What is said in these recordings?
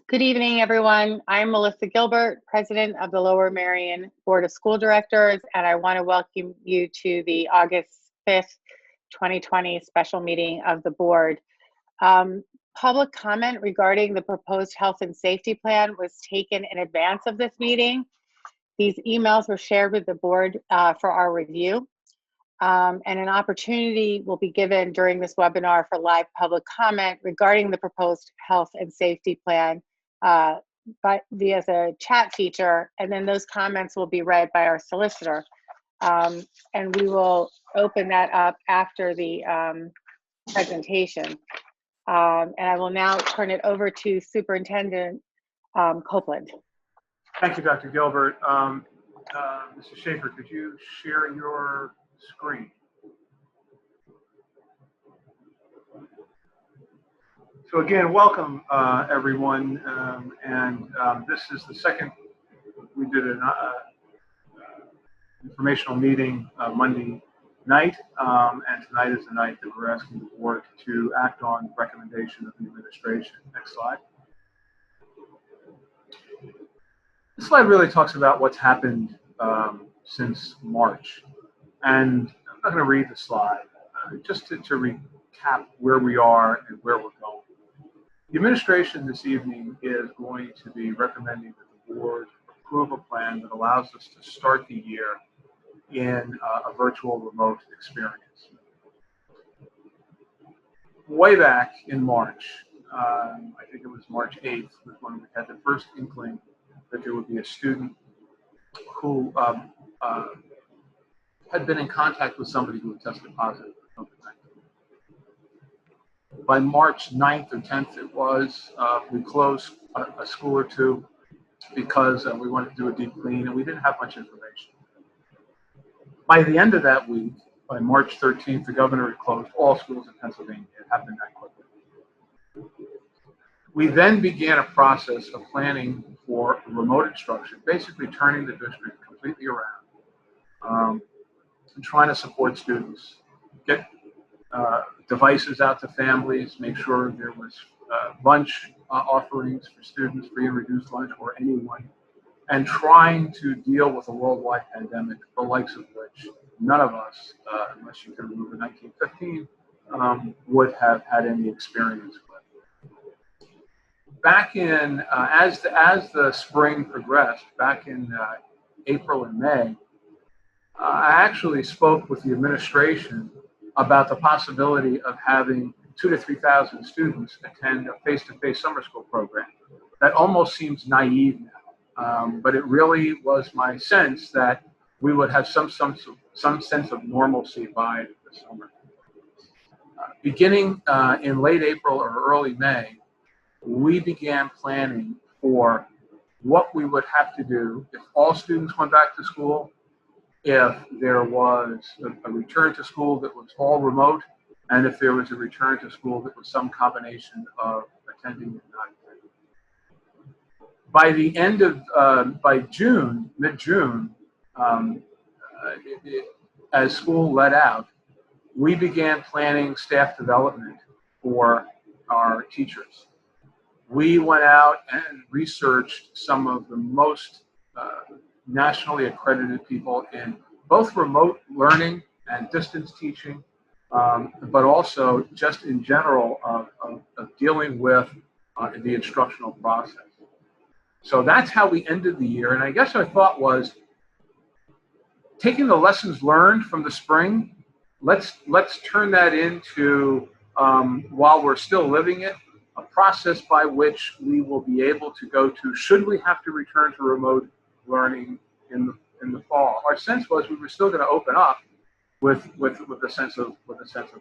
Good evening, everyone. I'm Melissa Gilbert, President of the Lower Merion Board of School Directors, and I want to welcome you to the August 5th, 2020 special meeting of the board. Public comment regarding the proposed health and safety plan was taken in advance of this meeting. These emails were shared with the board for our review. And an opportunity will be given during this webinar for live public comment regarding the proposed health and safety plan via the chat feature, and then those comments will be read by our solicitor. And we will open that up after the presentation. And I will now turn it over to Superintendent Copeland. Thank you, Dr. Gilbert. Mr. Schaefer, could you share your screen? So again, welcome everyone, this is the second. We did an informational meeting Monday night, and tonight is the night that we're asking the board to act on the recommendation of the administration. Next slide. This slide really talks about what's happened since March, and I'm not going to read the slide, just to recap where we are and where we're going. The administration this evening is going to be recommending that the board approve a plan that allows us to start the year in a virtual remote experience. Way back in March, I think it was March 8th, was when we had the first inkling that there would be a student who had been in contact with somebody who had tested positive for COVID-19. By March 9th or 10th it was, we closed a school or two because we wanted to do a deep clean and we didn't have much information. By the end of that week, by March 13th, the governor had closed all schools in Pennsylvania. It happened that quickly. We then began a process of planning for remote instruction, basically turning the district completely around and trying to support students, get devices out to families, make sure there was lunch offerings for students, free and reduced lunch for anyone, and trying to deal with a worldwide pandemic, the likes of which none of us, unless you can remember 1915, would have had any experience with. Back in, as the spring progressed, back in April and May, I actually spoke with the administration about the possibility of having 2,000 to 3,000 students attend a face-to-face summer school program. That almost seems naive now, but it really was my sense that we would have some sense of normalcy by the summer. Beginning in late April or early May, we began planning for what we would have to do if all students went back to school, if there was a return to school that was all remote, and if there was a return to school that was some combination of attending and not attending. By the end of, by June, mid-June, as school let out, we began planning staff development for our teachers. We went out and researched some of the most nationally accredited people in both remote learning and distance teaching, but also just in general of dealing with the instructional process. So that's how we ended the year. And I guess our thought was, taking the lessons learned from the spring, let's turn that into, while we're still living it, a process by which we will be able to go to, should we have to return to remote learning in the fall. Our sense was we were still going to open up with a sense of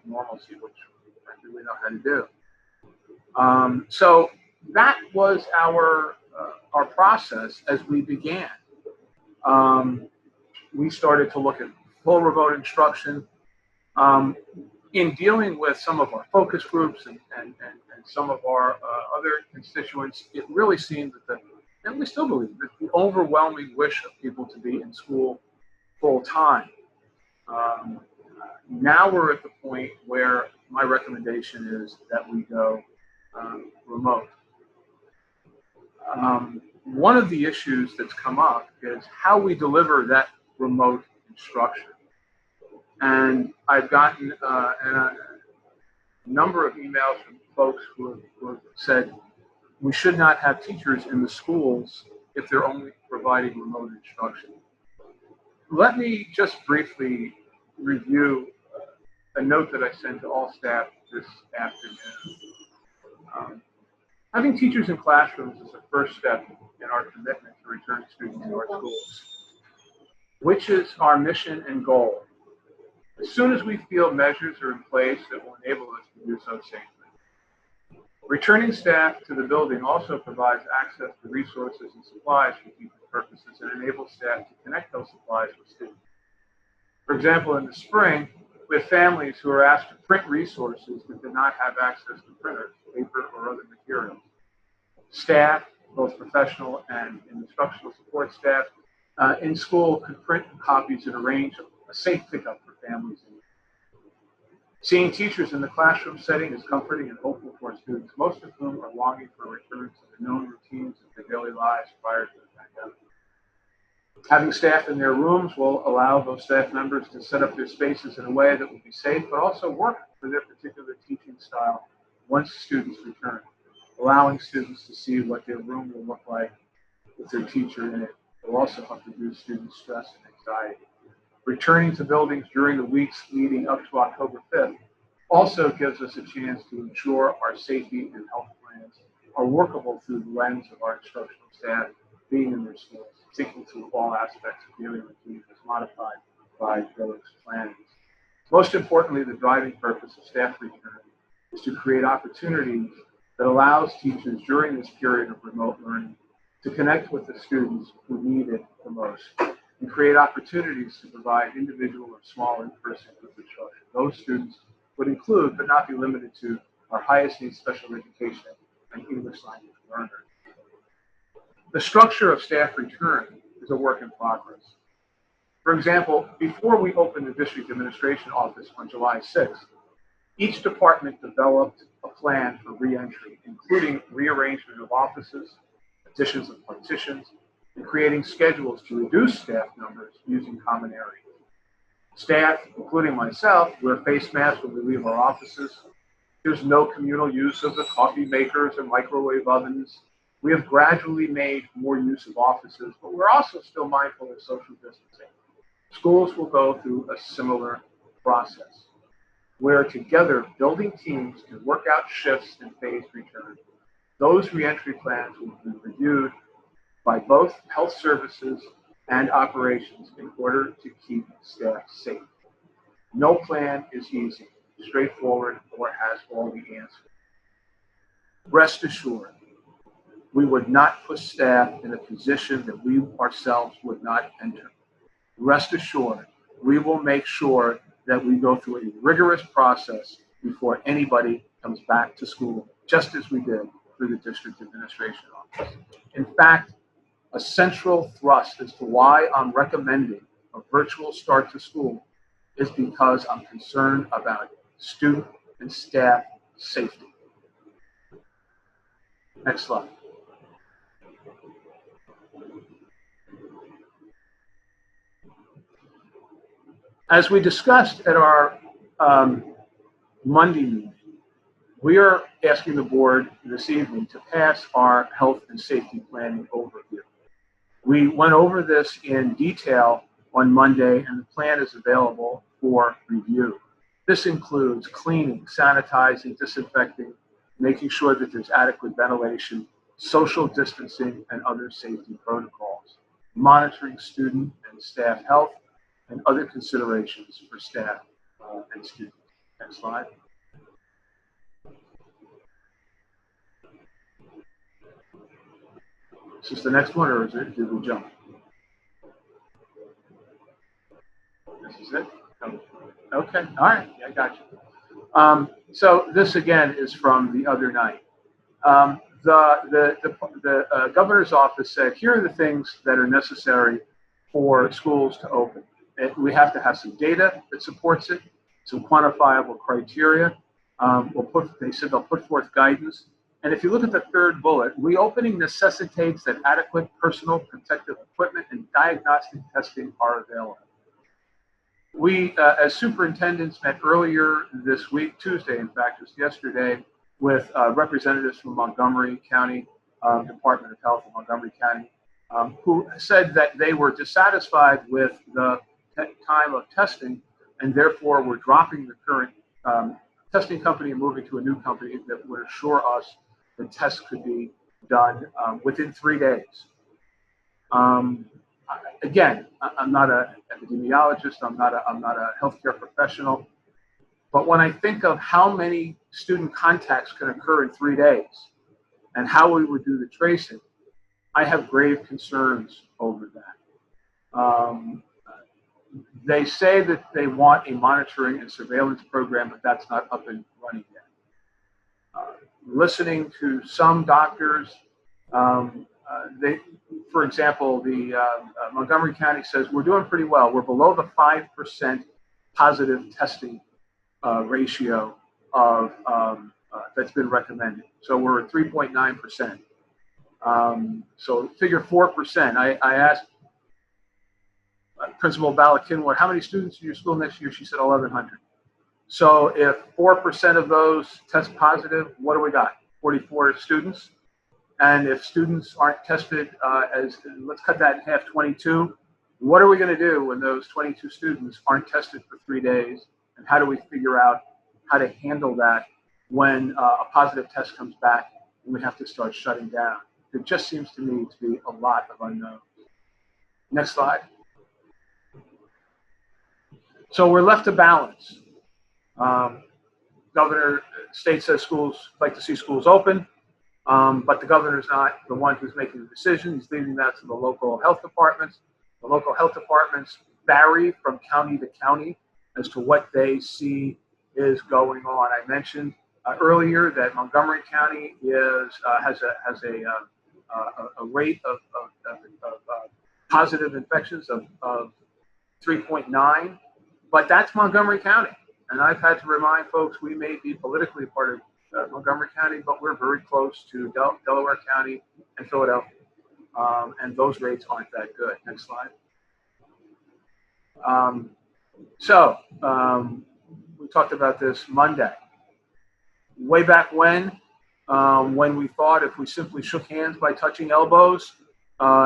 normalcy, which frankly we know how to do. So that was our process as we began. We started to look at full remote instruction. In dealing with some of our focus groups and some of our other constituents, it really seemed that and we still believe that the overwhelming wish of people to be in school full time. Now we're at the point where my recommendation is that we go remote. one of the issues that's come up is how we deliver that remote instruction. And I've gotten a number of emails from folks who have said we should not have teachers in the schools if they're only providing remote instruction. Let me just briefly review a note that I sent to all staff this afternoon. Having teachers in classrooms is the first step in our commitment to return students to our schools, which is our mission and goal. As soon as we feel measures are in place that will enable us to do so safely. Returning staff to the building also provides access to resources and supplies for teaching purposes and enables staff to connect those supplies with students. For example, in the spring, we have families who are asked to print resources that did not have access to printers, paper, or other materials. Staff, both professional and instructional support staff, in school could print copies and arrange a safe pickup for families. Seeing teachers in the classroom setting is comforting and hopeful for students, most of whom are longing for a return to the known routines of their daily lives prior to the pandemic. Having staff in their rooms will allow those staff members to set up their spaces in a way that will be safe, but also work for their particular teaching style once students return, allowing students to see what their room will look like with their teacher in it. It will also help reduce student stress and anxiety. Returning to buildings during the weeks leading up to October 5th also gives us a chance to ensure our safety and health plans are workable through the lens of our instructional staff being in their schools, thinking through all aspects of daily routine as modified by those plans. Most importantly, the driving purpose of staff return is to create opportunities that allows teachers during this period of remote learning to connect with the students who need it the most, and create opportunities to provide individual or small in-person group instruction. Those students would include, but not be limited to, our highest needs special education and English language learners. The structure of staff return is a work in progress. For example, before we opened the district administration office on July 6th, each department developed a plan for re-entry, including rearrangement of offices, additions of partitions, and creating schedules to reduce staff numbers using common areas. Staff, including myself, wear face masks when we leave our offices. There's no communal use of the coffee makers and microwave ovens. We have gradually made more use of offices, but we're also still mindful of social distancing. Schools will go through a similar process, where together building teams can work out shifts and phased return. Those reentry plans will be reviewed by both health services and operations in order to keep staff safe. No plan is easy, straightforward, or has all the answers. Rest assured, we would not put staff in a position that we ourselves would not enter. Rest assured, we will make sure that we go through a rigorous process before anybody comes back to school, just as we did through the district administration office. In fact, a central thrust as to why I'm recommending a virtual start to school is because I'm concerned about student and staff safety. Next slide. As we discussed at our Monday meeting, we are asking the board this evening to pass our health and safety planning overview. We went over this in detail on Monday, and the plan is available for review. This includes cleaning, sanitizing, disinfecting, making sure that there's adequate ventilation, social distancing, and other safety protocols, monitoring student and staff health, and other considerations for staff and students. Next slide. Is this the next one, or did we jump? This is it? Okay, all right, I got you. So this again is from the other night. The governor's office said, here are the things that are necessary for schools to open. We have to have some data that supports it, some quantifiable criteria. They said they'll put forth guidance, And if you look at the third bullet, reopening necessitates that adequate personal protective equipment and diagnostic testing are available. We, as superintendents, met earlier this week, Tuesday, in fact, just yesterday, with representatives from Montgomery County Department of Health in Montgomery County, who said that they were dissatisfied with the time of testing, and therefore were dropping the current testing company and moving to a new company that would assure us the tests could be done within 3 days. Again, I'm not an epidemiologist. I'm not a healthcare professional. But when I think of how many student contacts can occur in 3 days and how we would do the tracing, I have grave concerns over that. They say that they want a monitoring and surveillance program, but that's not up and running yet. Listening to some doctors, for example, the Montgomery County says we're doing pretty well. We're below the 5% positive testing ratio of that's been recommended. So we're at 3.9%. So figure 4%. I asked Principal Balakinwood, how many students in your school next year? She said 1,100. So if 4% of those test positive, what do we got? 44 students. And if students aren't tested, let's cut that in half, 22. What are we going to do when those 22 students aren't tested for 3 days? And how do we figure out how to handle that when a positive test comes back and we have to start shutting down? It just seems to me to be a lot of unknowns. Next slide. So we're left to balance. Governor, state says schools like to see schools open, but the governor's not the one who's making the decision. He's leaving that to the local health departments. The local health departments vary from county to county as to what they see is going on. I mentioned earlier that Montgomery County has a rate of positive infections of 3.9, but that's Montgomery County. And I've had to remind folks we may be politically part of Montgomery County, but we're very close to Delaware County and Philadelphia. And those rates aren't that good. Next slide. We talked about this Monday. Way back when we thought if we simply shook hands by touching elbows,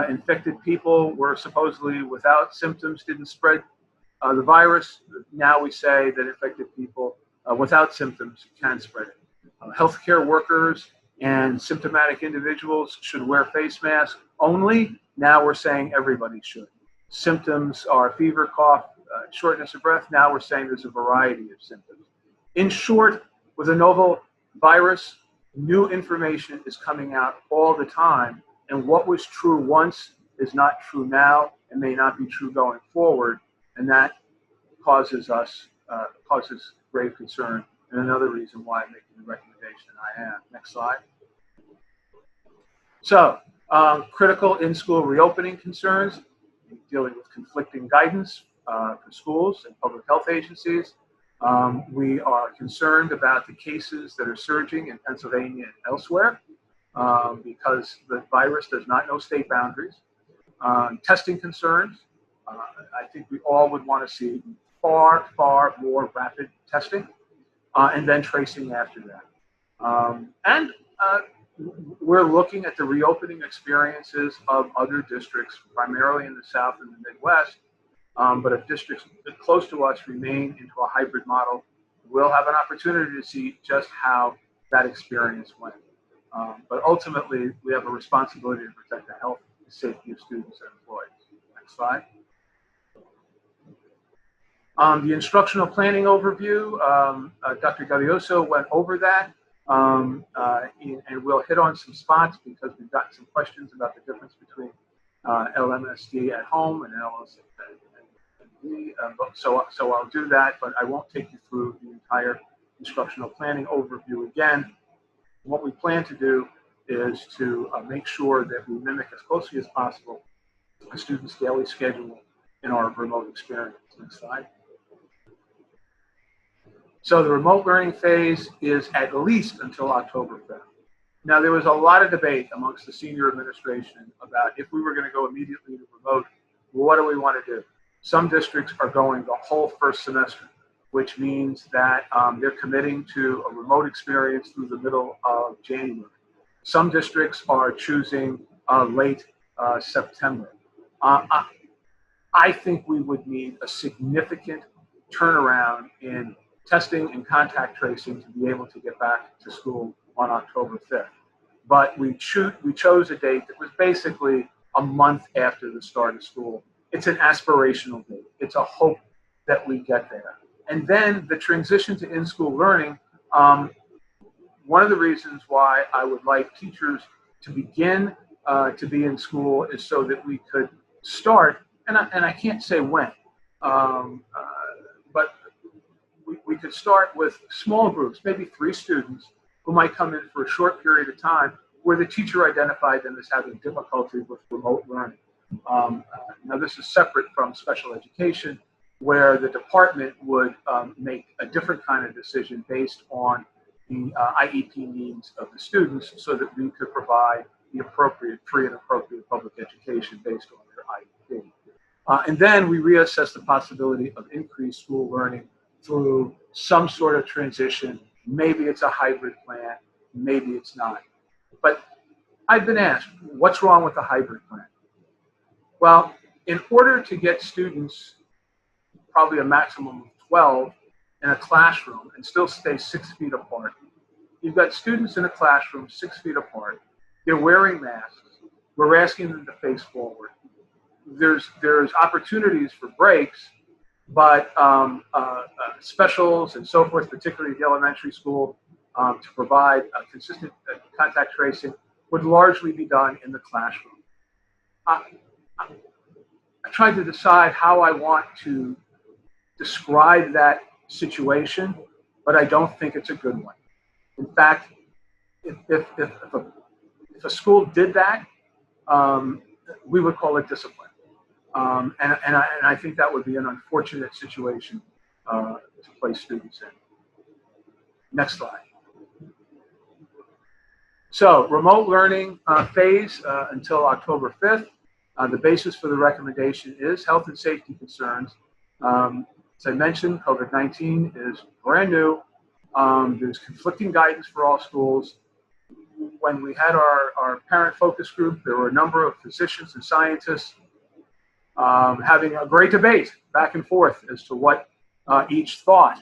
infected people were supposedly without symptoms, didn't spread the virus. Now we say that infected people without symptoms can spread it. Healthcare workers and symptomatic individuals should wear face masks only. Now we're saying everybody should. Symptoms are fever, cough, shortness of breath. Now we're saying there's a variety of symptoms. In short, with a novel virus, new information is coming out all the time. And what was true once is not true now and may not be true going forward. And that causes grave concern, and another reason why I'm making the recommendation I am. Next slide. So, critical in-school reopening concerns, dealing with conflicting guidance for schools and public health agencies. We are concerned about the cases that are surging in Pennsylvania and elsewhere because the virus does not know state boundaries. Testing concerns. I think we all would want to see far, far more rapid testing and then tracing after that. We're looking at the reopening experiences of other districts, primarily in the South and the Midwest. But if districts close to us remain into a hybrid model, we'll have an opportunity to see just how that experience went. But ultimately, we have a responsibility to protect the health and safety of students and employees. Next slide. The instructional planning overview, Dr. Gaglioso went over that, and we'll hit on some spots because we've gotten some questions about the difference between LMSD at home and LMSD. So I'll do that, but I won't take you through the entire instructional planning overview again. What we plan to do is to make sure that we mimic as closely as possible a student's daily schedule in our remote experience. Next slide. So the remote learning phase is at least until October 5th. Now, there was a lot of debate amongst the senior administration about if we were going to go immediately to remote, well, what do we want to do? Some districts are going the whole first semester, which means that they're committing to a remote experience through the middle of January. Some districts are choosing late September. I think we would need a significant turnaround in testing and contact tracing to be able to get back to school on October 5th. But we chose a date that was basically a month after the start of school. It's an aspirational date. It's a hope that we get there. And then the transition to in-school learning, one of the reasons why I would like teachers to begin to be in school is so that we could start, and I can't say when, but we could start with small groups, maybe 3 students, who might come in for a short period of time where the teacher identified them as having difficulty with remote learning. Now, this is separate from special education, where the department would make a different kind of decision based on the IEP needs of the students so that we could provide the appropriate, free and appropriate public education based on their IEP. And then we reassess the possibility of increased school learning through some sort of transition. Maybe it's a hybrid plan, maybe it's not. But I've been asked, what's wrong with the hybrid plan? Well, in order to get students, probably a maximum of 12, in a classroom and still stay 6 feet apart, you've got students in a classroom 6 feet apart. They're wearing masks. We're asking them to face forward. There's opportunities for breaks, but specials and so forth, particularly at the elementary school, to provide consistent contact tracing would largely be done in the classroom. I tried to decide how I want to describe that situation, but I don't think it's a good one. In fact, if a school did that, we would call it discipline. And I think that would be an unfortunate situation to place students in. Next slide. So, remote learning phase until October 5th. The basis for the recommendation is health and safety concerns. As I mentioned, COVID-19 is brand new. There's conflicting guidance for all schools. When we had our parent focus group, there were a number of physicians and scientists having a great debate back and forth as to what each thought.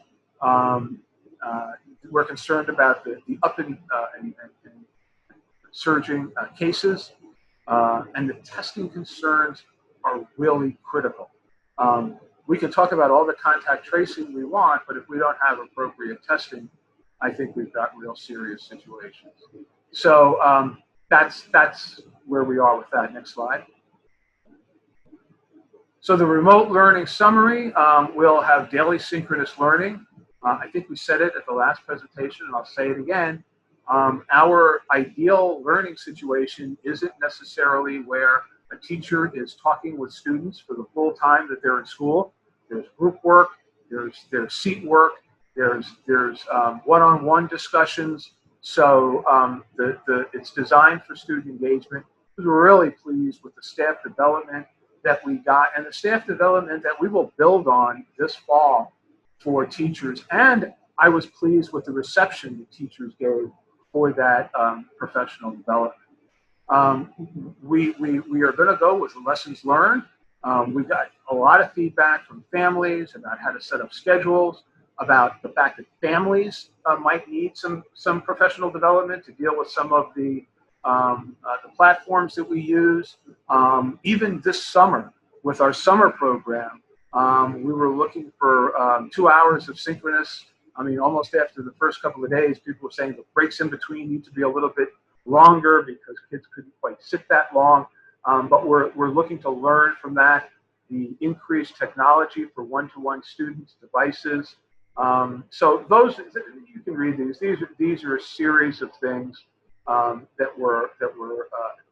We're concerned about the up and surging cases, and the testing concerns are really critical. We can talk about all the contact tracing we want, but if we don't have appropriate testing, I think we've got real serious situations. So that's where we are with that. Next slide. So the remote learning summary, we'll have daily synchronous learning. I think we said it at the last presentation, and I'll say it again. Our ideal learning situation isn't necessarily where a teacher is talking with students for the full time that they're in school. There's group work, there's seat work, there's one-on-one discussions. So it's designed for student engagement. We're really pleased with the staff development that we got and the staff development that we will build on this fall for teachers. And I was pleased with the reception the teachers gave for that professional development. We are going to go with lessons learned. We got a lot of feedback from families about how to set up schedules, about the fact that families might need some professional development to deal with some of the platforms that we use. Even this summer, with our summer program, we were looking for 2 hours of synchronous. I mean, almost after the first couple of days, people were saying the breaks in between need to be a little bit longer because kids couldn't quite sit that long. But we're looking to learn from that, the increased technology for one-to-one students, devices. So those, you can read these. These are a series of things that we're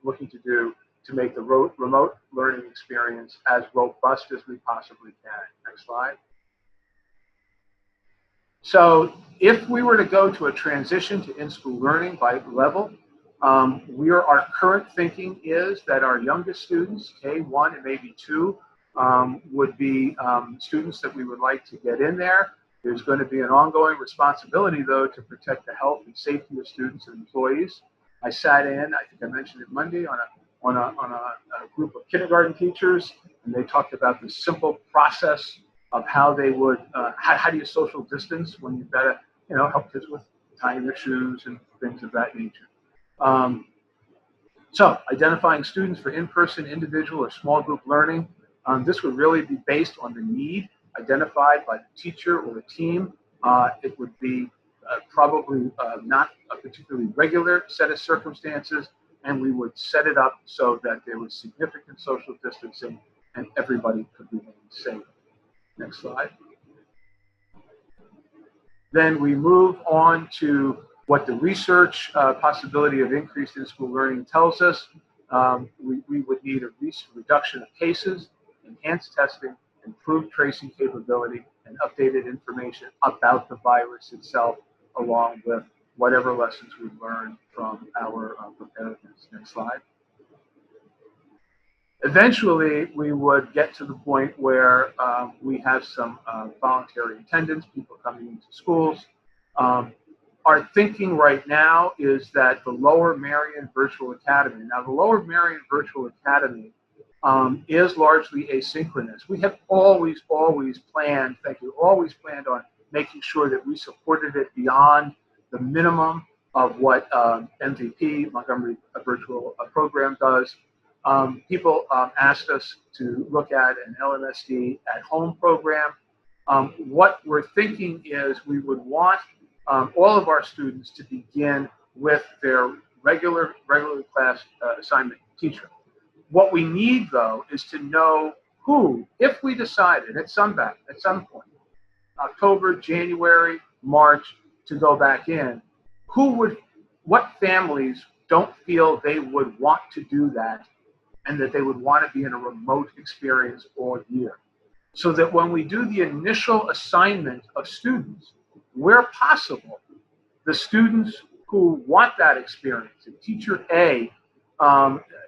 looking to do to make the remote learning experience as robust as we possibly can. Next slide. So if we were to go to a transition to in-school learning by level, Our current thinking is that our youngest students, K1 and maybe 2, would be students that we would like to get in there. There's going to be an ongoing responsibility, though, to protect the health and safety of students and employees. I sat in, I think I mentioned it Monday, on a group of kindergarten teachers, and they talked about the simple process of how they would, how do you social distance when you've got to, help kids with tying their shoes and things of that nature. So identifying students for in-person, individual, or small group learning. This would really be based on the need identified by the teacher or the team. It would be probably not a particularly regular set of circumstances, and we would set it up so that there was significant social distancing and everybody could remain safe. Next slide. Then we move on to what the research possibility of increased in-school learning tells us. We would need a reduction of cases, enhanced testing, improved tracing capability, and updated information about the virus itself, along with whatever lessons we've learned from our preparedness. Next slide. Eventually, we would get to the point where we have some voluntary attendance, people coming into schools. Our thinking right now is that the Lower Merion Virtual Academy, now the Lower Merion Virtual Academy is largely asynchronous. We have always planned, always planned on making sure that we supported it beyond the minimum of what MVP, Montgomery Virtual Program, does. People asked us to look at an LMSD at home program. What we're thinking is we would want all of our students to begin with their regular class assignment teacher. What we need, though, is to know who, if we decided at some point, October, January, March, to go back in, what families don't feel they would want to do that and that they would want to be in a remote experience all year. So that when we do the initial assignment of students, where possible, the students who want that experience, and teacher A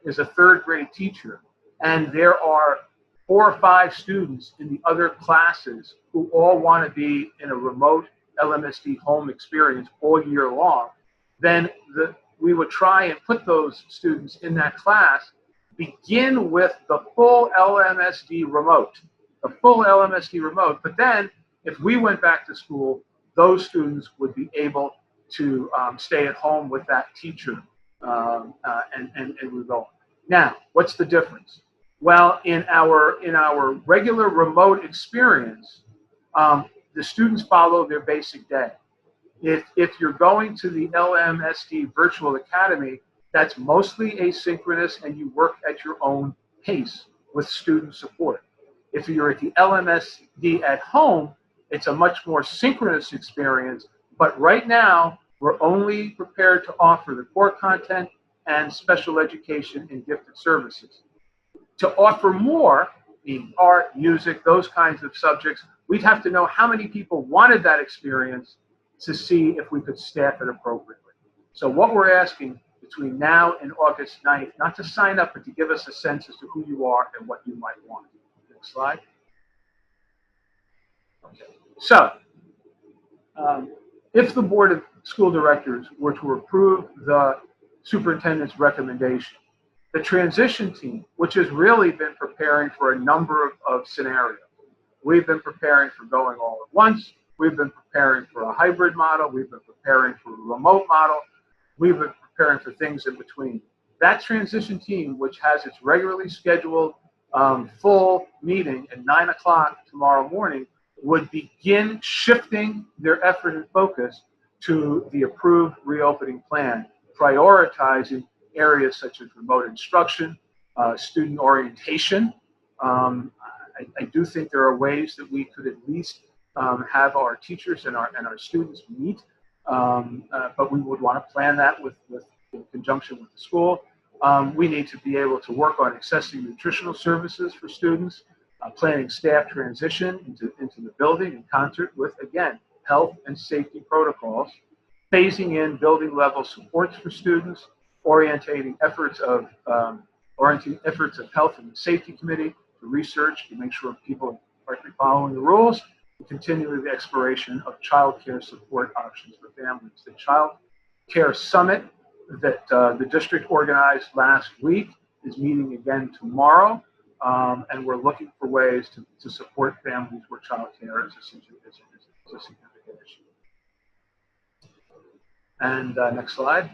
is a third grade teacher, and there are 4 or 5 students in the other classes who all want to be in a remote LMSD home experience all year long, then we would try and put those students in that class, begin with the full LMSD remote, but then if we went back to school, those students would be able to stay at home with that teacher and we go. Now, what's the difference? Well, in our regular remote experience, the students follow their basic day. If you're going to the LMSD Virtual Academy, that's mostly asynchronous and you work at your own pace with student support. If you're at the LMSD at home, it's a much more synchronous experience, but right now, we're only prepared to offer the core content and special education and gifted services. To offer more, meaning art, music, those kinds of subjects, we'd have to know how many people wanted that experience to see if we could staff it appropriately. So what we're asking between now and August 9th, not to sign up, but to give us a sense as to who you are and what you might want. Next slide. Okay. So, if the Board of School Directors were to approve the superintendent's recommendation, the transition team, which has really been preparing for a number of scenarios. We've been preparing for going all at once. We've been preparing for a hybrid model. We've been preparing for a remote model. We've been preparing for things in between. That transition team, which has its regularly scheduled full meeting at 9 o'clock tomorrow morning, would begin shifting their effort and focus to the approved reopening plan, prioritizing areas such as remote instruction, student orientation. I do think there are ways that we could at least have our teachers and our students meet, but we would want to plan that in conjunction with the school. We need to be able to work on accessing nutritional services for students, planning staff transition into the building in concert with, again, health and safety protocols, phasing in building level supports for students, orienting efforts of Health and Safety Committee to research to make sure people are following the rules, and continuing the exploration of child care support options for families. The Child Care Summit that the district organized last week is meeting again tomorrow, and we're looking for ways to support families where child care is a significant issue. And next slide.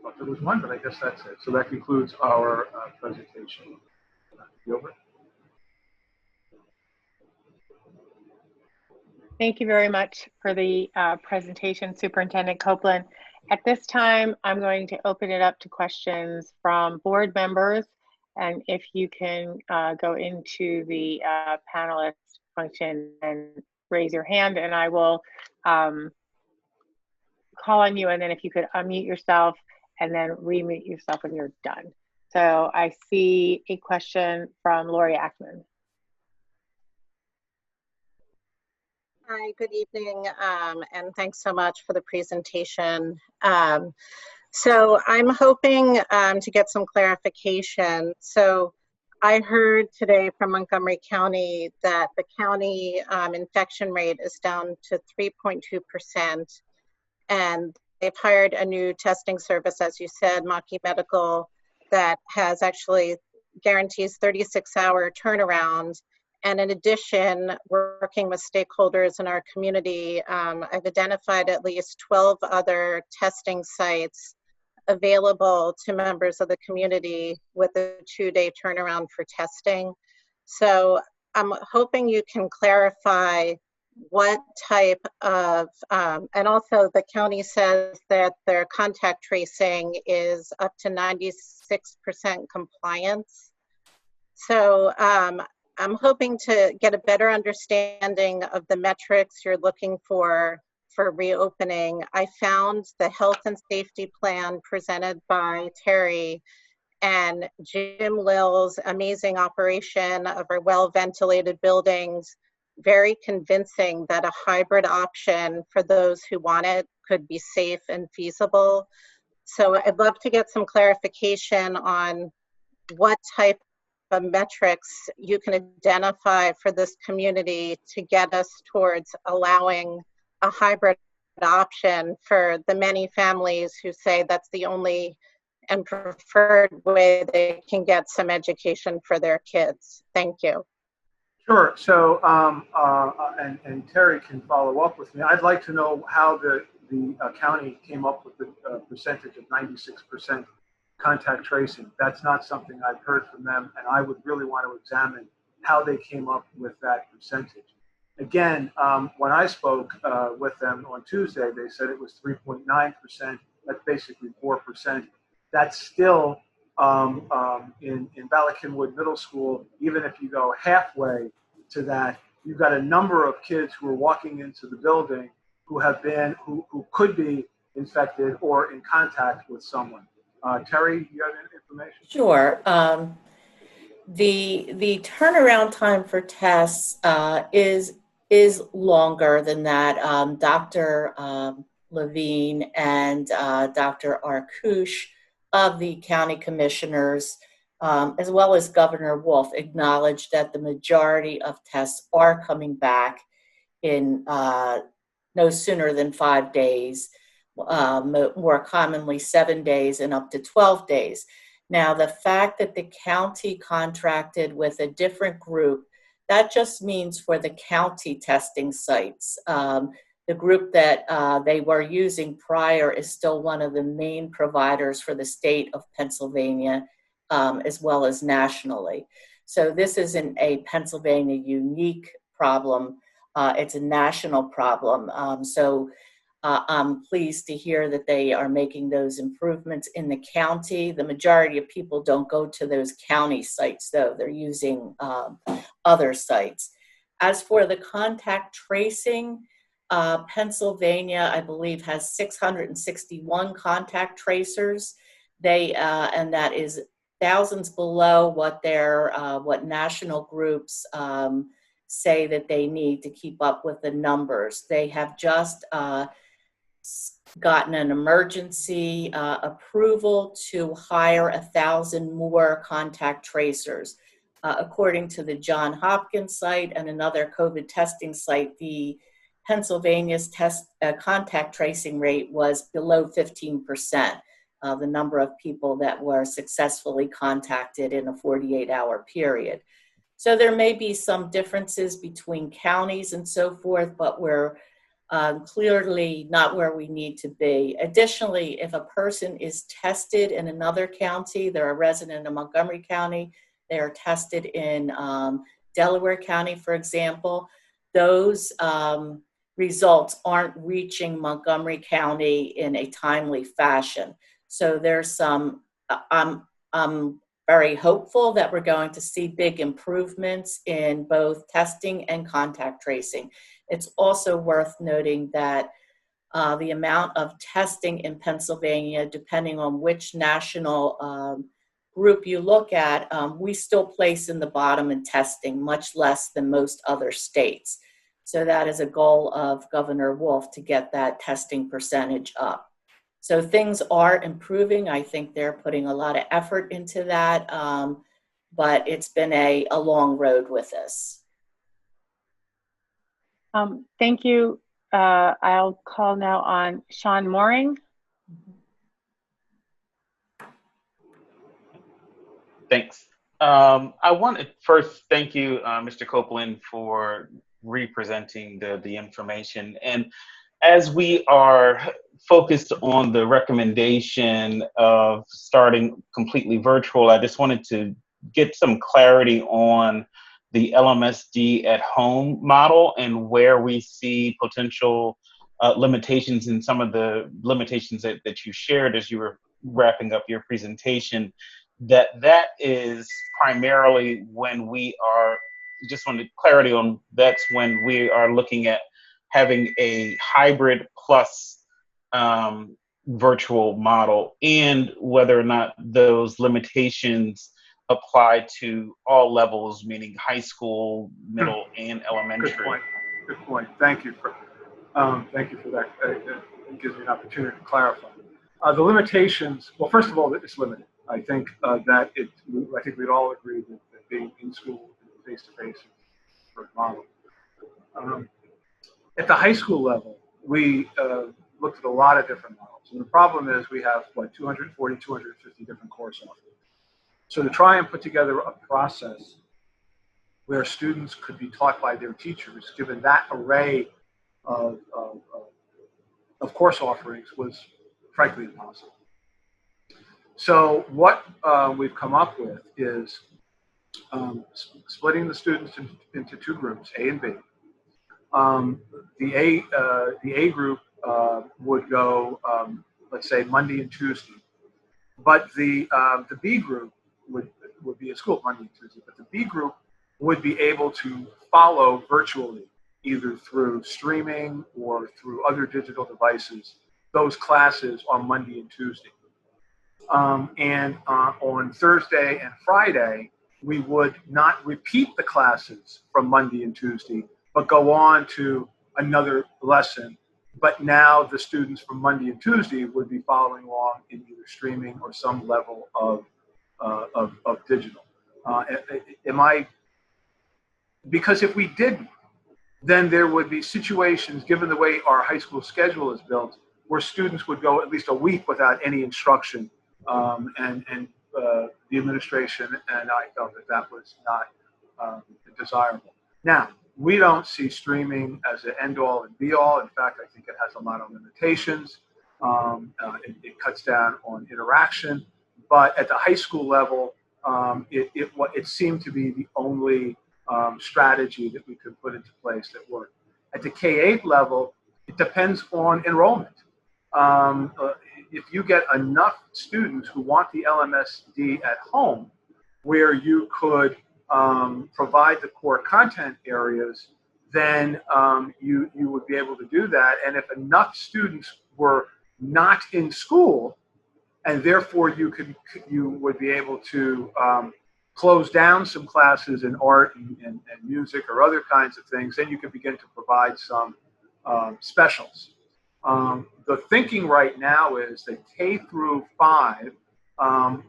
Thought there was one, but I guess that's it. So that concludes our presentation. Gilbert. Thank you very much for the presentation, Superintendent Copeland. At this time, I'm going to open it up to questions from board members. And if you can go into the panelist function and raise your hand, and I will call on you. And then if you could unmute yourself and then remute yourself when you're done. So I see a question from Lori Ackman. Hi, good evening, and thanks so much for the presentation. So I'm hoping to get some clarification. So I heard today from Montgomery County that the county infection rate is down to 3.2%, and they've hired a new testing service, as you said, Maki Medical, that has actually guarantees 36-hour turnaround. And in addition, working with stakeholders in our community, I've identified at least 12 other testing sites available to members of the community with a 2-day turnaround for testing. So I'm hoping you can clarify what type of, and also the county says that their contact tracing is up to 96% compliance. So I'm hoping to get a better understanding of the metrics you're looking for reopening. I found the health and safety plan presented by Terry and Jim Lill's amazing operation of our well-ventilated buildings very convincing that a hybrid option for those who want it could be safe and feasible. So I'd love to get some clarification on what type of metrics you can identify for this community to get us towards allowing a hybrid option for the many families who say that's the only and preferred way they can get some education for their kids. Thank you. Sure. So, and Terry can follow up with me. I'd like to know how the county came up with the percentage of 96% contact tracing. That's not something I've heard from them, and I would really want to examine how they came up with that percentage. Again, when I spoke with them on Tuesday, they said it was 3.9%. That's basically 4%. That's still in Ballackinwood Middle School. Even if you go halfway to that, you've got a number of kids who are walking into the building who could be infected or in contact with someone. Terry, do you have any information? Sure. The turnaround time for tests is longer than that. Dr. Levine and Dr. Arkush of the county commissioners, as well as Governor Wolf, acknowledged that the majority of tests are coming back in no sooner than 5 days. More commonly 7 days and up to 12 days. Now, the fact that the county contracted with a different group, that just means for the county testing sites. The group that they were using prior is still one of the main providers for the state of Pennsylvania, as well as nationally. So this isn't a Pennsylvania unique problem. It's a national problem. I'm pleased to hear that they are making those improvements in the county. The majority of people don't go to those county sites, though. They're using other sites. As for the contact tracing, Pennsylvania, I believe, has 661 contact tracers. And that is thousands below what what national groups say that they need to keep up with the numbers. They have just gotten an emergency approval to hire 1,000 more contact tracers. According to the Johns Hopkins site and another COVID testing site, the Pennsylvania's contact tracing rate was below 15%, the number of people that were successfully contacted in a 48-hour period. So there may be some differences between counties and so forth, but we're clearly not where we need to be. Additionally, if a person is tested in another county, they're a resident of Montgomery County, they are tested in Delaware County, for example, those results aren't reaching Montgomery County in a timely fashion. So there's some, I'm very hopeful that we're going to see big improvements in both testing and contact tracing. It's also worth noting that the amount of testing in Pennsylvania, depending on which national group you look at, we still place in the bottom in testing, much less than most other states. So that is a goal of Governor Wolf to get that testing percentage up. So things are improving. I think they're putting a lot of effort into that, but it's been a long road with this. Thank you. I'll call now on Sean Mooring. Thanks. I want to first thank you, Mr. Copeland, for representing the information. And as we are focused on the recommendation of starting completely virtual, I just wanted to get some clarity on the LMSD at home model and where we see potential limitations in some of the limitations that you shared as you were wrapping up your presentation. That is primarily when we are, just wanted clarity on, that's when we are looking at having a hybrid plus virtual model, and whether or not those limitations apply to all levels, meaning high school, middle, and elementary. Good point. Thank you for that. It gives me an opportunity to clarify. The limitations, well, first of all, it's limited. I think I think we'd all agree that being in school face-to-face is a great model. At the high school level, we looked at a lot of different models. And the problem is we have, 240, 250 different course offerings. So to try and put together a process where students could be taught by their teachers, given that array of course offerings, was frankly impossible. So what we've come up with is splitting the students into two groups, A and B. The A group would go, let's say, Monday and Tuesday, but the B group would be at school Monday and Tuesday, but the B group would be able to follow virtually, either through streaming or through other digital devices, those classes on Monday and Tuesday. And on Thursday and Friday, we would not repeat the classes from Monday and Tuesday, but go on to another lesson. But now the students from Monday and Tuesday would be following along in either streaming or some level of digital. Because if we didn't, then there would be situations, given the way our high school schedule is built, where students would go at least a week without any instruction. And the administration and I felt that was not desirable. Now, we don't see streaming as an end-all and be-all. In fact, I think it has a lot of limitations. It cuts down on interaction. But at the high school level, it seemed to be the only strategy that we could put into place that worked. At the K-8 level, it depends on enrollment. If you get enough students who want the LMSD at home, where you could provide the core content areas, then you would be able to do that. And if enough students were not in school, and therefore you would be able to close down some classes in art and music or other kinds of things, then you could begin to provide some specials. the thinking right now is that K through 5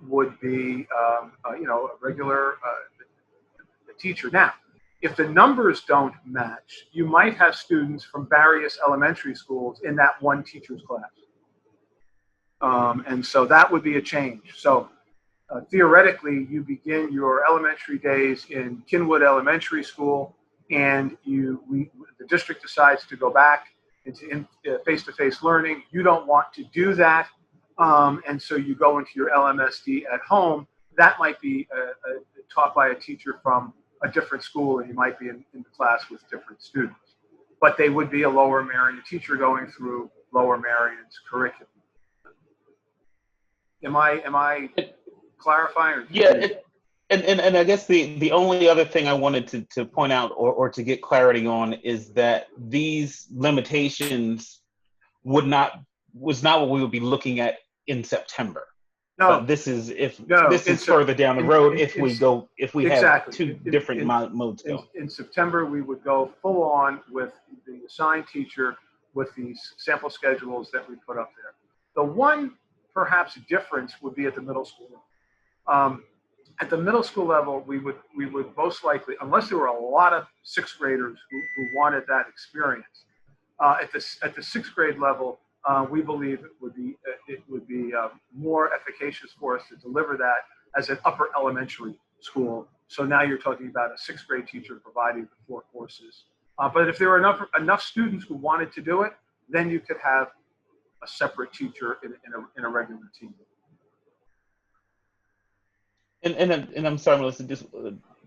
would be, a regular teacher. Now, if the numbers don't match, you might have students from various elementary schools in that one teacher's class. And so that would be a change. So theoretically, you begin your elementary days in Kinwood Elementary School, and the district decides to go back into face-to-face learning. You don't want to do that, and so you go into your LMSD at home. That might be taught by a teacher from a different school, and you might be in the class with different students. But they would be a Lower Merion teacher going through Lower Marion's curriculum. Am I clarifying? Yeah, and I guess the only other thing I wanted to point out or to get clarity on is that these limitations was not what we would be looking at in September. No, but this is further down the road if we have two different modes going. In September, we would go full on with the assigned teacher with these sample schedules that we put up there. The one perhaps difference would be at the middle school. At the middle school level, we would most likely, unless there were a lot of sixth graders who wanted that experience, at the sixth grade level, we believe it would be more efficacious for us to deliver that as an upper elementary school. So now you're talking about a sixth grade teacher providing the 4 courses. But if there were enough students who wanted to do it, then you could have a separate teacher in a regular team. And I'm sorry, Melissa, just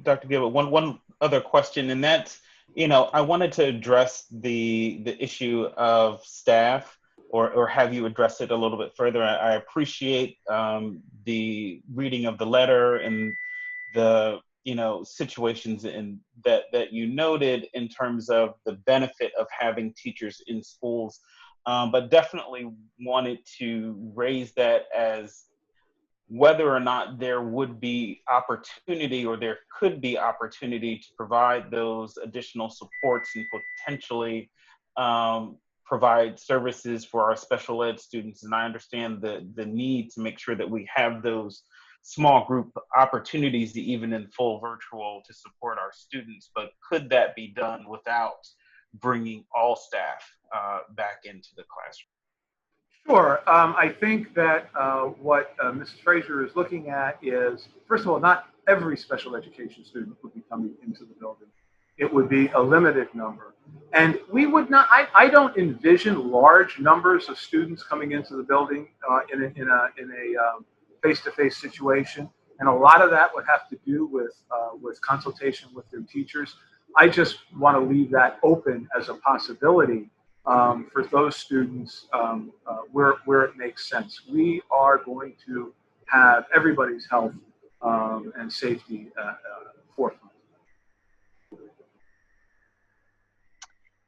Dr. Gilbert, one other question, and that's, I wanted to address the issue of staff, or have you addressed it a little bit further. I appreciate the reading of the letter and the situations that you noted in terms of the benefit of having teachers in schools, but definitely wanted to raise that as whether or not there would be opportunity or there could be opportunity to provide those additional supports and potentially provide services for our special ed students. And I understand the need to make sure that we have those small group opportunities, even in full virtual, to support our students. But could that be done without bringing all staff back into the classroom? Sure. I think that what Mrs. Fraser is looking at is, first of all, not every special education student would be coming into the building. It would be a limited number. And we would not, I don't envision large numbers of students coming into the building in a face-to-face situation. And a lot of that would have to do with consultation with their teachers. I just want to leave that open as a possibility for those students where it makes sense. We are going to have everybody's health and safety forefront.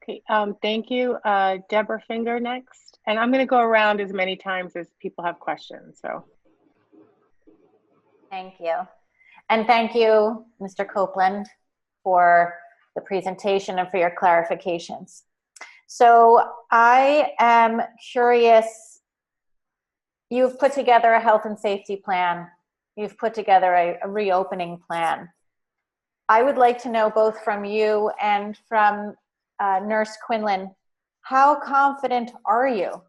Okay, thank you. Deborah Finger next. And I'm going to go around as many times as people have questions. So. Thank you. And thank you, Mr. Copeland, for the presentation and for your clarifications. So I am curious, you've put together a health and safety plan. You've put together a reopening plan. I would like to know, both from you and from Nurse Quinlan, how confident are you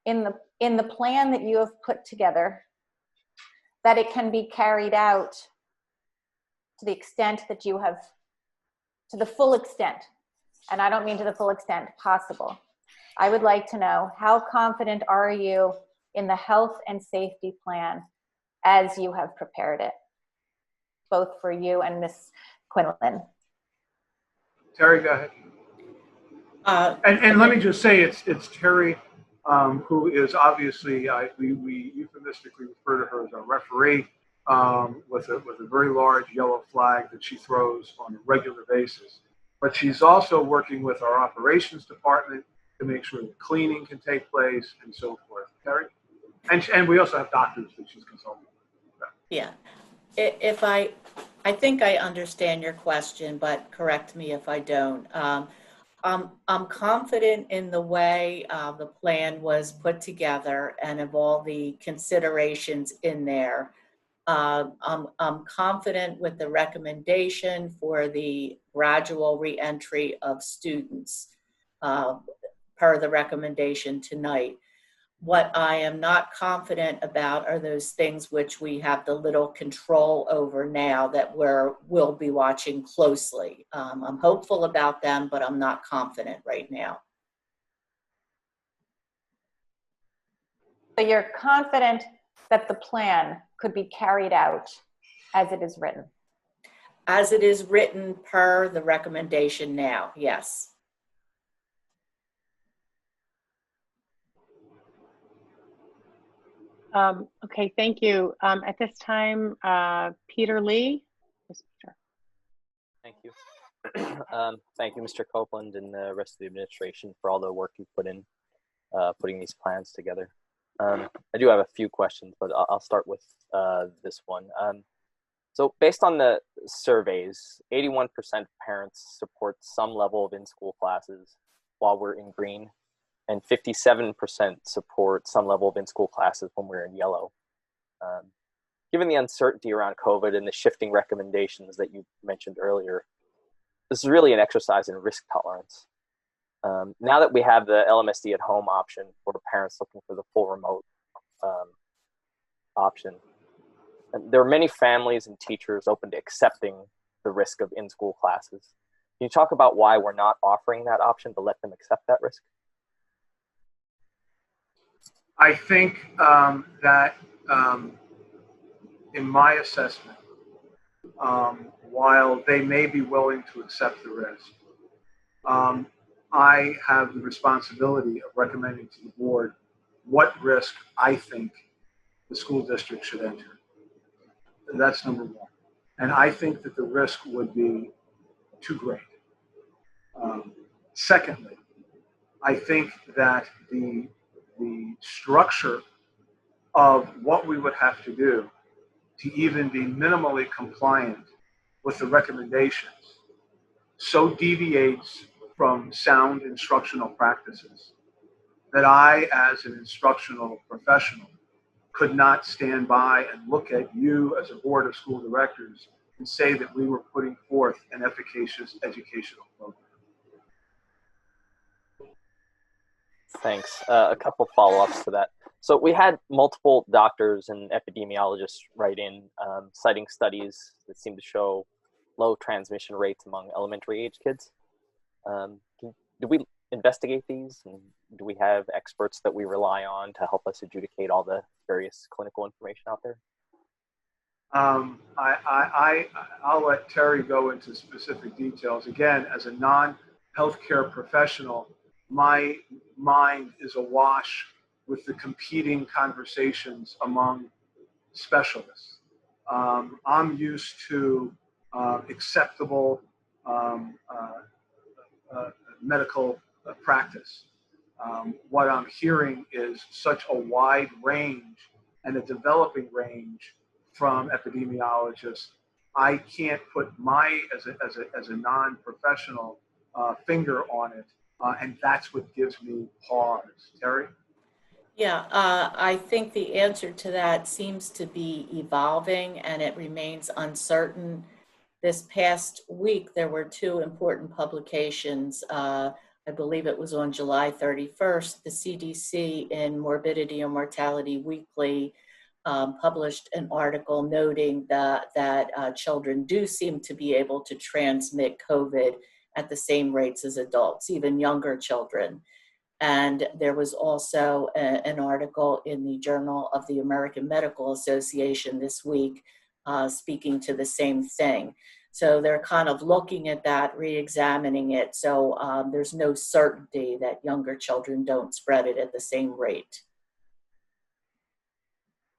in the plan that you have put together that it can be carried out to the extent that you have, to the full extent, and I don't mean to the full extent possible. I would like to know, how confident are you in the health and safety plan as you have prepared it, both for you and Ms. Quinlan? Terry, go ahead. And let me just say, it's Terry, who is obviously, we euphemistically refer to her as a referee, with a very large yellow flag that she throws on a regular basis. But she's also working with our operations department to make sure that cleaning can take place and so forth. Terry? And we also have doctors that she's consulting with. Yeah. If I think I understand your question, but correct me if I don't. I'm confident in the way the plan was put together and of all the considerations in there. I'm confident with the recommendation for the gradual reentry of students per the recommendation tonight. What I am not confident about are those things which we have the little control over now that we'll be watching closely. I'm hopeful about them, but I'm not confident right now. So you're confident that the plan could be carried out as it is written? As it is written per the recommendation now, yes. Okay, thank you. At this time, Peter Lee. Yes, Peter. Thank you. Thank you, Mr. Copeland and the rest of the administration for all the work you put in putting these plans together. I do have a few questions, but I'll start with this one. So based on the surveys, 81% of parents support some level of in-school classes while we're in green, and 57% support some level of in-school classes when we're in yellow. Given the uncertainty around COVID and the shifting recommendations that you mentioned earlier, this is really an exercise in risk tolerance. Now that we have the LMSD at home option for parents looking for the full remote option, there are many families and teachers open to accepting the risk of in-school classes. Can you talk about why we're not offering that option to let them accept that risk? I think that in my assessment, while they may be willing to accept the risk, I have the responsibility of recommending to the board what risk I think the school district should enter. That's number one. And I think that the risk would be too great. Secondly, I think that the structure of what we would have to do to even be minimally compliant with the recommendations so deviates from sound instructional practices that I, as an instructional professional, could not stand by and look at you as a board of school directors and say that we were putting forth an efficacious educational program. Thanks. A couple follow-ups to that. So we had multiple doctors and epidemiologists write in citing studies that seem to show low transmission rates among elementary age kids. Do we investigate these? And do we have experts that we rely on to help us adjudicate all the various clinical information out there? I'll let Terry go into specific details. Again, as a non-healthcare professional, my mind is awash with the competing conversations among specialists. I'm used to acceptable medical practice. What I'm hearing is such a wide range and a developing range from epidemiologists. I can't put my, as a non-professional, finger on it, and that's what gives me pause. Terry? Yeah, I think the answer to that seems to be evolving and it remains uncertain. This past week, there were two important publications. I believe it was on July 31st, the CDC in Morbidity and Mortality Weekly published an article noting that children do seem to be able to transmit COVID at the same rates as adults, even younger children. And there was also an article in the Journal of the American Medical Association this week speaking to the same thing. So they're kind of looking at that, re-examining it. So there's no certainty that younger children don't spread it at the same rate.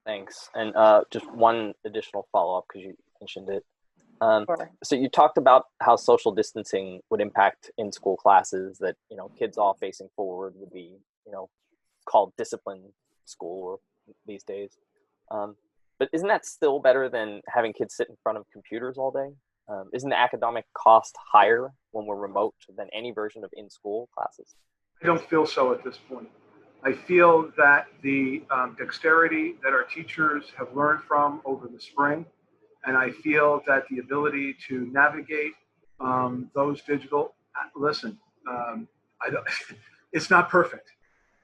Thanks. And just one additional follow-up because you mentioned it. Sure. So you talked about how social distancing would impact in-school classes, that, you know, kids all facing forward would be, you know, called discipline school these days. But isn't that still better than having kids sit in front of computers all day? Isn't the academic cost higher when we're remote than any version of in-school classes? I don't feel so at this point. I feel that the dexterity that our teachers have learned from over the spring, and I feel that the ability to navigate those digital, listen, I don't, it's not perfect.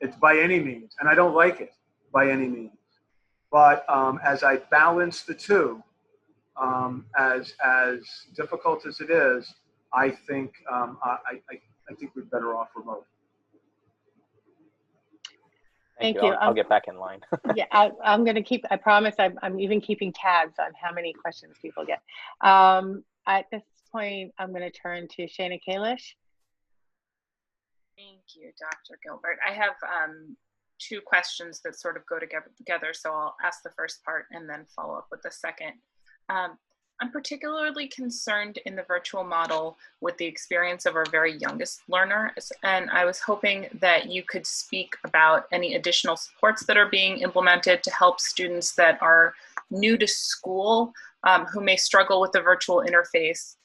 It's by any means, and I don't like it by any means. But as I balance the two, as difficult as it is, I think I think we're better off remote. Thank you. I'll get back in line. Yeah, I'm going to keep, I promise I'm even keeping tabs on how many questions people get. At this point, I'm going to turn to Shana Kalish. Thank you, Dr. Gilbert. I have two questions that sort of go together, so I'll ask the first part and then follow up with the second. I'm particularly concerned in the virtual model with the experience of our very youngest learners, and I was hoping that you could speak about any additional supports that are being implemented to help students that are new to school, who may struggle with the virtual interface,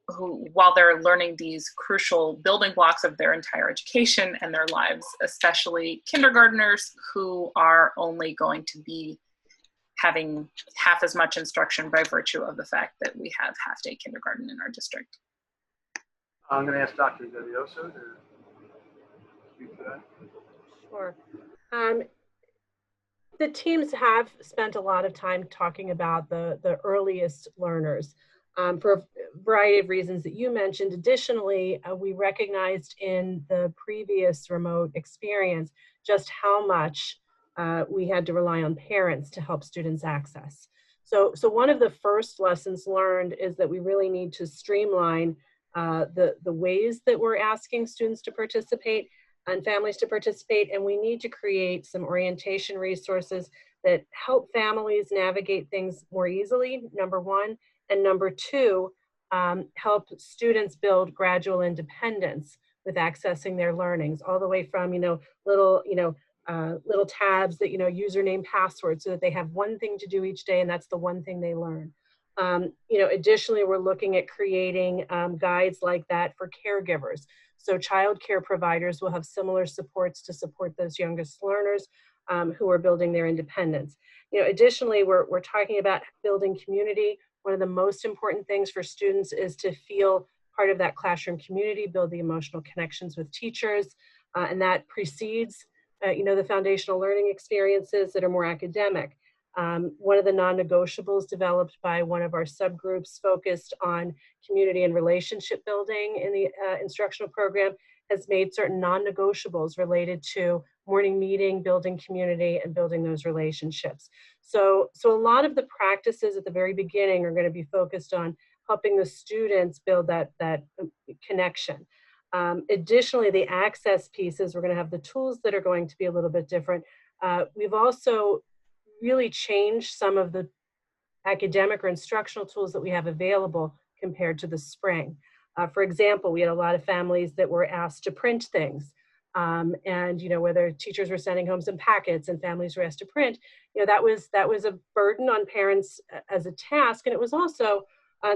who, while they're learning these crucial building blocks of their entire education and their lives, especially kindergartners who are only going to be having half as much instruction by virtue of the fact that we have half-day kindergarten in our district. I'm going to ask Dr. Devioso to speak to that. Sure. The teams have spent a lot of time talking about the earliest learners for a variety of reasons that you mentioned. Additionally, we recognized in the previous remote experience just how much we had to rely on parents to help students access. So one of the first lessons learned is that we really need to streamline the ways that we're asking students to participate and families to participate, and we need to create some orientation resources that help families navigate things more easily, number one, and number two, help students build gradual independence with accessing their learnings, all the way from, little tabs that, username, password, so that they have one thing to do each day and that's the one thing they learn. Additionally, we're looking at creating guides like that for caregivers. So child care providers will have similar supports to support those youngest learners who are building their independence. Additionally, we're talking about building community. One of the most important things for students is to feel part of that classroom community, build the emotional connections with teachers, and that precedes the foundational learning experiences that are more academic. One of the non-negotiables developed by one of our subgroups focused on community and relationship building in the instructional program has made certain non-negotiables related to morning meeting, building community, and building those relationships. So a lot of the practices at the very beginning are going to be focused on helping the students build that connection. Additionally, the access pieces, we're going to have the tools that are going to be a little bit different. We've also really changed some of the academic or instructional tools that we have available compared to the spring. For example, we had a lot of families that were asked to print things. And whether teachers were sending home some packets and families were asked to print, that was a burden on parents as a task. And it was also,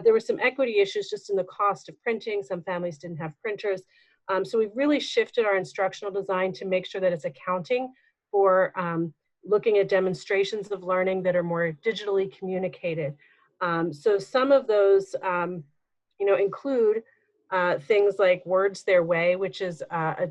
there were some equity issues just in the cost of printing. Some families didn't have printers. So we've really shifted our instructional design to make sure that it's accounting for looking at demonstrations of learning that are more digitally communicated. So some of those, include things like Words Their Way, which is a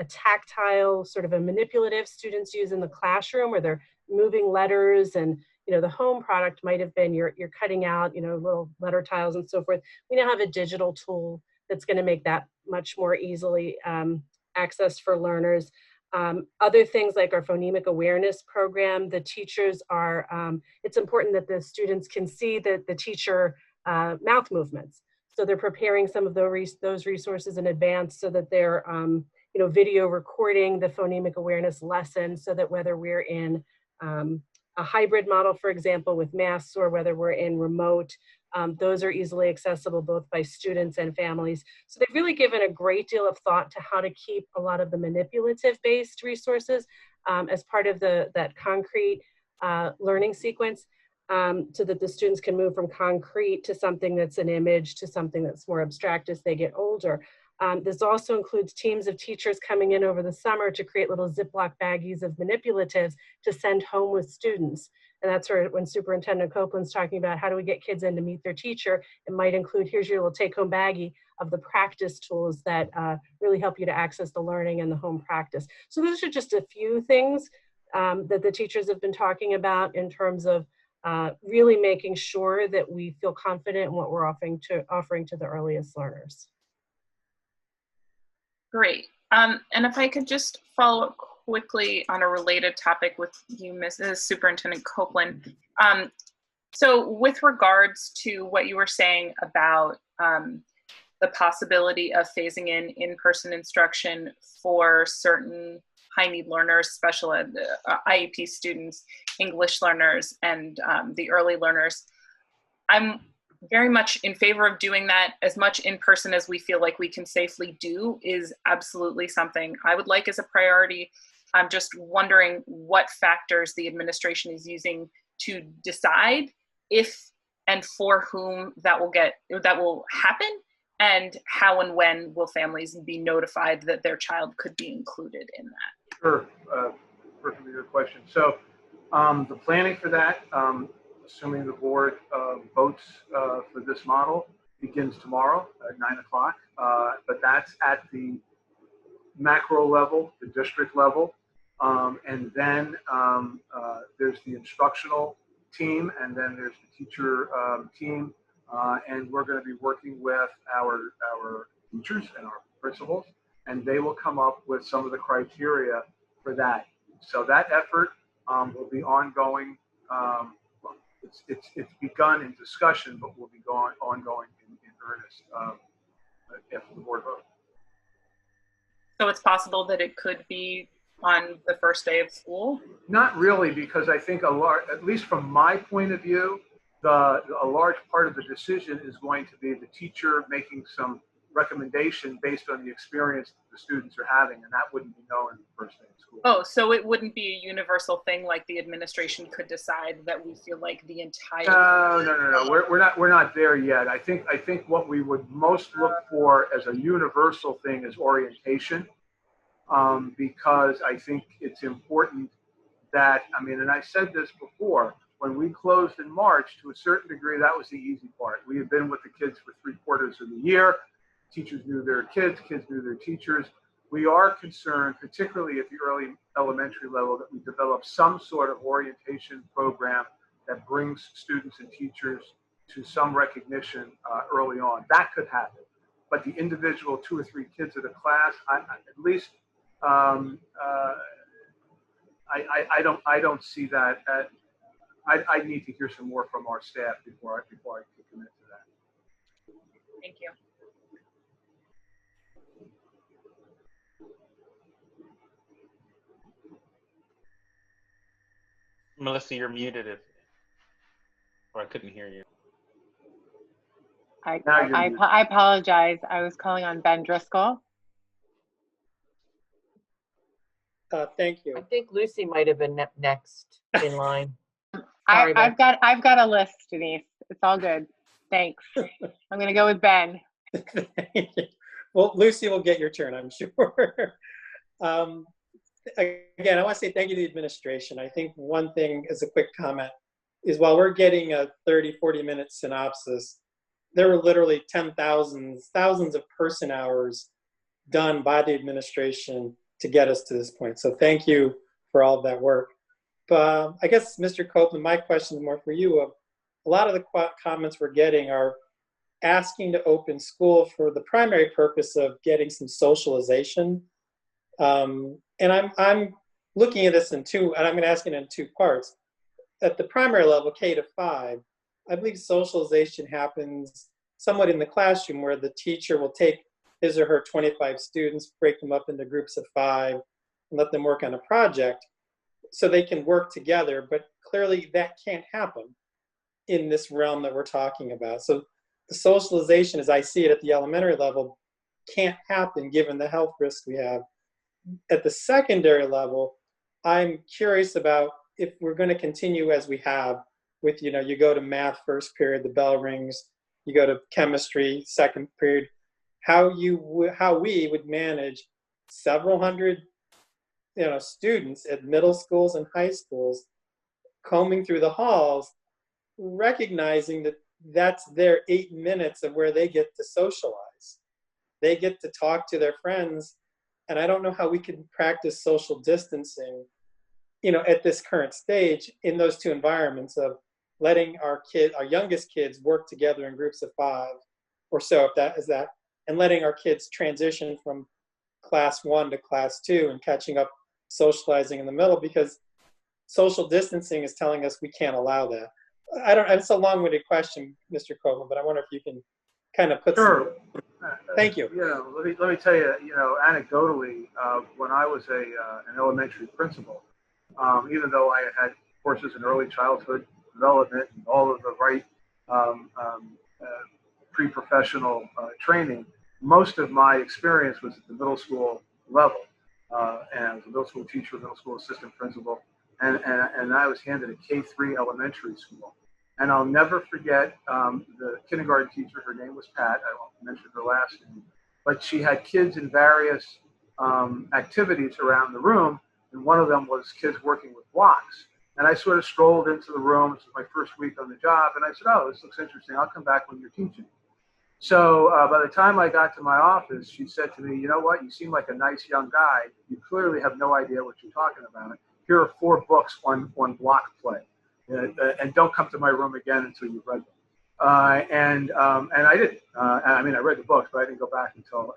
tactile, sort of a manipulative students use in the classroom where they're moving letters, and the home product might have been you're cutting out little letter tiles and so forth. We now have a digital tool that's going to make that much more easily accessed for learners. Other things like our phonemic awareness program, the teachers are, it's important that the students can see the teacher mouth movements. So they're preparing some of those resources in advance so that they're video recording the phonemic awareness lesson, so that whether we're in a hybrid model, for example, with masks, or whether we're in remote, those are easily accessible both by students and families. So they've really given a great deal of thought to how to keep a lot of the manipulative-based resources as part of that concrete learning sequence. so that the students can move from concrete to something that's an image to something that's more abstract as they get older. This also includes teams of teachers coming in over the summer to create little Ziploc baggies of manipulatives to send home with students. And that's where when Superintendent Copeland's talking about how do we get kids in to meet their teacher, it might include, here's your little take-home baggie of the practice tools that really help you to access the learning and the home practice. So those are just a few things that the teachers have been talking about in terms of really making sure that we feel confident in what we're offering to the earliest learners. Great. And if I could just follow up quickly on a related topic with you, Mrs. Superintendent Copeland. So with regards to what you were saying about the possibility of phasing in-person instruction for certain high-need learners, special ed, IEP students, English learners, and the early learners, I'm very much in favor of doing that. As much in person as we feel like we can safely do is absolutely something I would like as a priority. I'm just wondering what factors the administration is using to decide if and for whom that will happen, and how and when will families be notified that their child could be included in that? Sure, perfectly good question. So the planning for that, assuming the board votes for this model, begins tomorrow at 9 o'clock. But that's at the macro level, the district level. And then there's the instructional team, and then there's the teacher team. And we're going to be working with our teachers and our principals, and they will come up with some of the criteria for that. So that effort will be ongoing. It's begun in discussion, but will be ongoing in earnest after the board vote. So it's possible that it could be on the first day of school? Not really, because I think at least from my point of view, a large part of the decision is going to be the teacher making some recommendation based on the experience the students are having, and that wouldn't be known the first day of school. Oh, so it wouldn't be a universal thing like the administration could decide that we feel like the entire. No. We're not there yet. I think what we would most look for as a universal thing is orientation, because I think it's important that, and I said this before, when we closed in March, to a certain degree, that was the easy part. We had been with the kids for 3/4 of the year. Teachers knew their kids knew their teachers. We are concerned, particularly at the early elementary level, that we develop some sort of orientation program that brings students and teachers to some recognition early on. That could happen. But the individual 2 or 3 kids at a class, I don't see that. I need to hear some more from our staff before I can commit to that. Thank you. Melissa, you're muted, or I couldn't hear you. I apologize. I was calling on Ben Driscoll. Thank you. I think Lucy might have been next in line. I've got a list, Denise. It's all good. Thanks. I'm going to go with Ben. Well, Lucy will get your turn, I'm sure. Again, I want to say thank you to the administration. I think one thing as a quick comment is while we're getting a 30, 40-minute synopsis, there were literally thousands of person hours done by the administration to get us to this point. So thank you for all of that work. But I guess, Mr. Copeland, my question is more for you. A lot of the comments we're getting are asking to open school for the primary purpose of getting some socialization. And I'm looking at this and I'm going to ask it in 2 parts. At the primary level, K to 5, I believe socialization happens somewhat in the classroom where the teacher will take his or her 25 students, break them up into groups of 5, and let them work on a project so they can work together. But clearly that can't happen in this realm that we're talking about. So the socialization, as I see it at the elementary level, can't happen given the health risk we have. At the secondary level, I'm curious about if we're going to continue as we have with, you go to math first period, the bell rings, you go to chemistry second period, how we would manage several hundred, students at middle schools and high schools combing through the halls, recognizing that that's their 8 minutes of where they get to socialize. They get to talk to their friends. And I don't know how we can practice social distancing, at this current stage in those two environments of letting our youngest kids work together in groups of 5 or so, if that is that, and letting our kids transition from class 1 to class 2 and catching up, socializing in the middle, because social distancing is telling us we can't allow that. It's a long-winded question, Mr. Copeland, but I wonder if you can kind of put Sure. Thank you. Let me tell you, anecdotally, when I was an elementary principal, even though I had courses in early childhood development and all of the right pre-professional training, most of my experience was at the middle school level. And I was a middle school teacher, middle school assistant principal, and I was handed a K-3 elementary school. And I'll never forget the kindergarten teacher. Her name was Pat. I won't mention her last name, but she had kids in various activities around the room, and one of them was kids working with blocks. And I sort of strolled into the room. This was my first week on the job, and I said, "Oh, this looks interesting. I'll come back when you're teaching." So by the time I got to my office, she said to me, "You know what? You seem like a nice young guy. You clearly have no idea what you're talking about. Here are 4 books on block play. And don't come to my room again until you've read them." And I didn't. I read the books, but I didn't go back until.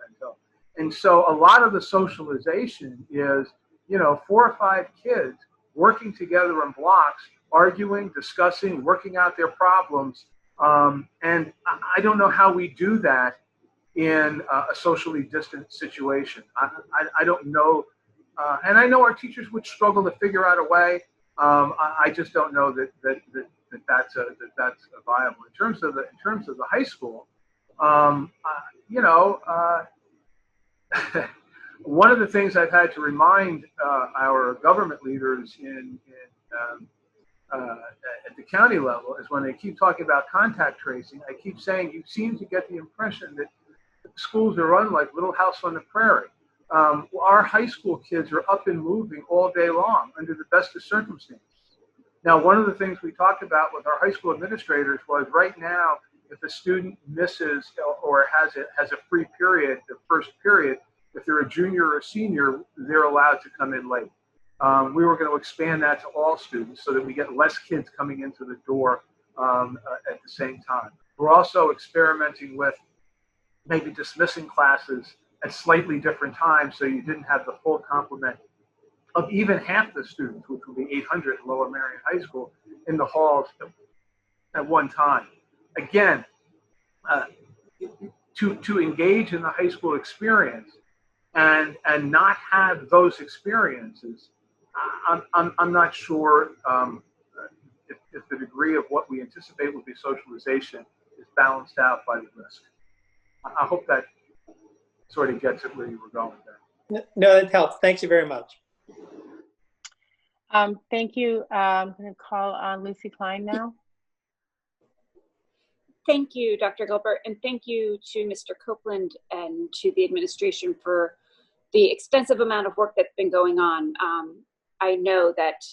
And so a lot of the socialization is, 4 or 5 kids working together in blocks, arguing, discussing, working out their problems. And I don't know how we do that in a socially distant situation. I don't know. And I know our teachers would struggle to figure out a way. I just don't know that that's viable in terms of the high school. One of the things I've had to remind our government leaders at the county level is when they keep talking about contact tracing, I keep saying you seem to get the impression that schools are run like Little House on the Prairie. Our high school kids are up and moving all day long under the best of circumstances. Now, one of the things we talked about with our high school administrators was right now, if a student misses or has a free period, the first period, if they're a junior or a senior, they're allowed to come in late. We were going to expand that to all students so that we get less kids coming into the door at the same time. We're also experimenting with maybe dismissing classes at slightly different times so you didn't have the full complement of even half the students, which would be 800 at Lower Marion High School, in the halls at one time. Again, to engage in the high school experience and not have those experiences, I'm not sure if the degree of what we anticipate will be socialization is balanced out by the risk. I hope that sort of gets at where you were going there. No, that helps. Thank you very much. Thank you. I'm going to call on Lucy Klein now. Thank you, Dr. Gilbert, and thank you to Mr. Copeland and to the administration for the extensive amount of work that's been going on. I know that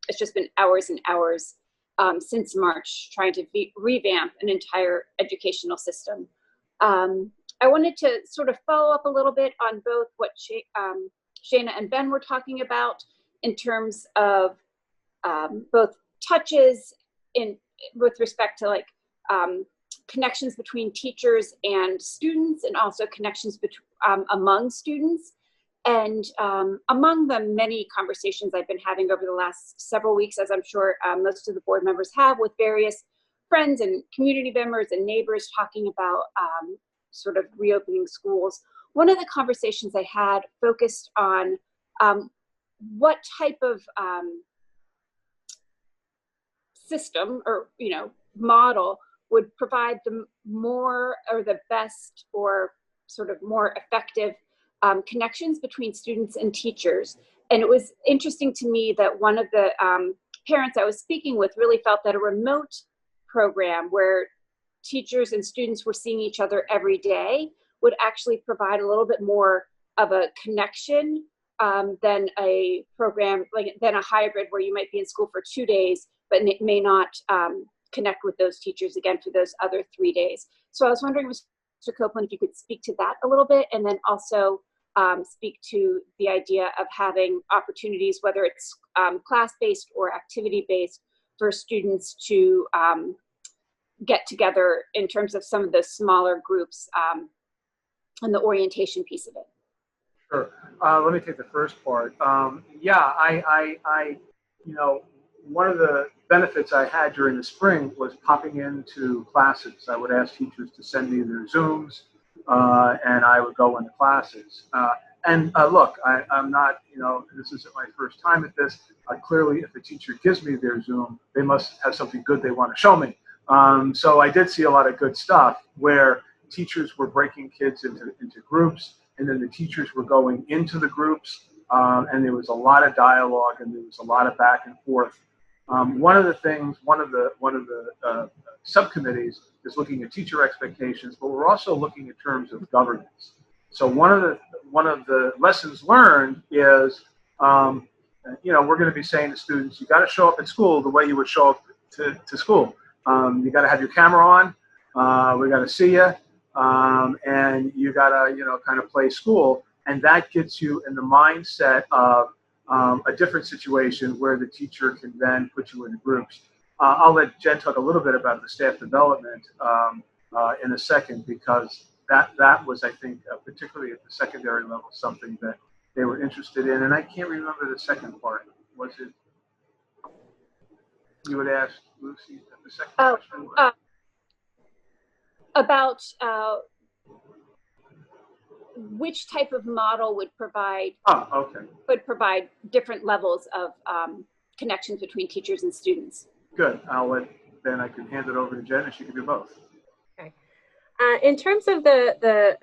it's just been hours and hours since March trying to revamp an entire educational system. I wanted to sort of follow up a little bit on both what Shana and Ben were talking about in terms of both touches with respect to like connections between teachers and students, and also connections among students. And among the many conversations I've been having over the last several weeks, as I'm sure most of the board members have, with various friends and community members and neighbors talking about sort of reopening schools, one of the conversations I had focused on what type of system or model would provide the more or the best or sort of more effective connections between students and teachers. And it was interesting to me that one of the parents I was speaking with really felt that a remote program where teachers and students were seeing each other every day would actually provide a little bit more of a connection than a program, than a hybrid where you might be in school for 2 days, but may not connect with those teachers again for those other 3 days. So I was wondering, Mr. Copeland, if you could speak to that a little bit, and then also speak to the idea of having opportunities, whether it's class-based or activity-based, for students to get together in terms of some of the smaller groups and the orientation piece of it. Sure. Let me take the first part. Yeah, I, you know, one of the benefits I had during the spring was popping into classes. I would ask teachers to send me their Zooms, and I would go into classes. Look, I'm not, you know, this isn't my first time at this. Clearly, if a teacher gives me their Zoom, they must have something good they want to show me. So I did see a lot of good stuff where teachers were breaking kids into groups, and then the teachers were going into the groups, and there was a lot of dialogue and there was a lot of back and forth. One of the subcommittees is looking at teacher expectations, but we're also looking in terms of governance. So one of the lessons learned is, you know, we're going to be saying to students, you got to show up at school the way you would show up to school. You got to have your camera on. We got to see you, and you got to, you know, kind of play school, and that gets you in the mindset of a different situation where the teacher can then put you in groups. I'll let Jen talk a little bit about the staff development in a second, because that was, I think, particularly at the secondary level, something that they were interested in. And I can't remember the second part. Was it, you would ask Lucy the second question? About which type of model would provide different levels of connections between teachers and students. Good. Then I can hand it over to Jen, and she can do both. Okay. In terms of the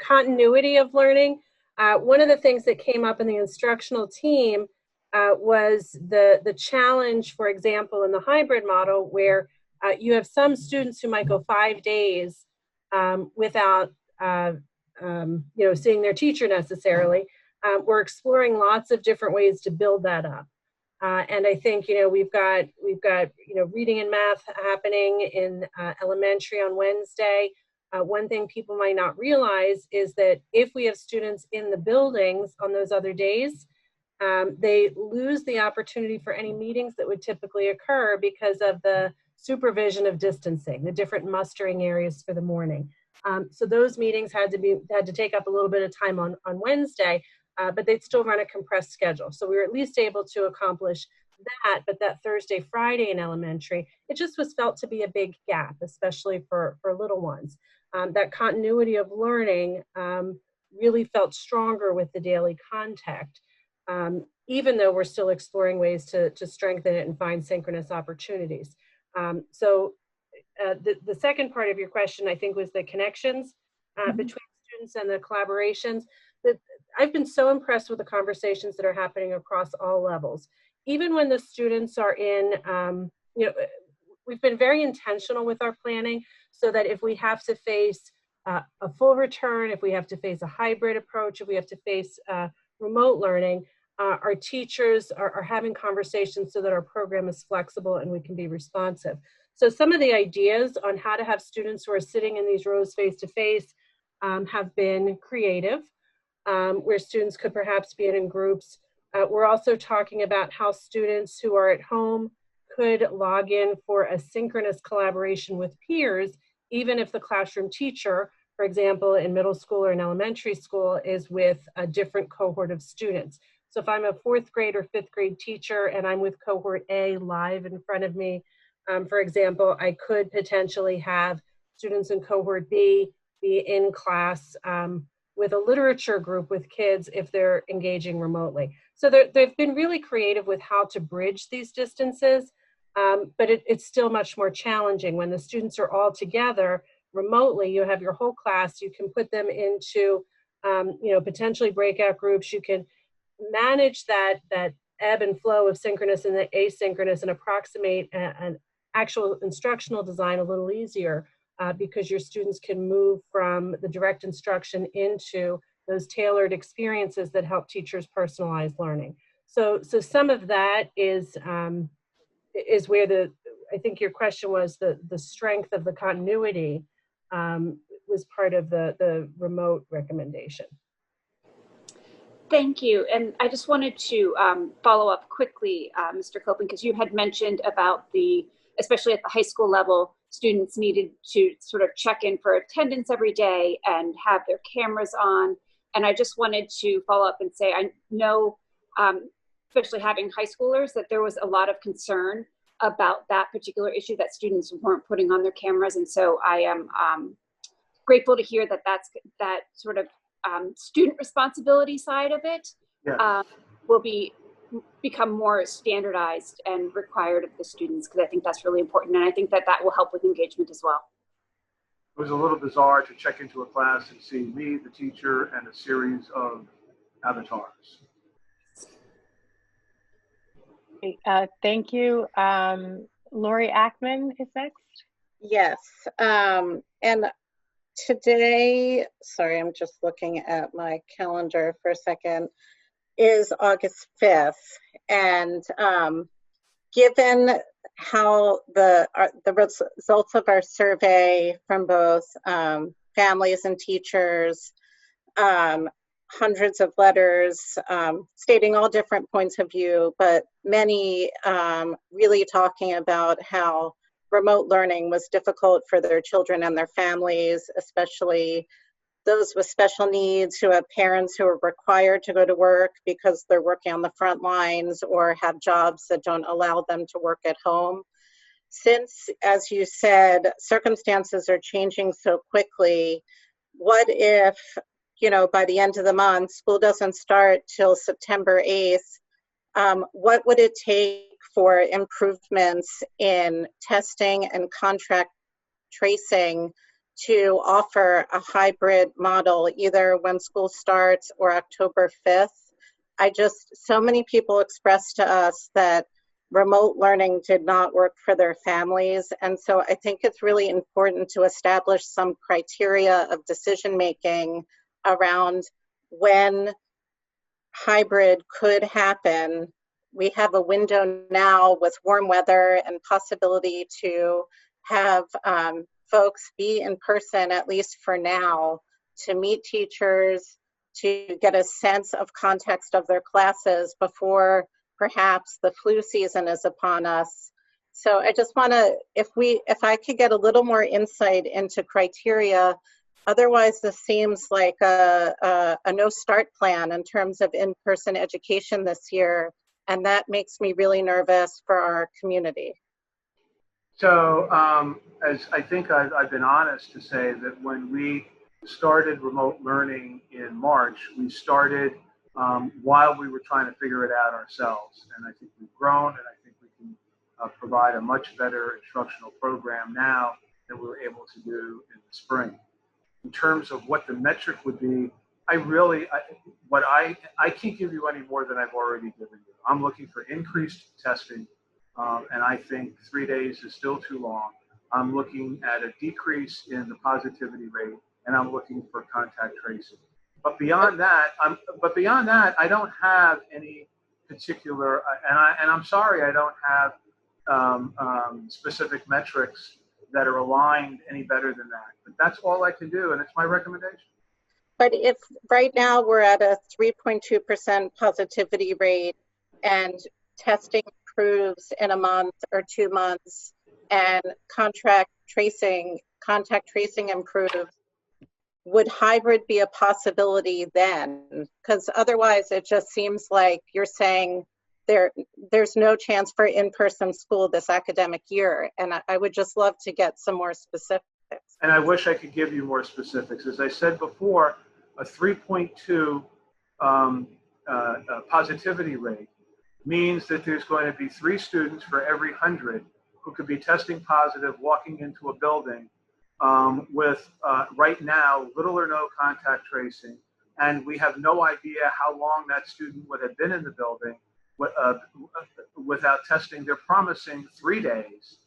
continuity of learning, one of the things that came up in the instructional team was the challenge, for example, in the hybrid model, where you have some students who might go 5 days without you know, seeing their teacher necessarily. We're exploring lots of different ways to build that up. And I think, you know, we've got, you know, reading and math happening in elementary on Wednesday. One thing people might not realize is that if we have students in the buildings on those other days, they lose the opportunity for any meetings that would typically occur because of the supervision of distancing, the different mustering areas for the morning. So those meetings had to take up a little bit of time on Wednesday, but they'd still run a compressed schedule. So we were at least able to accomplish that, but that Thursday, Friday in elementary, it just was felt to be a big gap, especially for little ones. That continuity of learning really felt stronger with the daily contact, even though we're still exploring ways to strengthen it and find synchronous opportunities. The second part of your question, I think, was the connections between students and the collaborations. I've been so impressed with the conversations that are happening across all levels. Even when the students are in, you know, we've been very intentional with our planning so that if we have to face a full return, if we have to face a hybrid approach, if we have to face remote learning, our teachers are having conversations so that our program is flexible and we can be responsive. So some of the ideas on how to have students who are sitting in these rows face-to-face have been creative, where students could perhaps be in groups. We're also talking about how students who are at home could log in for a synchronous collaboration with peers, even if the classroom teacher, for example, in middle school or in elementary school, is with a different cohort of students. So if I'm a 4th grade or 5th grade teacher and I'm with cohort A live in front of me, for example, I could potentially have students in cohort B be in class with a literature group with kids if they're engaging remotely. So they've been really creative with how to bridge these distances, but it's still much more challenging when the students are all together remotely. You have your whole class, you can put them into you know, potentially breakout groups, you can manage that ebb and flow of synchronous and the asynchronous and approximate an actual instructional design a little easier, because your students can move from the direct instruction into those tailored experiences that help teachers personalize learning. So some of that is where I think your question was the strength of the continuity was part of the remote recommendation. Thank you. And I just wanted to follow up quickly, Mr. Copeland, because you had mentioned about especially at the high school level, students needed to sort of check in for attendance every day and have their cameras on. And I just wanted to follow up and say, I know, especially having high schoolers, that there was a lot of concern about that particular issue, that students weren't putting on their cameras. And so I am grateful to hear that that sort of student responsibility side of it will become more standardized and required of the students, because I think that's really important. And I think that will help with engagement as well. It was a little bizarre to check into a class and see me, the teacher, and a series of avatars. Thank you. Lori Ackman is next. Yes. And today, sorry, I'm just looking at my calendar for a second, is August 5th. And given how the results of our survey from both families and teachers, hundreds of letters stating all different points of view, but many really talking about how remote learning was difficult for their children and their families, especially those with special needs who have parents who are required to go to work because they're working on the front lines or have jobs that don't allow them to work at home. Since, as you said, circumstances are changing so quickly, what if, by the end of the month, school doesn't start till September 8th, what would it take for improvements in testing and contact tracing to offer a hybrid model, either when school starts or October 5th? So many people expressed to us that remote learning did not work for their families. And so I think it's really important to establish some criteria of decision-making around when hybrid could happen. We have a window now with warm weather and possibility to have folks be in person, at least for now, to meet teachers, to get a sense of context of their classes before perhaps the flu season is upon us. So I just want to, if I could get a little more insight into criteria. Otherwise, this seems like a no start plan in terms of in-person education this year, and that makes me really nervous for our community. So as I think I've been honest to say that when we started remote learning in March, we started while we were trying to figure it out ourselves. And I think we've grown, and I think we can provide a much better instructional program now than we were able to do in the spring. In terms of what the metric would be, I can't give you any more than I've already given you. I'm looking for increased testing, and I think 3 days is still too long. I'm looking at a decrease in the positivity rate, and I'm looking for contact tracing. But beyond that, I don't have any particular, and I'm sorry, I don't have specific metrics that are aligned any better than that. But that's all I can do, and it's my recommendation. But if right now we're at a 3.2% positivity rate and testing improves in a month or 2 months and contact tracing improves, would hybrid be a possibility then? Because otherwise it just seems like you're saying there's no chance for in-person school this academic year. And I would just love to get some more specifics. And I wish I could give you more specifics. As I said before, a 3.2 positivity rate means that there's going to be 3 students for every 100 who could be testing positive walking into a building with right now little or no contact tracing. And we have no idea how long that student would have been in the building without testing. They're promising 3 days.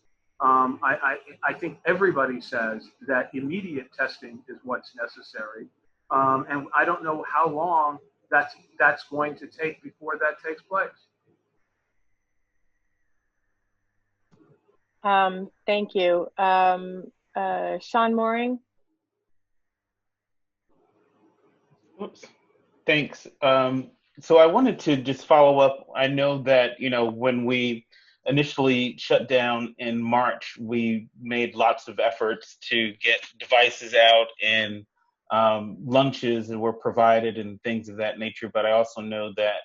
I think everybody says that immediate testing is what's necessary. And I don't know how long that's going to take before that takes place. Thank you. Sean Mooring? Oops. Thanks. So I wanted to just follow up. I know that, when we initially shut down in March, we made lots of efforts to get devices out, and lunches were provided and things of that nature. But I also know that,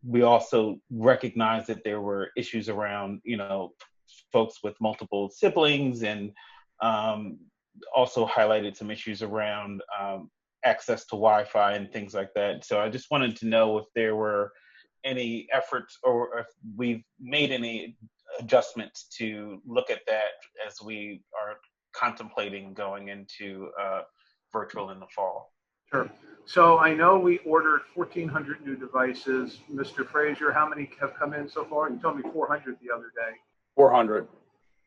we also recognize that there were issues around, folks with multiple siblings, and also highlighted some issues around access to Wi-Fi and things like that. So I just wanted to know if there were any efforts, or if we've made any adjustments to look at that as we are contemplating going into virtual in the fall. Sure. So I know we ordered 1,400 new devices. Mr. Frazier, how many have come in so far? You told me 400 the other day. 400.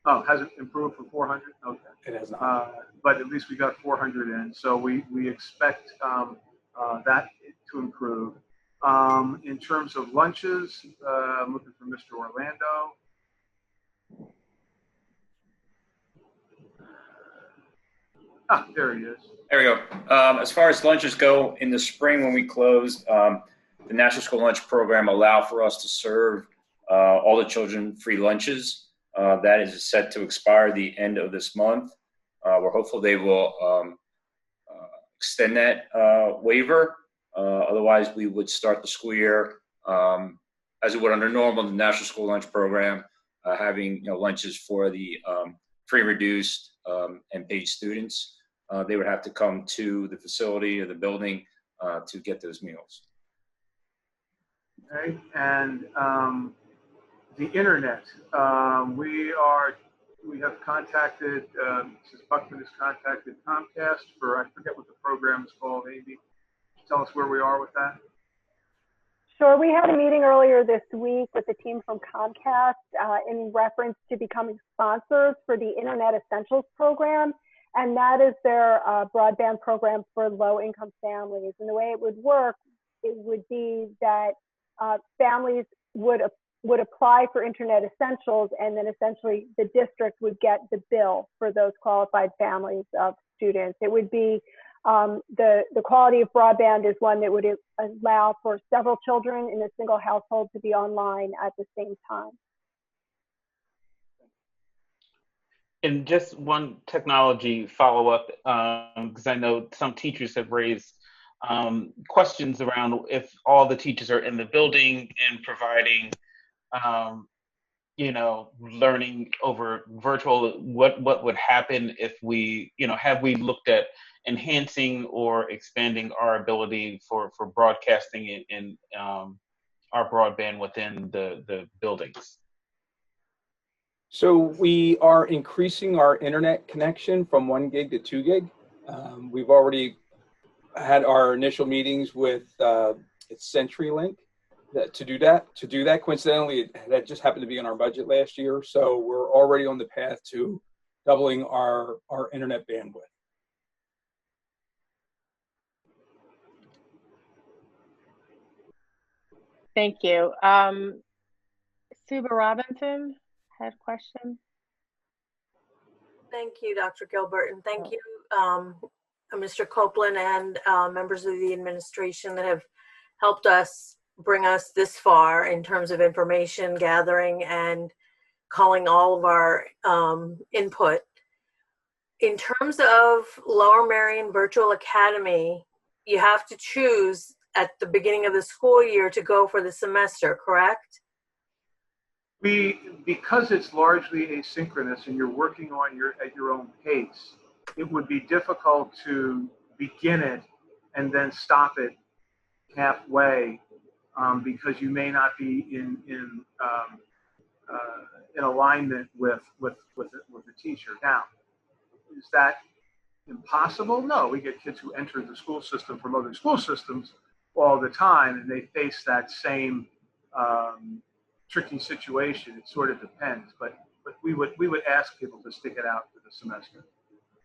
Oh, has it improved from 400? Okay. It has not. But at least we got 400 in. So we expect that to improve. In terms of lunches, I'm looking for Mr. Orlando. Ah, there he is. There we go. As far as lunches go, in the spring when we closed, the National School Lunch Program allowed for us to serve all the children free lunches. That is set to expire the end of this month. We're hopeful they will extend that waiver. Otherwise, we would start the school year as it would under normal, the National School Lunch Program, having lunches for the free, reduced, and paid students. They would have to come to the facility or the building to get those meals. Okay, and the internet. We have contacted, Mrs. Buckman has contacted Comcast for, I forget what the program is called, Amy. Tell us where we are with that. Sure, we had a meeting earlier this week with the team from Comcast in reference to becoming sponsors for the Internet Essentials program. And that is their broadband program for low-income families. And the way it would work, it would be that families would apply for Internet Essentials, and then essentially the district would get the bill for those qualified families of students. It would be the quality of broadband is one that would allow for several children in a single household to be online at the same time. And just one technology follow-up, because I know some teachers have raised questions around if all the teachers are in the building and providing, learning over virtual, what would happen if we, have we looked at enhancing or expanding our ability for broadcasting in our broadband within the buildings? So we are increasing our internet connection from 1 gig to 2 gig. We've already had our initial meetings with CenturyLink to do that. Coincidentally, that just happened to be in our budget last year. So we're already on the path to doubling our internet bandwidth. Thank you. Suba Robinson had a question. Thank you, Dr. Gilbert, and thank you, Mr. Copeland, and members of the administration that have helped us bring us this far in terms of information gathering and calling all of our input. In terms of Lower Merion Virtual Academy, you have to choose at the beginning of the school year to go for the semester, correct? Because it's largely asynchronous and you're working on at your own pace, it would be difficult to begin it and then stop it halfway because you may not be in alignment with the teacher. Now, is that impossible? No, we get kids who enter the school system from other school systems all the time and they face that same tricky situation. It sort of depends, but we would ask people to stick it out for the semester.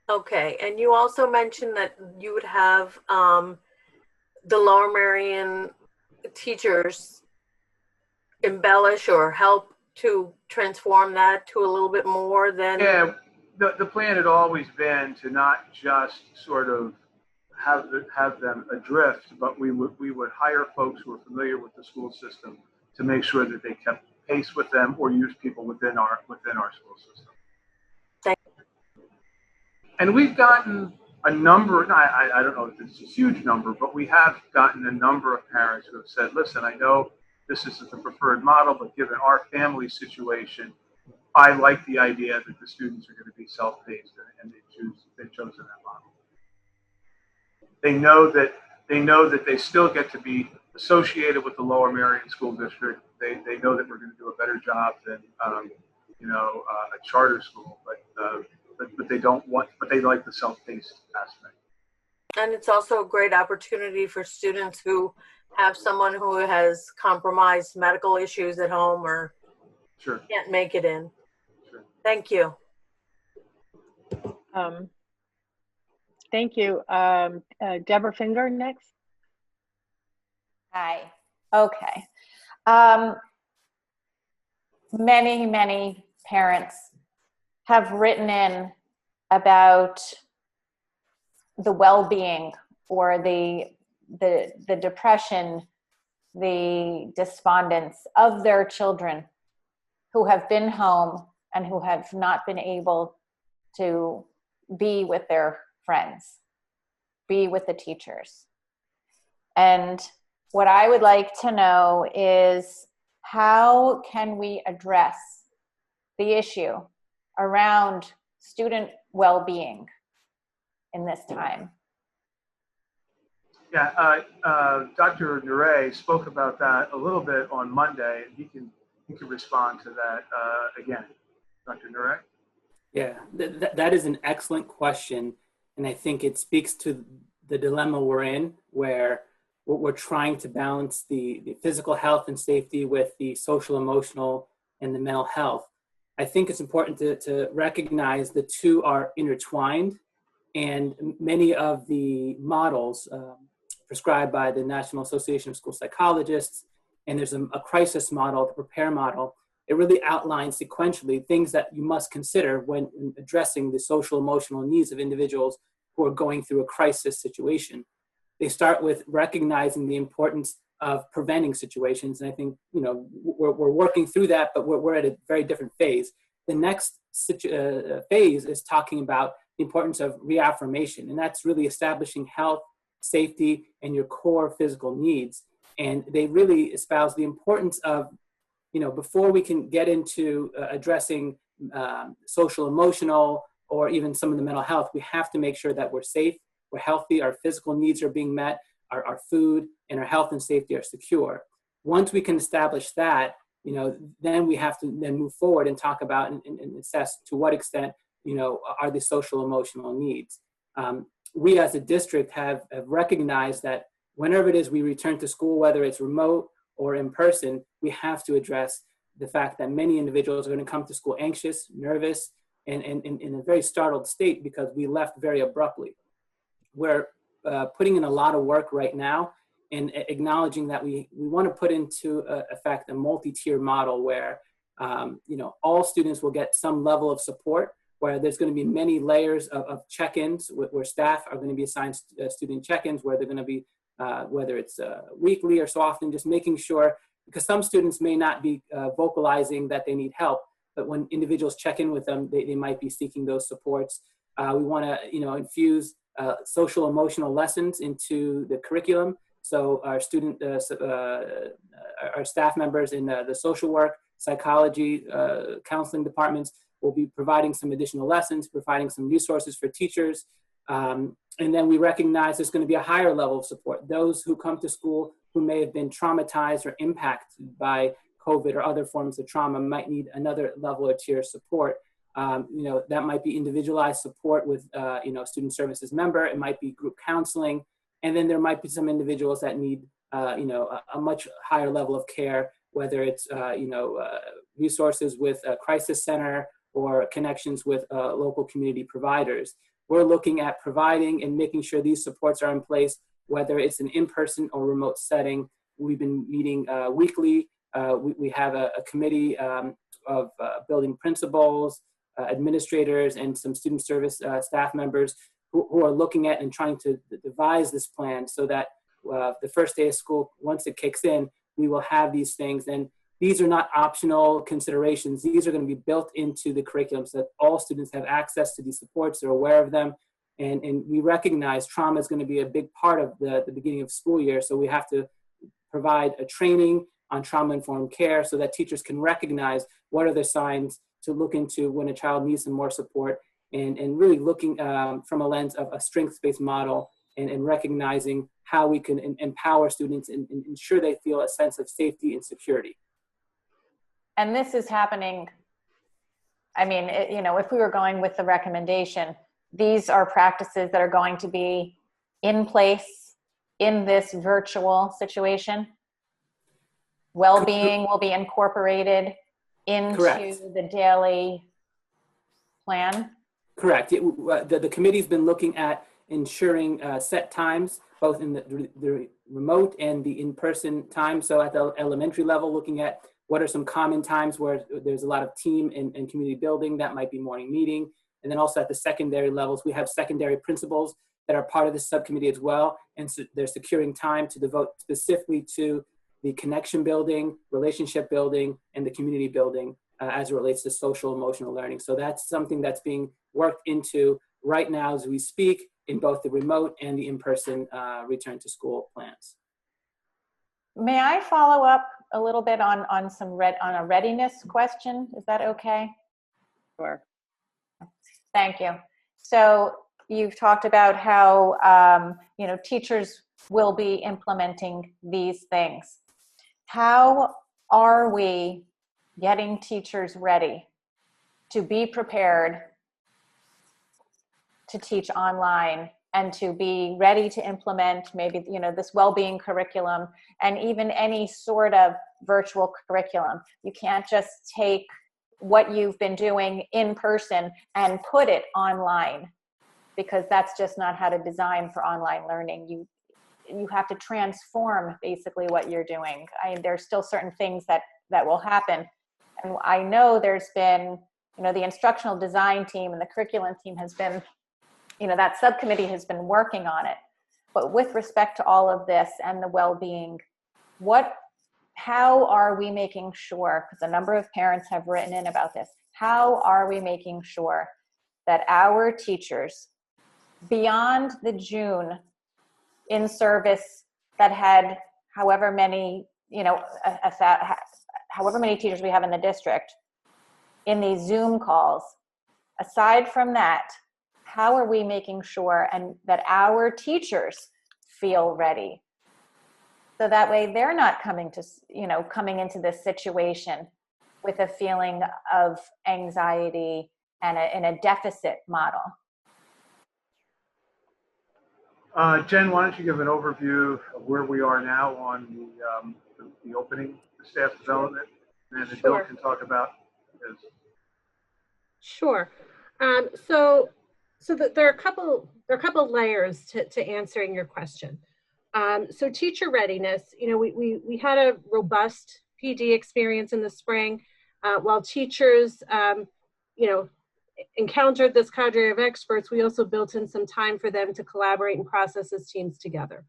Okay, and you also mentioned that you would have the Lower Merion teachers embellish or help to transform that to a little bit more than. Yeah, the plan had always been to not just sort of have them adrift, but we would hire folks who are familiar with the school system to make sure that they kept pace with them or use people within our school system. Thank you. And we've gotten a number, I don't know if it's a huge number, but we have gotten a number of parents who have said, listen, I know this is the preferred model, but given our family situation, I like the idea that the students are going to be self-paced, and they've chosen that model. They know that they still get to be associated with the Lower Merion School District. They know that we're going to do a better job than a charter school, but they don't want, but they like the self-paced aspect. And it's also a great opportunity for students who have someone who has compromised medical issues at home or sure. can't make it in. Sure. Thank you. Thank you. Deborah Finger next. Hi. Okay. Many parents have written in about the well-being or the depression, the despondence of their children who have been home and who have not been able to be with their friends, be with the teachers. And what I would like to know is, how can we address the issue around student well-being in this time? Yeah, Dr. Nure spoke about that a little bit on Monday, and he can respond to that again. Dr. Nure? Yeah, that is an excellent question, and I think it speaks to the dilemma we're in, where we're trying to balance the physical health and safety with the social, emotional, and the mental health. I think it's important to recognize the two are intertwined, and many of the models prescribed by the National Association of School Psychologists, and there's a crisis model, the prepare model. It really outlines sequentially things that you must consider when addressing the social, emotional needs of individuals who are going through a crisis situation. They start with recognizing the importance of preventing situations. And I think, we're working through that, but we're at a very different phase. The next phase is talking about the importance of reaffirmation. And that's really establishing health, safety, and your core physical needs. And they really espouse the importance of, before we can get into addressing social, emotional, or even some of the mental health, we have to make sure that we're safe, we're healthy, our physical needs are being met, our food and our health and safety are secure. Once we can establish that, then we have to then move forward and talk about and assess to what extent, are the social emotional needs. We as a district have recognized that whenever it is we return to school, whether it's remote or in person, we have to address the fact that many individuals are going to come to school anxious, nervous, and in a very startled state because we left very abruptly. We're putting in a lot of work right now and acknowledging that we want to put into effect a multi-tier model where all students will get some level of support, where there's going to be many layers of check-ins where staff are going to be assigned student check-ins, where they're going to be whether it's weekly or so often, just making sure, because some students may not be vocalizing that they need help, but when individuals check in with them, they might be seeking those supports. We want to infuse social emotional lessons into the curriculum. So our our staff members in the social work, psychology, counseling departments will be providing some additional lessons, providing some resources for teachers. And then we recognize there's going to be a higher level of support. Those who come to school who may have been traumatized or impacted by COVID or other forms of trauma might need another level or tier of support. That might be individualized support with, student services member. It might be group counseling. And then there might be some individuals that need a much higher level of care, whether it's resources with a crisis center or connections with local community providers. We're looking at providing and making sure these supports are in place, whether it's an in-person or remote setting. We've been meeting weekly. We have a committee of building principals, administrators, and some student service staff members who are looking at and trying to devise this plan so that the first day of school, once it kicks in, we will have these things. And these are not optional considerations. These are going to be built into the curriculum so that all students have access to these supports, they're aware of them. And we recognize trauma is going to be a big part of the beginning of school year. So we have to provide a training on trauma-informed care so that teachers can recognize what are the signs to look into when a child needs some more support, and really looking from a lens of a strengths-based model and recognizing how we can empower students and ensure they feel a sense of safety and security. And this is happening, I mean, if we were going with the recommendation, these are practices that are going to be in place in this virtual situation. Well-being will be incorporated into Correct. the daily plan. Correct. The committee's been looking at ensuring set times, both in the remote and the in-person time. So at the elementary level, looking at what are some common times where there's a lot of team and community building. That might be morning meeting. And then also at the secondary levels, we have secondary principals that are part of the subcommittee as well. And so they're securing time to devote specifically to the connection building, relationship building, and the community building as it relates to social emotional learning. So that's something that's being worked into right now as we speak in both the remote and the in-person return to school plans. May I follow up a little bit on a readiness question? Is that okay? Sure. Thank you. So you've talked about how teachers will be implementing these things. How are we getting teachers ready to be prepared to teach online and to be ready to implement maybe this well-being curriculum and even any sort of virtual curriculum? You can't just take what you've been doing in person and put it online, because that's just not how to design for online learning. You have to transform basically what you're doing. There's still certain things that will happen. And I know there's been, the instructional design team and the curriculum team has been, that subcommittee has been working on it. But with respect to all of this and the well-being, how are we making sure, because a number of parents have written in about this, how are we making sure that our teachers, beyond the June in-service that had however many teachers we have in the district in these Zoom calls, aside from that, how are we making sure and that our teachers feel ready? So that way they're not coming into this situation with a feeling of anxiety and in a deficit model. Jen, why don't you give an overview of where we are now on the opening, the staff development, and then Bill can talk about this. Sure. So there are a couple layers to answering your question. So teacher readiness, we had a robust PD experience in the spring, while teachers, encountered this cadre of experts. We also built in some time for them to collaborate and process as teams together.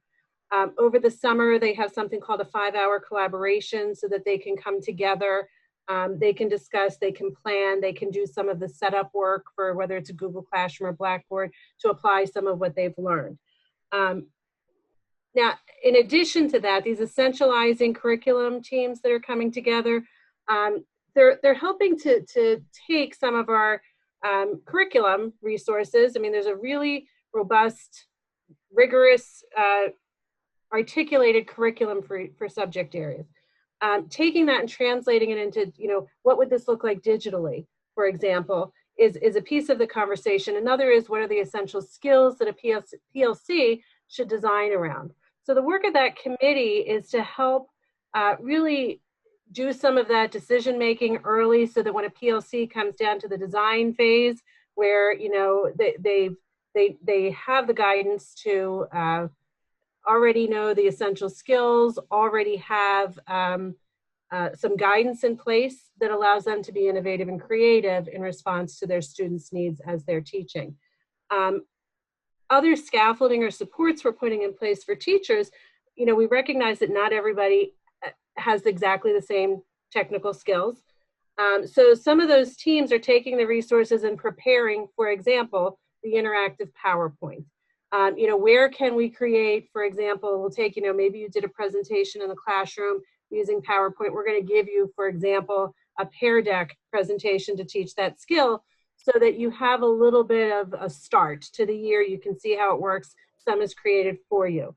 Over the summer, they have something called a 5-hour collaboration so that they can come together. They can discuss, they can plan, they can do some of the setup work for whether it's a Google Classroom or Blackboard to apply some of what they've learned. Now, in addition to that, these essentializing curriculum teams that are coming together, they're helping to take some of our curriculum resources. I mean, there's a really robust, rigorous, articulated curriculum for subject areas. Taking that and translating it into, what would this look like digitally, for example, is a piece of the conversation. Another is, what are the essential skills that a PLC should design around? So the work of that committee is to help really do some of that decision making early, so that when a PLC comes down to the design phase, where they have the guidance to already know the essential skills, already have some guidance in place that allows them to be innovative and creative in response to their students' needs as they're teaching. Other scaffolding or supports we're putting in place for teachers, we recognize that not everybody has exactly the same technical skills. So some of those teams are taking the resources and preparing, for example, the interactive PowerPoint. Where can we create, for example, we'll take, maybe you did a presentation in the classroom using PowerPoint. We're going to give you, for example, a Pear Deck presentation to teach that skill, so that you have a little bit of a start to the year. You can see how it works. Some is created for you.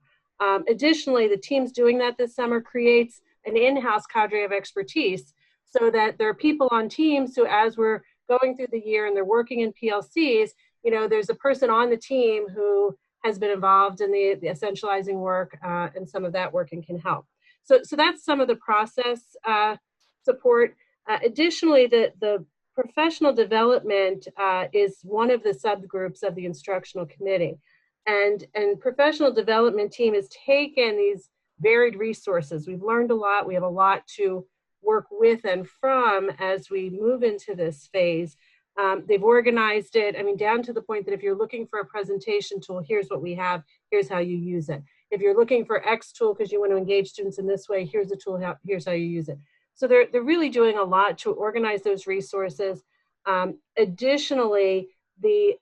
Additionally, the teams doing that this summer creates an in-house cadre of expertise, so that there are people on teams who, as we're going through the year and they're working in PLCs, there's a person on the team who has been involved in the essentializing work, and some of that work and can help. So that's some of the process support. Additionally, the professional development is one of the subgroups of the instructional committee. And professional development team has taken these varied resources. We've learned a lot. We have a lot to work with and from as we move into this phase. They've organized it, down to the point that if you're looking for a presentation tool, here's what we have, here's how you use it. If you're looking for X tool because you want to engage students in this way, here's the tool, here's how you use it. So they're really doing a lot to organize those resources. Additionally, the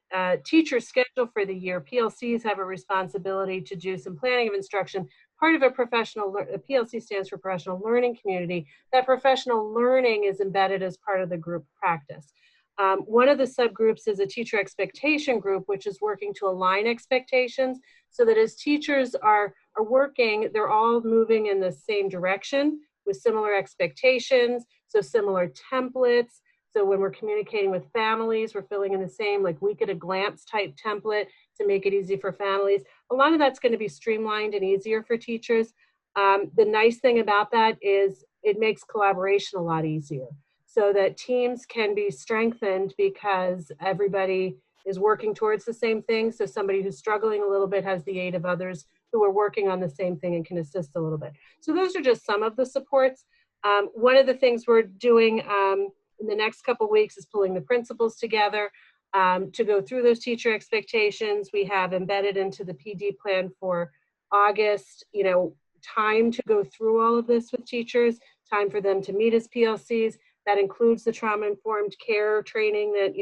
teacher schedule for the year, PLCs have a responsibility to do some planning of instruction. Part of a PLC stands for professional learning community. That professional learning is embedded as part of the group practice. One of the subgroups is a teacher expectation group, which is working to align expectations so that as teachers are working, they're all moving in the same direction with similar expectations, so similar templates. So when we're communicating with families, we're filling in the same week at a glance type template to make it easy for families. A lot of that's going to be streamlined and easier for teachers. The nice thing about that is it makes collaboration a lot easier, so that teams can be strengthened because everybody is working towards the same thing. So somebody who's struggling a little bit has the aid of others who are working on the same thing and can assist a little bit. So those are just some of the supports. One of the things we're doing in the next couple of weeks is pulling the principals together to go through those teacher expectations. We have embedded into the PD plan for August, time to go through all of this with teachers, time for them to meet as PLCs. That includes the trauma-informed care training that,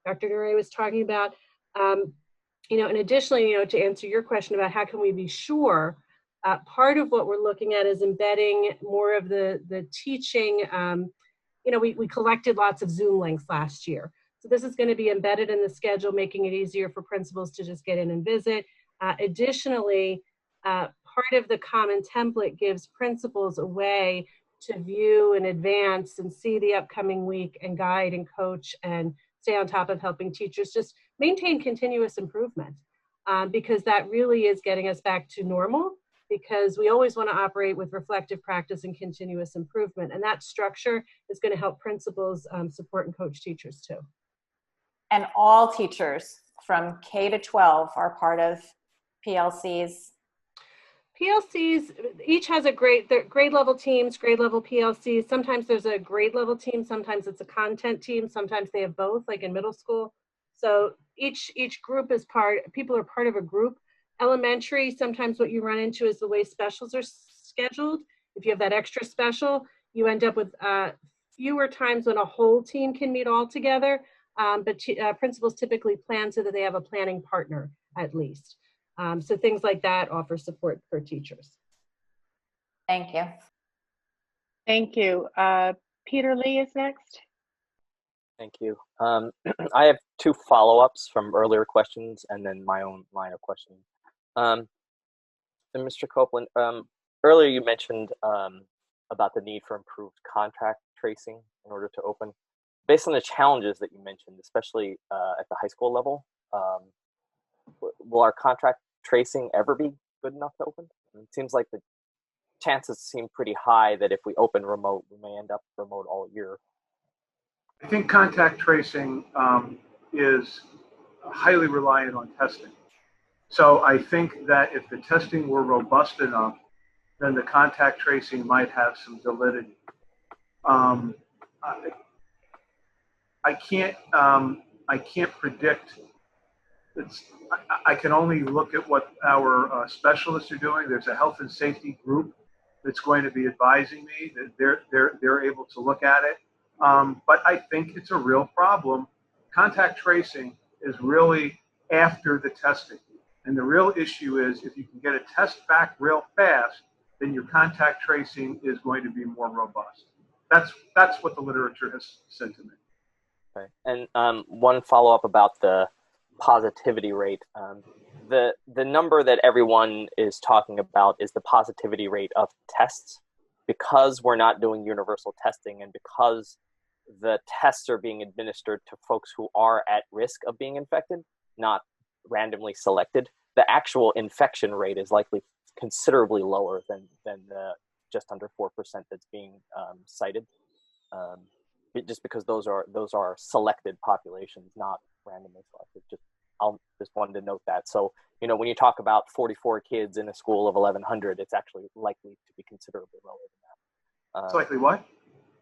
Dr. Nure was talking about. And additionally, to answer your question about how can we be sure, part of what we're looking at is embedding more of the teaching. We collected lots of Zoom links last year. So this is going to be embedded in the schedule, making it easier for principals to just get in and visit. Additionally, part of the common template gives principals a way to view in advance and see the upcoming week and guide and coach and stay on top of helping teachers just maintain continuous improvement, because that really is getting us back to normal, because we always want to operate with reflective practice and continuous improvement. And that structure is going to help principals support and coach teachers too. And all teachers from K to 12 are part of PLCs. PLCs, each has grade level teams, grade level PLCs. Sometimes there's a grade level team, sometimes it's a content team, sometimes they have both, like in middle school. So each group is people are part of a group. Elementary, sometimes what you run into is the way specials are scheduled. If you have that extra special, you end up with fewer times when a whole team can meet all together. But principals typically plan so that they have a planning partner at least. So things like that offer support for teachers. Thank you. Thank you. Peter Lee is next. Thank you. I have two follow-ups from earlier questions and then my own line of questioning. And Mr. Copeland, earlier you mentioned about the need for improved contract tracing in order to open. Based on the challenges that you mentioned, especially at the high school level, will our contract tracing ever be good enough to open? It seems like the chances seem pretty high that if we open remote, we may end up remote all year. I think contact tracing is highly reliant on testing. So I think that if the testing were robust enough, then the contact tracing might have some validity. I can't predict. I can only look at what our specialists are doing. There's a health and safety group that's going to be advising me that they're able to look at it. But I think it's a real problem. Contact tracing is really after the testing. And the real issue is if you can get a test back real fast, then your contact tracing is going to be more robust. That's what the literature has said to me. Okay. And one follow-up about the positivity rate. The number that everyone is talking about is the positivity rate of tests. Because we're not doing universal testing and because the tests are being administered to folks who are at risk of being infected, not randomly selected, the actual infection rate is likely considerably lower than the just under 4% that's being cited. Just because those are selected populations, not randomly selected. Just wanted to note that. So, when you talk about 44 kids in a school of 1,100, it's actually likely to be considerably lower than that. It's likely what?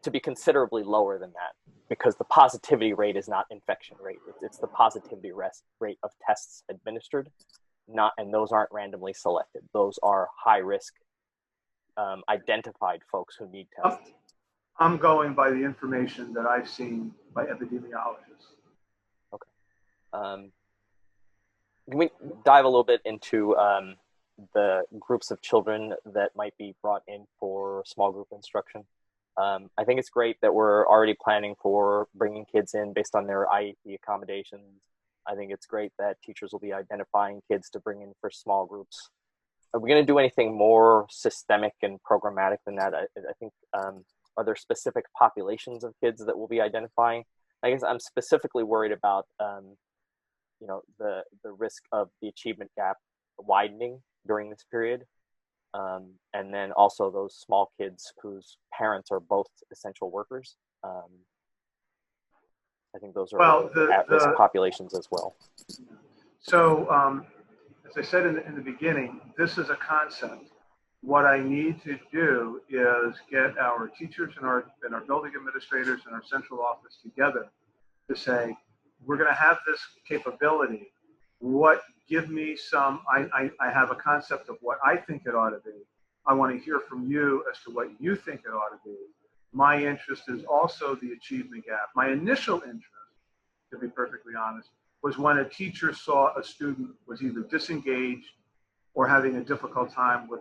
To be considerably lower than that, because the positivity rate is not infection rate. It's the positivity rate of tests administered, and those aren't randomly selected. Those are high risk identified folks who need tests. I'm going by the information that I've seen by epidemiologists. Okay. Can we dive a little bit into the groups of children that might be brought in for small group instruction? I think it's great that we're already planning for bringing kids in based on their IEP accommodations. I think it's great that teachers will be identifying kids to bring in for small groups. Are we going to do anything more systemic and programmatic than that? I think, are there specific populations of kids that we'll be identifying? I guess I'm specifically worried about, the risk of the achievement gap widening during this period. And then also those small kids whose parents are both essential workers. I think those are at-risk populations as well. So, as I said in the beginning, this is a concept. What I need to do is get our teachers and our building administrators and our central office together to say, we're going to have this capability. Give me some, I have a concept of what I think it ought to be. I want to hear from you as to what you think it ought to be. My interest is also the achievement gap. My initial interest, to be perfectly honest, was when a teacher saw a student was either disengaged or having a difficult time with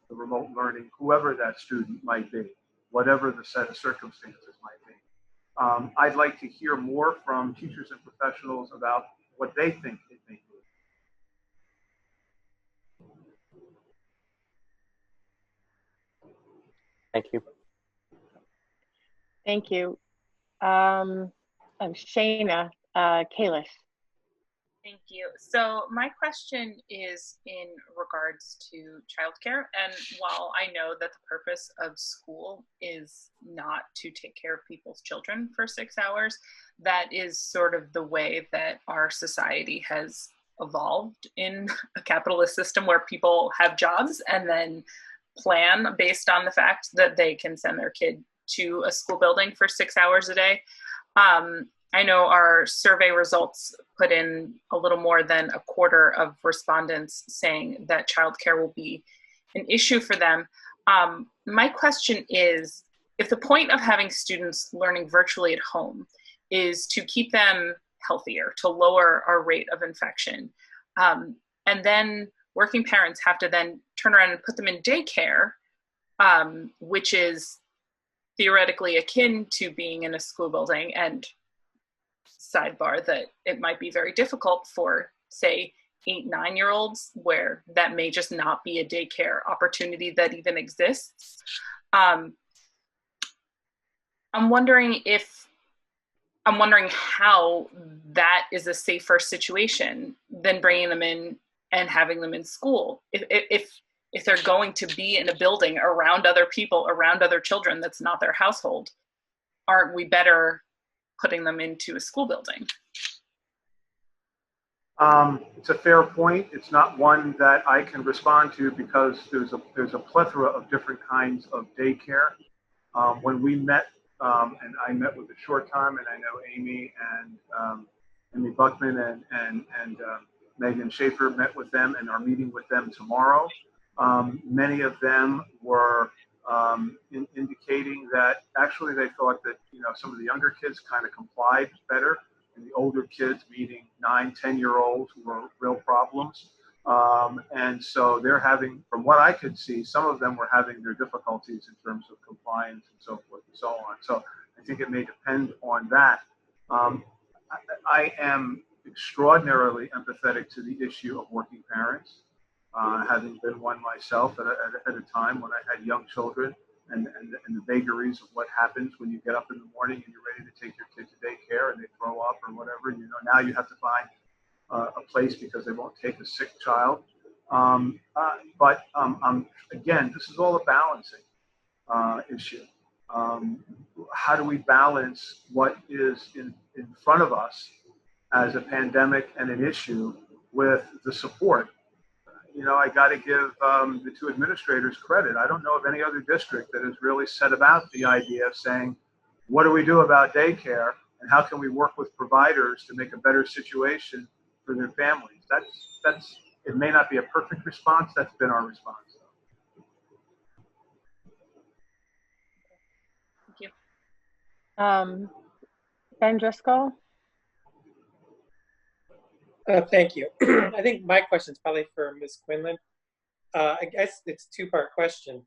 the remote learning, whoever that student might be, whatever the set of circumstances might be. I'd like to hear more from teachers and professionals about what they think it may be. Thank you. Thank you. I'm Shayna Kalish. Thank you. So my question is in regards to childcare. And while I know that the purpose of school is not to take care of people's children for 6 hours, that is sort of the way that our society has evolved in a capitalist system where people have jobs and then plan based on the fact that they can send their kid to a school building for 6 hours a day. I know our survey results put in a little more than a quarter of respondents saying that childcare will be an issue for them. My question is, if the point of having students learning virtually at home is to keep them healthier, to lower our rate of infection, and then working parents have to then turn around and put them in daycare, which is theoretically akin to being in a school building, and sidebar that it might be very difficult for, say, 8-9-year-olds where that may just not be a daycare opportunity that even exists. I'm wondering how that is a safer situation than bringing them in and having them in school. If they're going to be in a building around other people, around other children, that's not their household, aren't we better putting them into a school building? It's a fair point. It's not one that I can respond to because there's a plethora of different kinds of daycare. When we met, and I met with a short time, and I know Amy and Amy Buckman and Megan Schaefer met with them and are meeting with them tomorrow. Many of them were indicating that actually they thought that some of the younger kids kind of complied better, and the older kids, meaning 9, 10-year-olds, were real problems. And so they're having, from what I could see, some of them were having their difficulties in terms of compliance and so forth and so on. So I think it may depend on that. I am extraordinarily empathetic to the issue of working parents, having been one myself at a time when I had young children, and the vagaries of what happens when you get up in the morning and you're ready to take your kid to daycare and they throw up or whatever. Now you have to find a place because they won't take a sick child. But again, this is all a balancing issue. How do we balance what is in front of us as a pandemic and an issue with the support? I got to give the two administrators credit. I don't know of any other district that has really set about the idea of saying, what do we do about daycare and how can we work with providers to make a better situation for their families? That's it may not be a perfect response. That's been our response. Thank you. Ben Driscoll. Thank you. I think my question is probably for Ms. Quinlan. I guess it's a two-part question.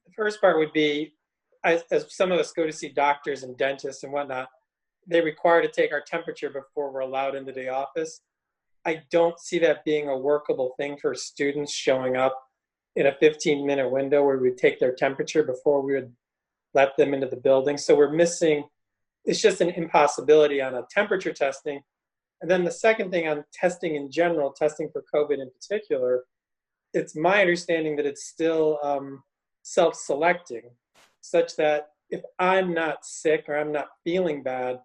The first part would be, as some of us go to see doctors and dentists and whatnot, they require to take our temperature before we're allowed into the office. I don't see that being a workable thing for students showing up in a 15-minute window where we take their temperature before we would let them into the building. So we're missing, it's just an impossibility on a temperature testing. And then the second thing on testing in general, testing for COVID in particular, it's my understanding that it's still self-selecting, such that if I'm not sick or I'm not feeling bad,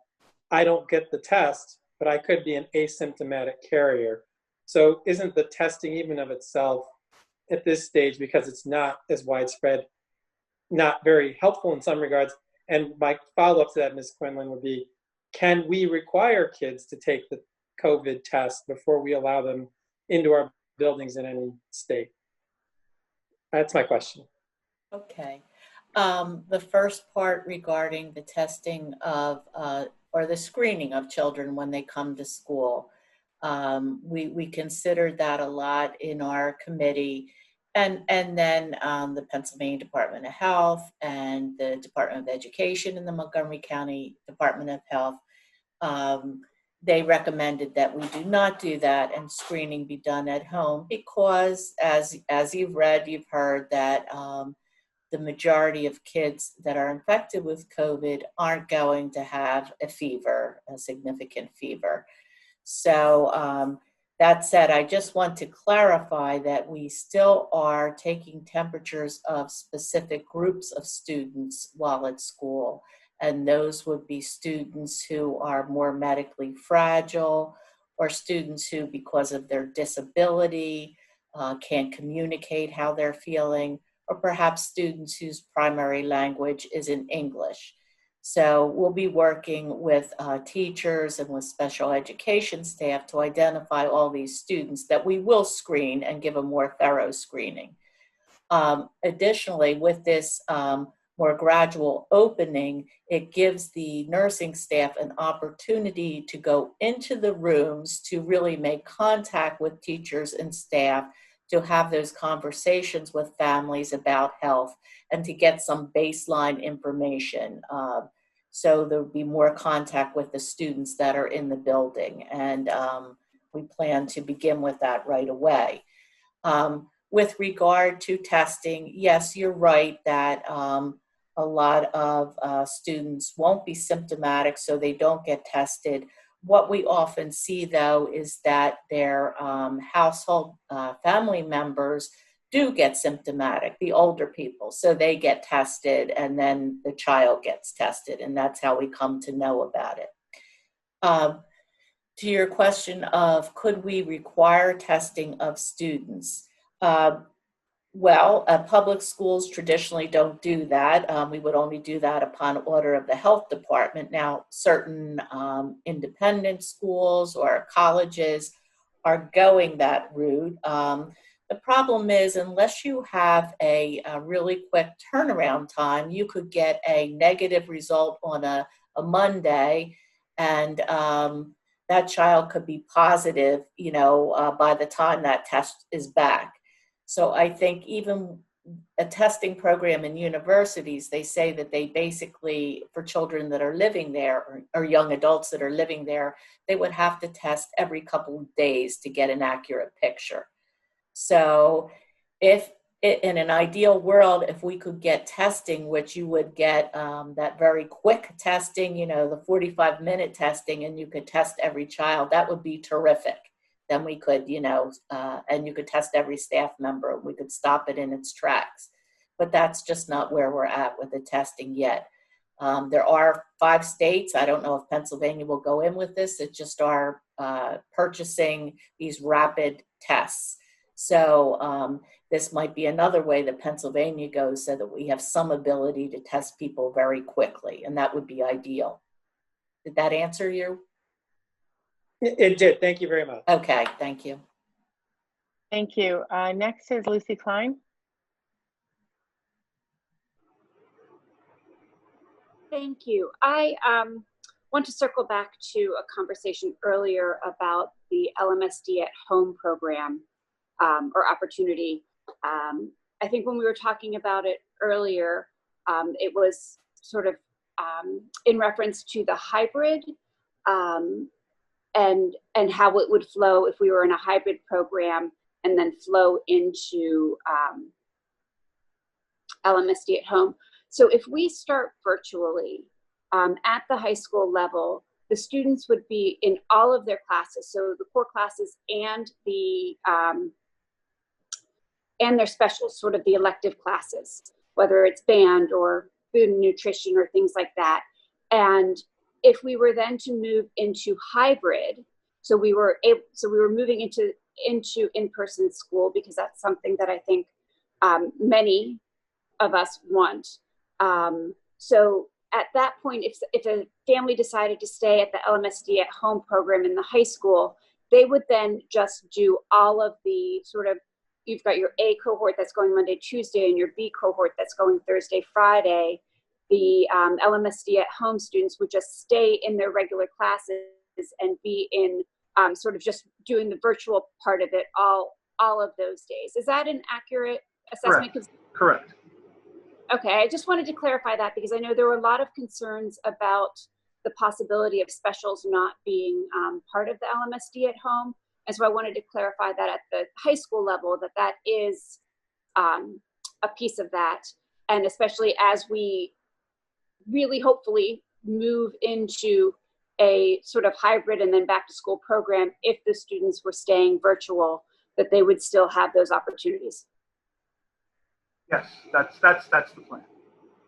I don't get the test, but I could be an asymptomatic carrier. So isn't the testing even of itself at this stage, because it's not as widespread, not very helpful in some regards? And my follow-up to that, Ms. Quinlan, would be, can we require kids to take the COVID test before we allow them into our buildings in any state? That's my question. Okay. The first part regarding the testing of, or the screening of children when they come to school. We considered that a lot in our committee, and then the Pennsylvania Department of Health and the Department of Education and the Montgomery County Department of Health. They recommended that we do not do that and screening be done at home because, as you've read, you've heard that the majority of kids that are infected with COVID aren't going to have a fever, a significant fever. So that said, I just want to clarify that we still are taking temperatures of specific groups of students while at school. And those would be students who are more medically fragile, or students who, because of their disability, can't communicate how they're feeling, or perhaps students whose primary language is in English. So we'll be working with teachers and with special education staff to identify all these students that we will screen and give a more thorough screening. Additionally, with this more gradual opening, it gives the nursing staff an opportunity to go into the rooms to really make contact with teachers and staff, to have those conversations with families about health, and to get some baseline information. So there'll be more contact with the students that are in the building. And we plan to begin with that right away. With regard to testing, yes, you're right that a lot of students won't be symptomatic, so they don't get tested. What we often see, though, is that their household family members do get symptomatic, the older people. So they get tested, and then the child gets tested, and that's how we come to know about it. To your question of could we require testing of students? Well, public schools traditionally don't do that. We would only do that upon order of the health department. Now, certain independent schools or colleges are going that route. The problem is, unless you have a really quick turnaround time, you could get a negative result on a Monday, and that child could be positive, by the time that test is back. So I think even a testing program in universities, they say that they basically, for children that are living there or young adults that are living there, they would have to test every couple of days to get an accurate picture. So if in an ideal world, if we could get testing, which you would get that very quick testing, the 45-minute testing, and you could test every child, that would be terrific. Then we could, and you could test every staff member. We could stop it in its tracks. But that's just not where we're at with the testing yet. There are 5 states. I don't know if Pennsylvania will go in with this. It just are purchasing these rapid tests. So this might be another way that Pennsylvania goes, so that we have some ability to test people very quickly, and that would be ideal. Did that answer you? It did. Thank you very much. Okay, thank you. Thank you. Next is Lucy Klein. Thank you. I want to circle back to a conversation earlier about the LMSD at Home program or opportunity. I think when we were talking about it earlier, it was sort of in reference to the hybrid and how it would flow if we were in a hybrid program and then flow into LMSD at Home. So if we start virtually at the high school level, the students would be in all of their classes, so the core classes and their special, sort of the elective classes, whether it's band or food and nutrition or things like that. And if we were then to move into hybrid, so we were moving into in-person school, because that's something that I think many of us want. So at that point, if a family decided to stay at the LMSD at Home program in the high school, they would then just do all of the sort of, you've got your A cohort that's going Monday, Tuesday, and your B cohort that's going Thursday, Friday. The LMSD at Home students would just stay in their regular classes and be in sort of just doing the virtual part of it all of those days. Is that an accurate assessment? Correct. Okay, I just wanted to clarify that, because I know there were a lot of concerns about the possibility of specials not being part of the LMSD at Home. And so I wanted to clarify that at the high school level, that is a piece of that. And especially as we really hopefully move into a sort of hybrid and then back to school program, if the students were staying virtual, that they would still have those opportunities. Yes, that's the plan.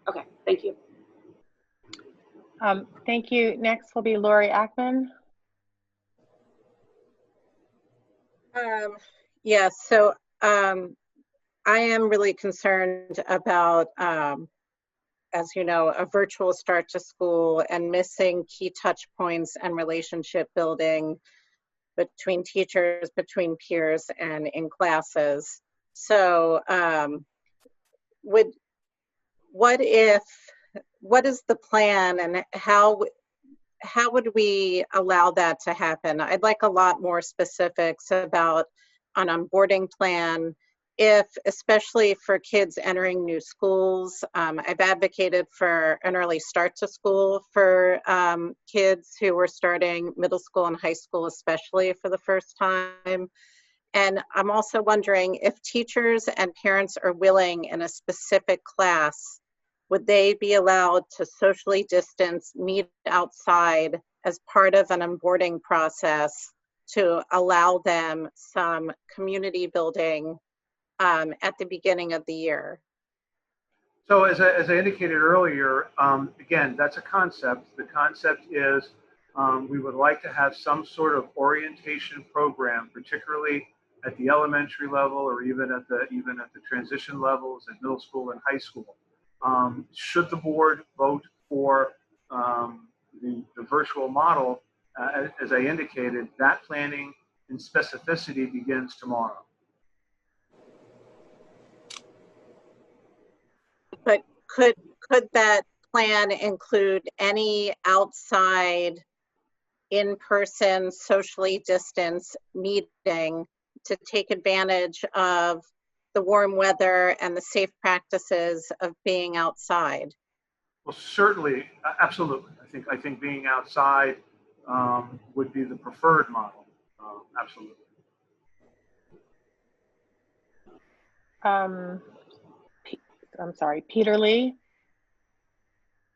Okay, thank you. Thank you. Next will be Lori Ackman. Yes, so I am really concerned about, as you know, a virtual start to school and missing key touch points and relationship building between teachers, between peers, and in classes. So what is the plan, and how would we allow that to happen? I'd like a lot more specifics about an onboarding plan, especially for kids entering new schools. I've advocated for an early start to school for kids who were starting middle school and high school, especially for the first time. And I'm also wondering if teachers and parents are willing in a specific class, would they be allowed to socially distance, meet outside, as part of an onboarding process to allow them some community building at the beginning of the year? So as I indicated earlier, again, that's a concept. The concept is we would like to have some sort of orientation program, particularly at the elementary level or even at the transition levels at middle school and high school. Should the board vote for the virtual model, as I indicated, that planning and specificity begins tomorrow. But could that plan include any outside in-person socially distanced meeting to take advantage of the warm weather and the safe practices of being outside? Well, certainly, absolutely. I think being outside would be the preferred model. Absolutely. I'm sorry, Peter Lee.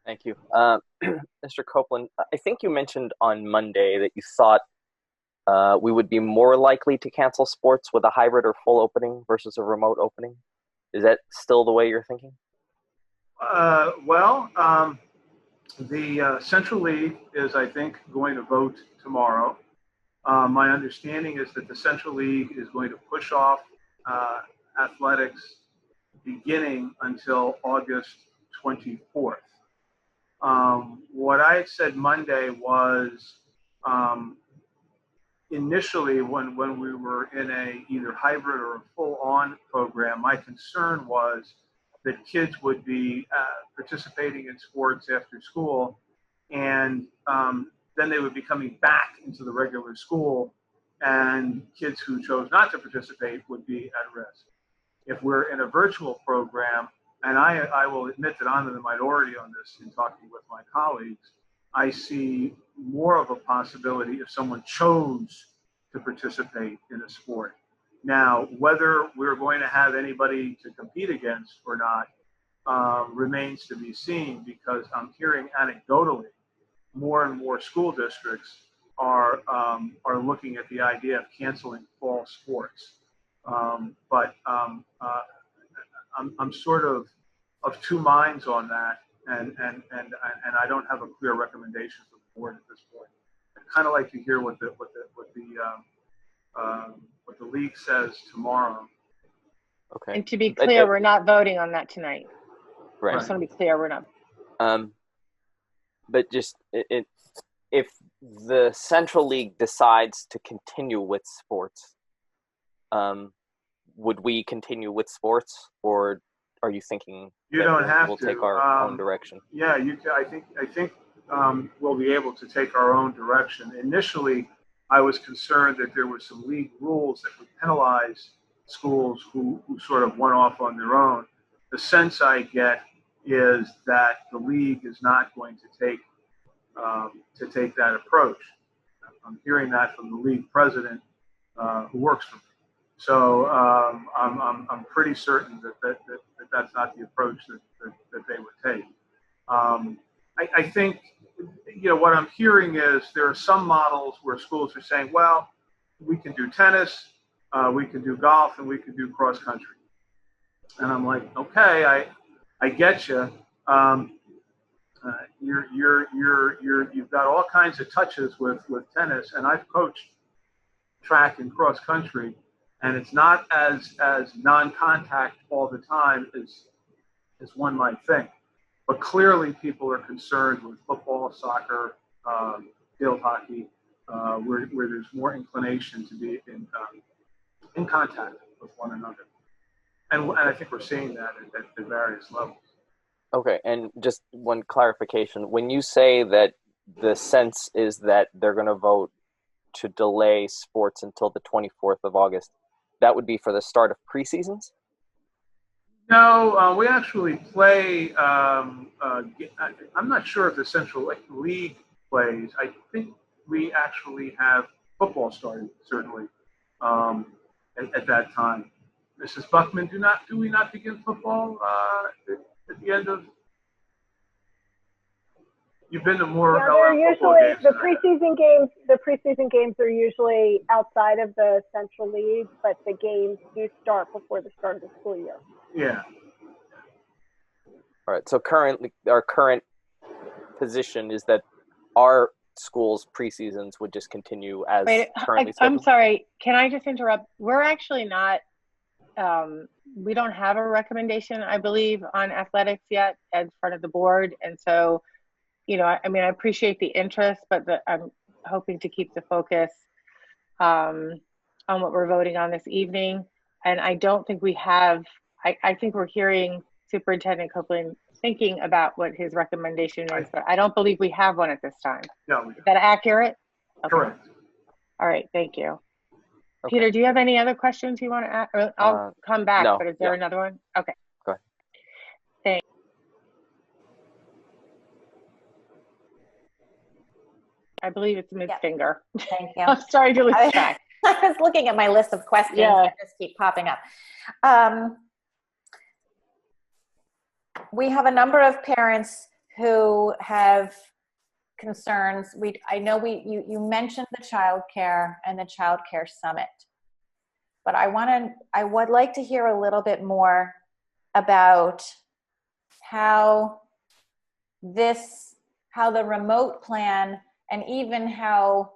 Thank you. Mr. Copeland, I think you mentioned on Monday that you thought we would be more likely to cancel sports with a hybrid or full opening versus a remote opening. Is that still the way you're thinking? The Central League is, I think, going to vote tomorrow. My understanding is that the Central League is going to push off athletics beginning until August 24th. What I had said Monday was initially when we were in a either hybrid or a full-on program, my concern was that kids would be participating in sports after school, and then they would be coming back into the regular school, and kids who chose not to participate would be at risk. If we're in a virtual program, and I will admit that I'm in the minority on this in talking with my colleagues, I see more of a possibility if someone chose to participate in a sport. Now, whether we're going to have anybody to compete against or not remains to be seen, because I'm hearing anecdotally more and more school districts are looking at the idea of canceling fall sports. But I'm sort of two minds on that, and I don't have a clear recommendation for the board at this point. I'd kind of like to hear what the league says tomorrow. Okay. And to be clear, we're not voting on that tonight. Right. I just want to be clear, we're not. But just if the Central League decides to continue with sports, would we continue with sports, or are you thinking you don't have we'll to take our own direction? Yeah, I think we'll be able to take our own direction. Initially, I was concerned that there were some league rules that would penalize schools who sort of went off on their own. The sense I get is that the league is not going to take that approach. I'm hearing that from the league president who works for me. So I'm pretty certain that that's not the approach that they would take. I think, what I'm hearing is there are some models where schools are saying, well, we can do tennis, we can do golf, and we can do cross country. And I'm like, okay, I get you. You've got all kinds of touches with tennis, and I've coached track and cross country, and it's not as non-contact all the time as one might think. But clearly, people are concerned with football, soccer, field hockey, where there's more inclination to be in contact with one another, and I think we're seeing that at various levels. Okay, and just one clarification: when you say that the sense is that they're going to vote to delay sports until the 24th of August, that would be for the start of preseasons? No, we actually play. I'm not sure if the Central League plays. I think we actually have football starting, certainly, at that time. Mrs. Buckman, do we not begin football at the end of? You've been to more Yeah, they're LM football usually games the than I have. preseason games. The preseason games are usually outside of the Central League, but the games do start before the start of the school year. Yeah. All right. So currently, our current position is that our school's preseasons would just continue as Wait, currently I'm scheduled. sorry. Can I just interrupt? We're actually not, we don't have a recommendation, I believe, on athletics yet as part of the board. And so, you know, I mean, I appreciate the interest, but I'm hoping to keep the focus on what we're voting on this evening. And I don't think we have, I think we're hearing Superintendent Copeland thinking about what his recommendation is, but I don't believe we have one at this time. No. Is that accurate? Okay. Correct. All right, thank you. Okay. Peter, do you have any other questions you want to ask? Or I'll come back, no, but is there another one? Okay. Go ahead. Thanks. I believe it's Ms. Finger. Thank you. I'm sorry to lose track. I was looking at my list of questions that just keep popping up. We have a number of parents who have concerns. I know you mentioned the child care and the child care summit, but I would like to hear a little bit more about how the remote plan, and even how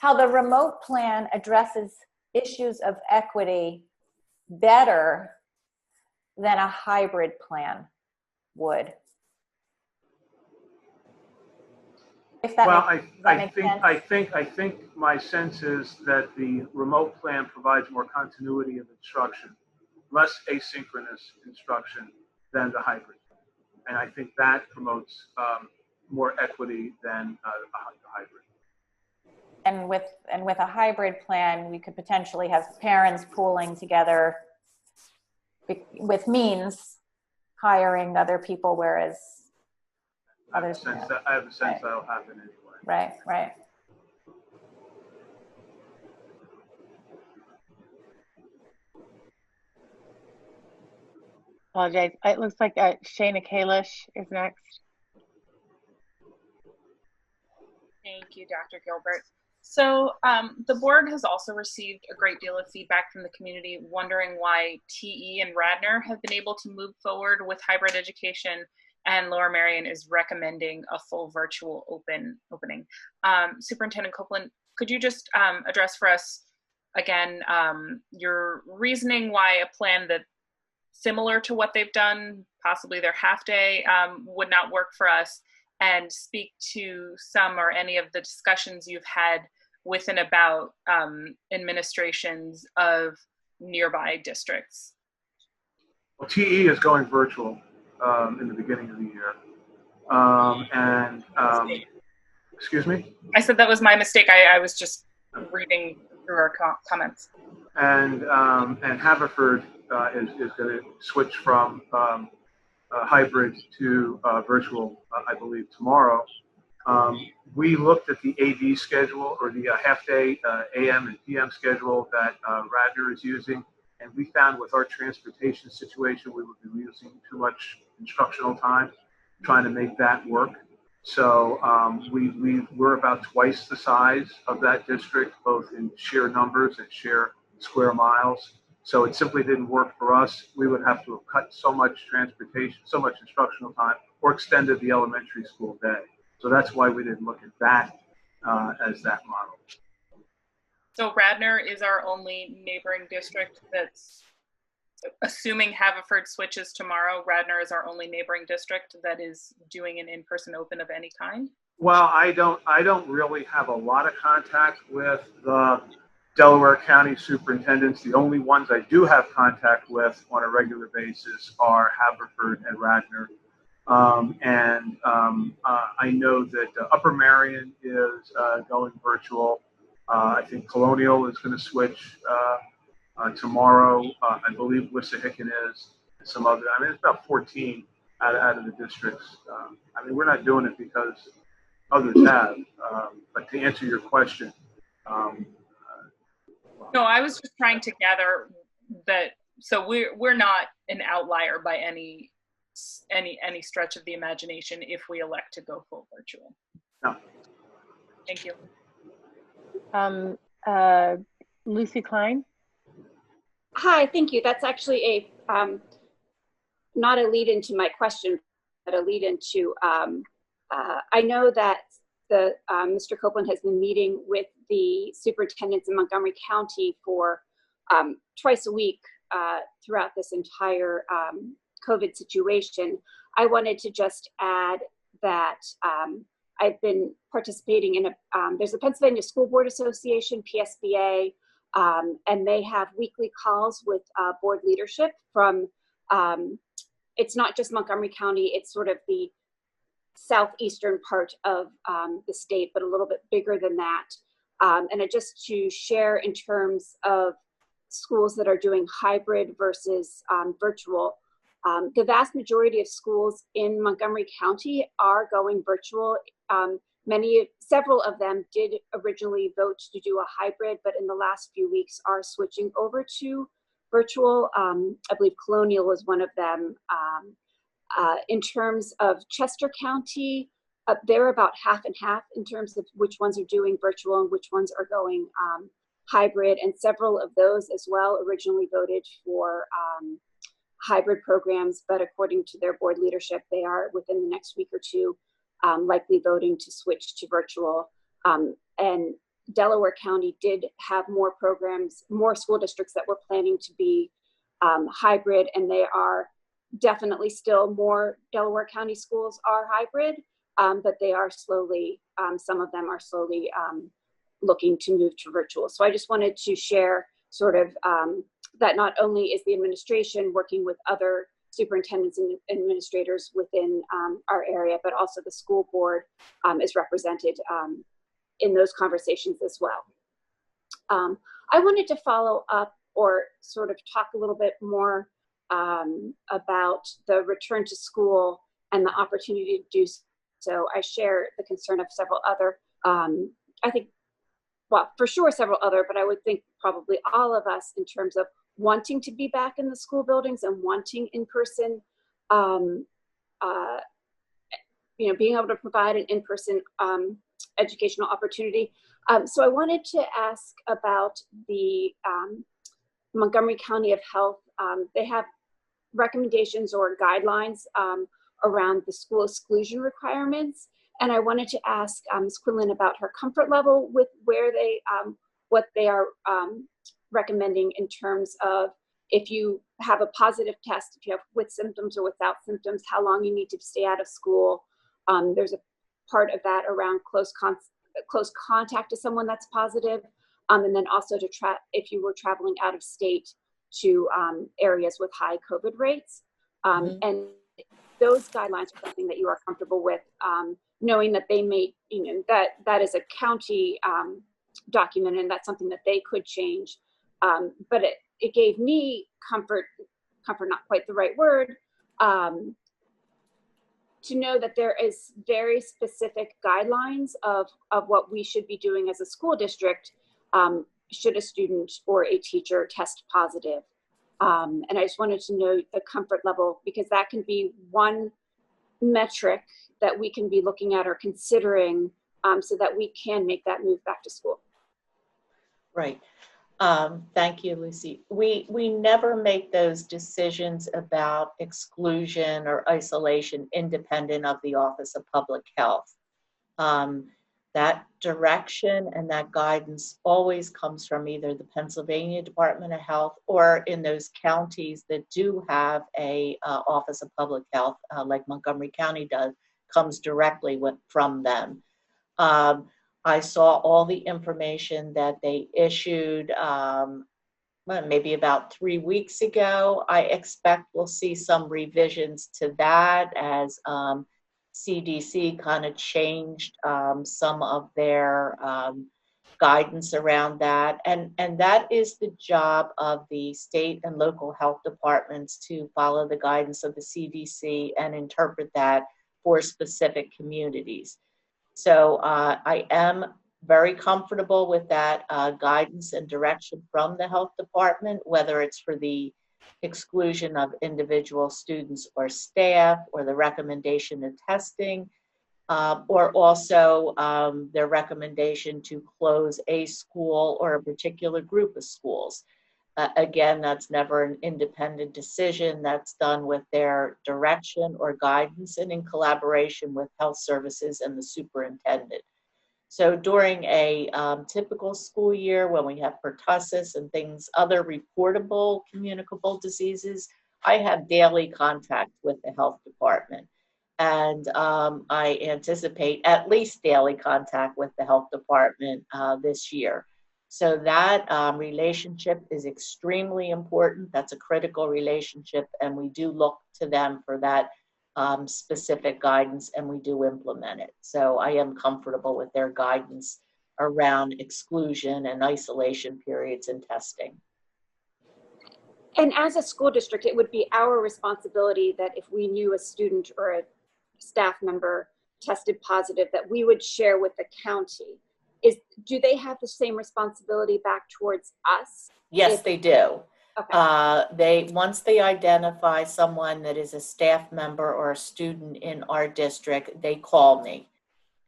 the remote plan addresses issues of equity better than a hybrid plan would. If that Well, makes sense. I think my sense is that the remote plan provides more continuity of instruction, less asynchronous instruction than the hybrid. And I think that promotes more equity than the hybrid. And with a hybrid plan, we could potentially have parents pooling together with means hiring other people, whereas others. I have a sense that'll happen anyway. Right, right. Apologize. It looks like Shayna Kalish is next. Thank you, Dr. Gilbert. So the board has also received a great deal of feedback from the community, wondering why TE and Radnor have been able to move forward with hybrid education, and Lower Merion is recommending a full virtual opening. Superintendent Copeland, could you just address for us again your reasoning why a plan that similar to what they've done, possibly their half day, would not work for us, and speak to some or any of the discussions you've had with and about administrations of nearby districts? Well, TE is going virtual in the beginning of the year. Excuse me? I said that was my mistake. I was just reading through our comments. And Haverford is going to switch from hybrid to virtual, I believe, tomorrow. We looked at the AD schedule, or the half-day AM and PM schedule that Radnor is using, and we found with our transportation situation, we would be using too much instructional time trying to make that work. So we're about twice the size of that district, both in sheer numbers and sheer square miles. So it simply didn't work for us. We would have to have cut so much transportation, so much instructional time, or extended the elementary school day. So that's why we didn't look at that as that model. So Radnor is our only neighboring district that's, assuming Haverford switches tomorrow, Radnor is our only neighboring district that is doing an in-person open of any kind? Well, I don't really have a lot of contact with the Delaware County superintendents. The only ones I do have contact with on a regular basis are Haverford and Radnor. I know that Upper Merion is going virtual. I think Colonial is going to switch tomorrow. I believe Wissahickon is. Some other, I mean, it's about 14 out of the districts. I mean, we're not doing it because others have. But to answer your question, no, I was just trying to gather that. So we're not an outlier by any any stretch of the imagination if we elect to go full virtual. No. Thank you. Lucy Klein. Hi, thank you. That's actually a not a lead into my question, but a lead into I know that the Mr. Copeland has been meeting with the superintendents in Montgomery County for twice a week throughout this entire COVID situation. I wanted to just add that I've been participating in there's a Pennsylvania School Board Association, PSBA, and they have weekly calls with board leadership from, it's not just Montgomery County, it's sort of the southeastern part of the state, but a little bit bigger than that. And just to share in terms of schools that are doing hybrid versus virtual, the vast majority of schools in Montgomery County are going virtual. Several of them did originally vote to do a hybrid, but in the last few weeks are switching over to virtual. I believe Colonial was one of them. In terms of Chester County, they're about half and half in terms of which ones are doing virtual and which ones are going hybrid, and several of those as well originally voted for hybrid programs, but according to their board leadership, they are within the next week or two likely voting to switch to virtual. And Delaware County did have more programs, more school districts that were planning to be hybrid, and they are definitely still more Delaware County schools are hybrid, but they are slowly, some of them are slowly looking to move to virtual. So I just wanted to share sort of that not only is the administration working with other superintendents and administrators within our area, but also the school board is represented in those conversations as well. I wanted to follow up or sort of talk a little bit more about the return to school and the opportunity to do so. I share the concern of several other, I think, well, for sure several other, but I would think probably all of us in terms of wanting to be back in the school buildings and wanting in-person, being able to provide an in-person educational opportunity. So I wanted to ask about the Montgomery County of Health. They have recommendations or guidelines around the school exclusion requirements. And I wanted to ask Ms. Quinlan about her comfort level with where they, what they are recommending in terms of if you have a positive test, if you have with symptoms or without symptoms, how long you need to stay out of school. There's a part of that around close contact to someone that's positive, and then also to if you were traveling out of state to areas with high COVID rates. And those guidelines are something that you are comfortable with, knowing that they may, that is a county document and that's something that they could change. But it gave me comfort, not quite the right word, to know that there is very specific guidelines of what we should be doing as a school district should a student or a teacher test positive. And I just wanted to know the comfort level, because that can be one metric that we can be looking at or considering so that we can make that move back to school. Right. Thank you, Lucy. We never make those decisions about exclusion or isolation independent of the Office of Public Health. That direction and that guidance always comes from either the Pennsylvania Department of Health or in those counties that do have a Office of Public Health, like Montgomery County does, comes directly from them. I saw all the information that they issued maybe about 3 weeks ago. I expect we'll see some revisions to that as CDC kind of changed some of their guidance around that. And that is the job of the state and local health departments, to follow the guidance of the CDC and interpret that for specific communities. So I am very comfortable with that guidance and direction from the health department, whether it's for the exclusion of individual students or staff, or the recommendation of testing, or also their recommendation to close a school or a particular group of schools. Again, that's never an independent decision. That's done with their direction or guidance and in collaboration with health services and the superintendent. So during a typical school year, when we have pertussis and things, other reportable communicable diseases, I have daily contact with the health department. And I anticipate at least daily contact with the health department this year. So that relationship is extremely important. That's a critical relationship, and we do look to them for that specific guidance, and we do implement it. So I am comfortable with their guidance around exclusion and isolation periods and testing. And as a school district, it would be our responsibility that if we knew a student or a staff member tested positive, that we would share with the county. Do they have the same responsibility back towards us? Yes, they do. Okay. Once they identify someone that is a staff member or a student in our district, they call me.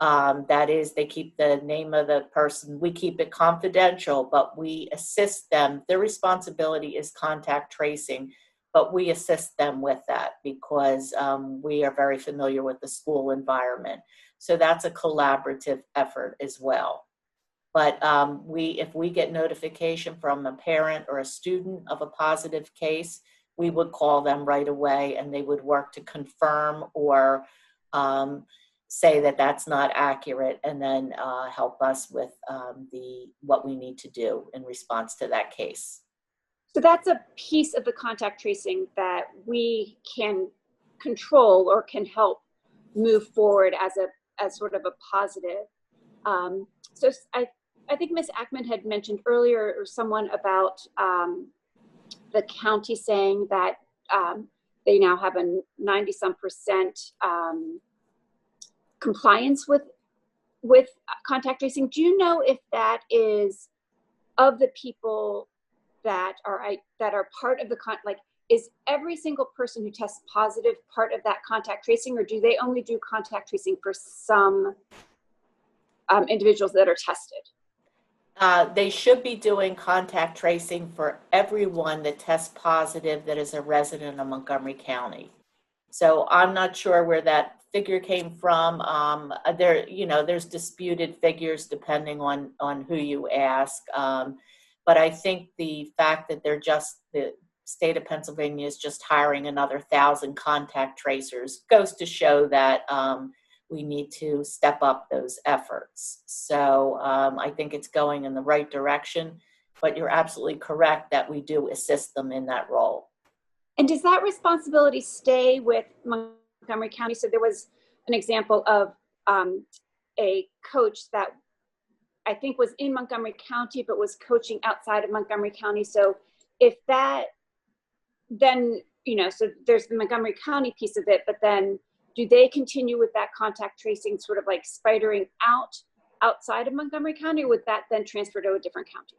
That is, they keep the name of the person. We keep it confidential, but we assist them. Their responsibility is contact tracing, but we assist them with that because we are very familiar with the school environment. So that's a collaborative effort as well. But if we get notification from a parent or a student of a positive case, we would call them right away, and they would work to confirm or say that that's not accurate, and then help us with what we need to do in response to that case. So that's a piece of the contact tracing that we can control or can help move forward as sort of a positive. So I think Ms. Ackman had mentioned earlier, or someone, about the county saying that they now have a 90-some% compliance with contact tracing. Do you know if that is of the people that are part of the is every single person who tests positive part of that contact tracing, or do they only do contact tracing for some individuals that are tested? They should be doing contact tracing for everyone that tests positive that is a resident of Montgomery County. So I'm not sure where that figure came from. There's disputed figures depending on who you ask. But I think the fact that the state of Pennsylvania is just hiring another 1,000 contact tracers goes to show that we need to step up those efforts. So I think it's going in the right direction, but you're absolutely correct that we do assist them in that role. And does that responsibility stay with Montgomery County? So there was an example of a coach that I think was in Montgomery County, but was coaching outside of Montgomery County. So if that, then, so there's the Montgomery County piece of it, but then do they continue with that contact tracing sort of like spidering outside of Montgomery County, or would that then transfer to a different county?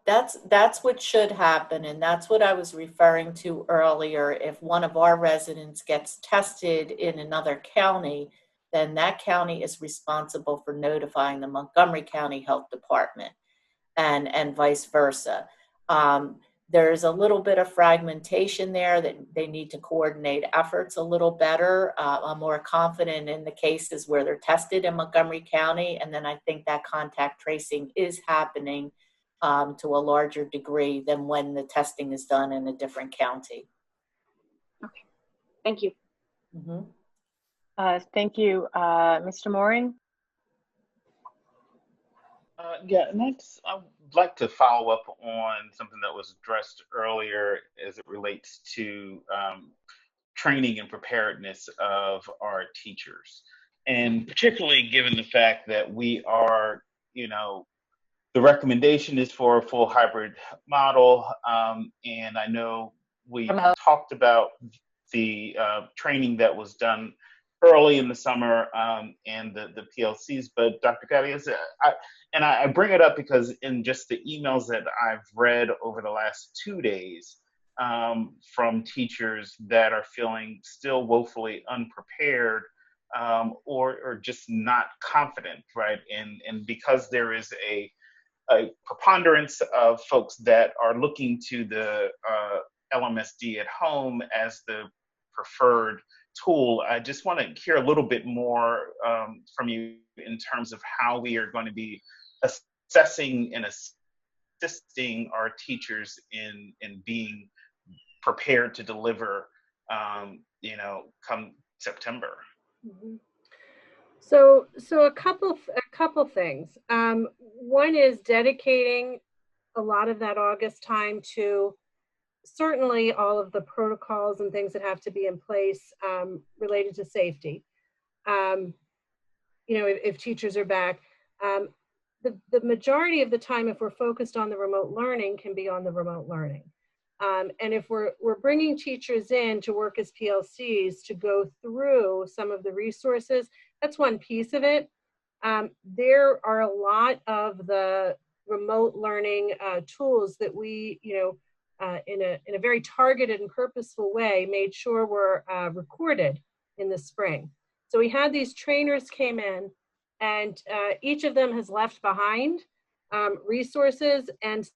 That's what should happen, and that's what I was referring to earlier. If one of our residents gets tested in another county, then that county is responsible for notifying the Montgomery County Health Department, and vice versa. There's a little bit of fragmentation there that they need to coordinate efforts a little better. I'm more confident in the cases where they're tested in Montgomery County, and then I think that contact tracing is happening to a larger degree than when the testing is done in a different county. Okay, thank you. Mm-hmm. Thank you. Mr. Mooring? Next, I would like to follow up on something that was addressed earlier as it relates to training and preparedness of our teachers. And particularly given the fact that we are, the recommendation is for a full hybrid model. And I know we talked about the training that was done early in the summer and the PLCs, but Dr. Cadius, I bring it up because in just the emails that I've read over the last 2 days, from teachers that are feeling still woefully unprepared, or just not confident, right? And because there is a preponderance of folks that are looking to the LMSD at home as the preferred tool, I just want to hear a little bit more from you in terms of how we are going to be assessing and assisting our teachers in being prepared to deliver, come September. Mm-hmm. So a couple things. One is dedicating a lot of that August time to certainly all of the protocols and things that have to be in place related to safety. If teachers are back, the majority of the time, if we're focused on the remote learning, can be on the remote learning. And if we're bringing teachers in to work as PLCs to go through some of the resources, that's one piece of it. There are a lot of the remote learning tools that we, in a very targeted and purposeful way, made sure were recorded in the spring. So we had these trainers came in, and each of them has left behind resources, and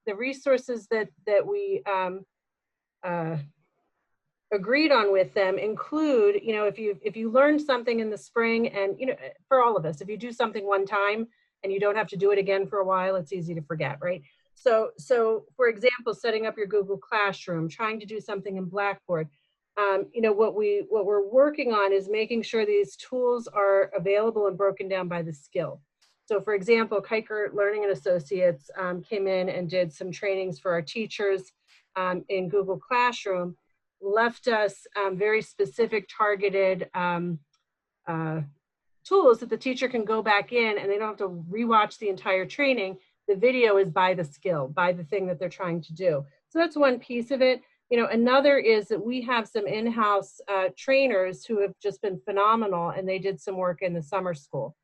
the resources that we agreed on with them include, if you learned something in the spring, and for all of us, if you do something one time and you don't have to do it again for a while, it's easy to forget, right? So for example, setting up your Google Classroom, trying to do something in Blackboard, what we're working on is making sure these tools are available and broken down by the skill. So for example, Kuiker Learning and Associates came in and did some trainings for our teachers in Google Classroom, left us very specific targeted tools that the teacher can go back in, and they don't have to rewatch the entire training. The video is by the skill, by the thing that they're trying to do. So that's one piece of it. Another is that we have some in-house trainers who have just been phenomenal, and they did some work in the summer school.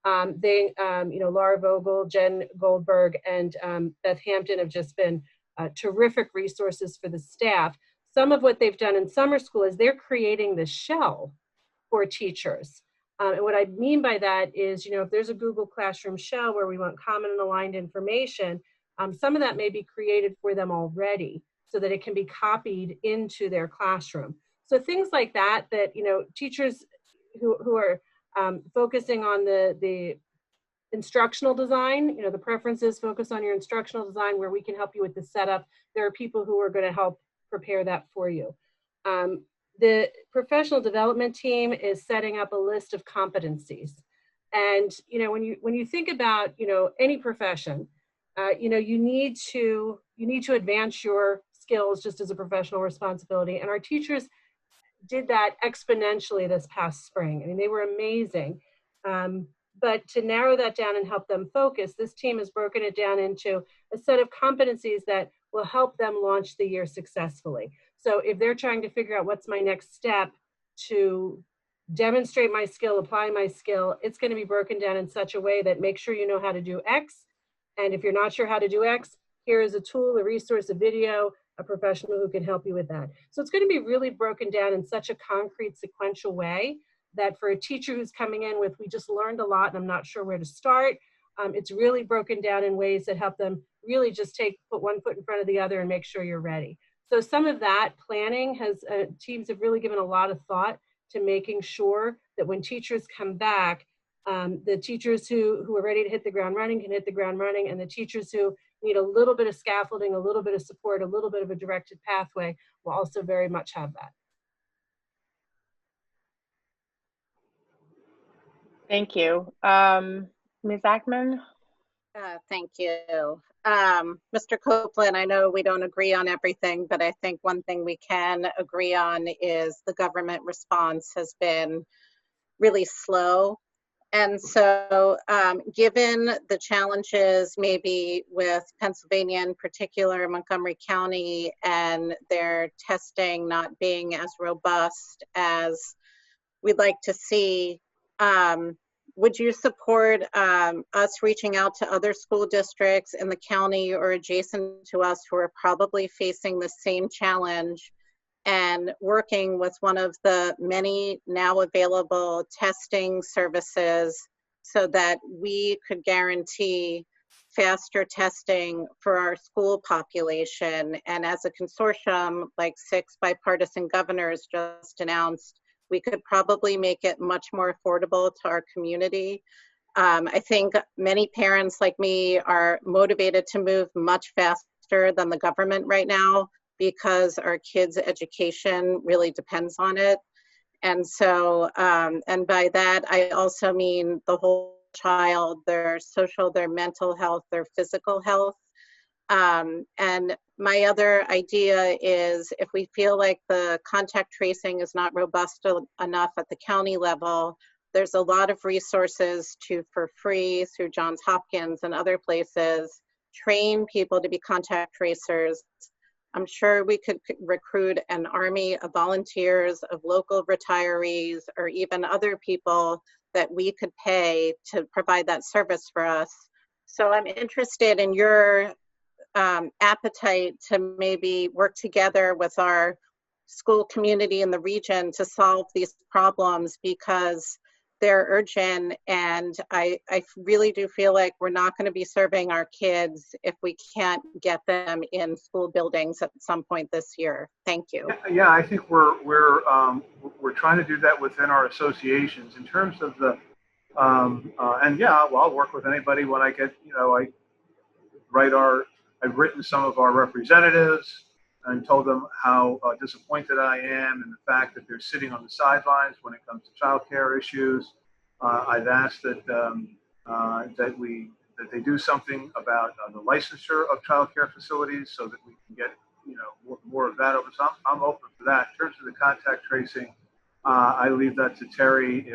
Laura Vogel, Jen Goldberg, and Beth Hampton have just been terrific resources for the staff. Some of what they've done in summer school is they're creating the shell for teachers. And what I mean by that is, if there's a Google Classroom shell where we want common and aligned information, some of that may be created for them already so that it can be copied into their classroom. So things like that, teachers who are focusing on the instructional design, the preferences, focus on your instructional design where we can help you with the setup. There are people who are going to help prepare that for you. The professional development team is setting up a list of competencies. And, when you think about, any profession, you need to advance your skills just as a professional responsibility. And our teachers did that exponentially this past spring. I mean, they were amazing. But to narrow that down and help them focus, this team has broken it down into a set of competencies that will help them launch the year successfully. So if they're trying to figure out what's my next step to demonstrate my skill, apply my skill, it's going to be broken down in such a way that make sure you know how to do X. And if you're not sure how to do X, here is a tool, a resource, a video, a professional who can help you with that. So it's going to be really broken down in such a concrete, sequential way that for a teacher who's coming in with, we just learned a lot and I'm not sure where to start, it's really broken down in ways that help them really just put one foot in front of the other and make sure you're ready. So some of that planning teams have really given a lot of thought to making sure that when teachers come back, the teachers who are ready to hit the ground running can hit the ground running, and the teachers who need a little bit of scaffolding, a little bit of support, a little bit of a directed pathway will also very much have that. Thank you. Ms. Ackman? Thank you. Mr. Copeland, I know we don't agree on everything, but I think one thing we can agree on is the government response has been really slow. And so given the challenges maybe with Pennsylvania in particular, Montgomery County, and their testing not being as robust as we'd like to see, would you support us reaching out to other school districts in the county or adjacent to us who are probably facing the same challenge and working with one of the many now available testing services so that we could guarantee faster testing for our school population? And as a consortium, like 6 bipartisan governors just announced, we could probably make it much more affordable to our community. I think many parents like me are motivated to move much faster than the government right now because our kids' education really depends on it. And so, and by that, I also mean the whole child, their social, their mental health, their physical health. And my other idea is if we feel like the contact tracing is not robust enough at the county level, there's a lot of resources to, for free through Johns Hopkins and other places, train people to be contact tracers. I'm sure we could recruit an army of volunteers, of local retirees, or even other people that we could pay to provide that service for us. So I'm interested in your appetite to maybe work together with our school community in the region to solve these problems, because they're urgent, and I really do feel like we're not going to be serving our kids if we can't get them in school buildings at some point this year. Thank you. Yeah, I think we're trying to do that within our associations in terms of the and yeah, well, I'll work with anybody when I get, you know, I've written some of our representatives and told them how disappointed I am in the fact that they're sitting on the sidelines when it comes to childcare issues. I've asked that that they do something about the licensure of childcare facilities so that we can get, you know, more of that over. So I'm open for that. In terms of the contact tracing, I leave that to Terry.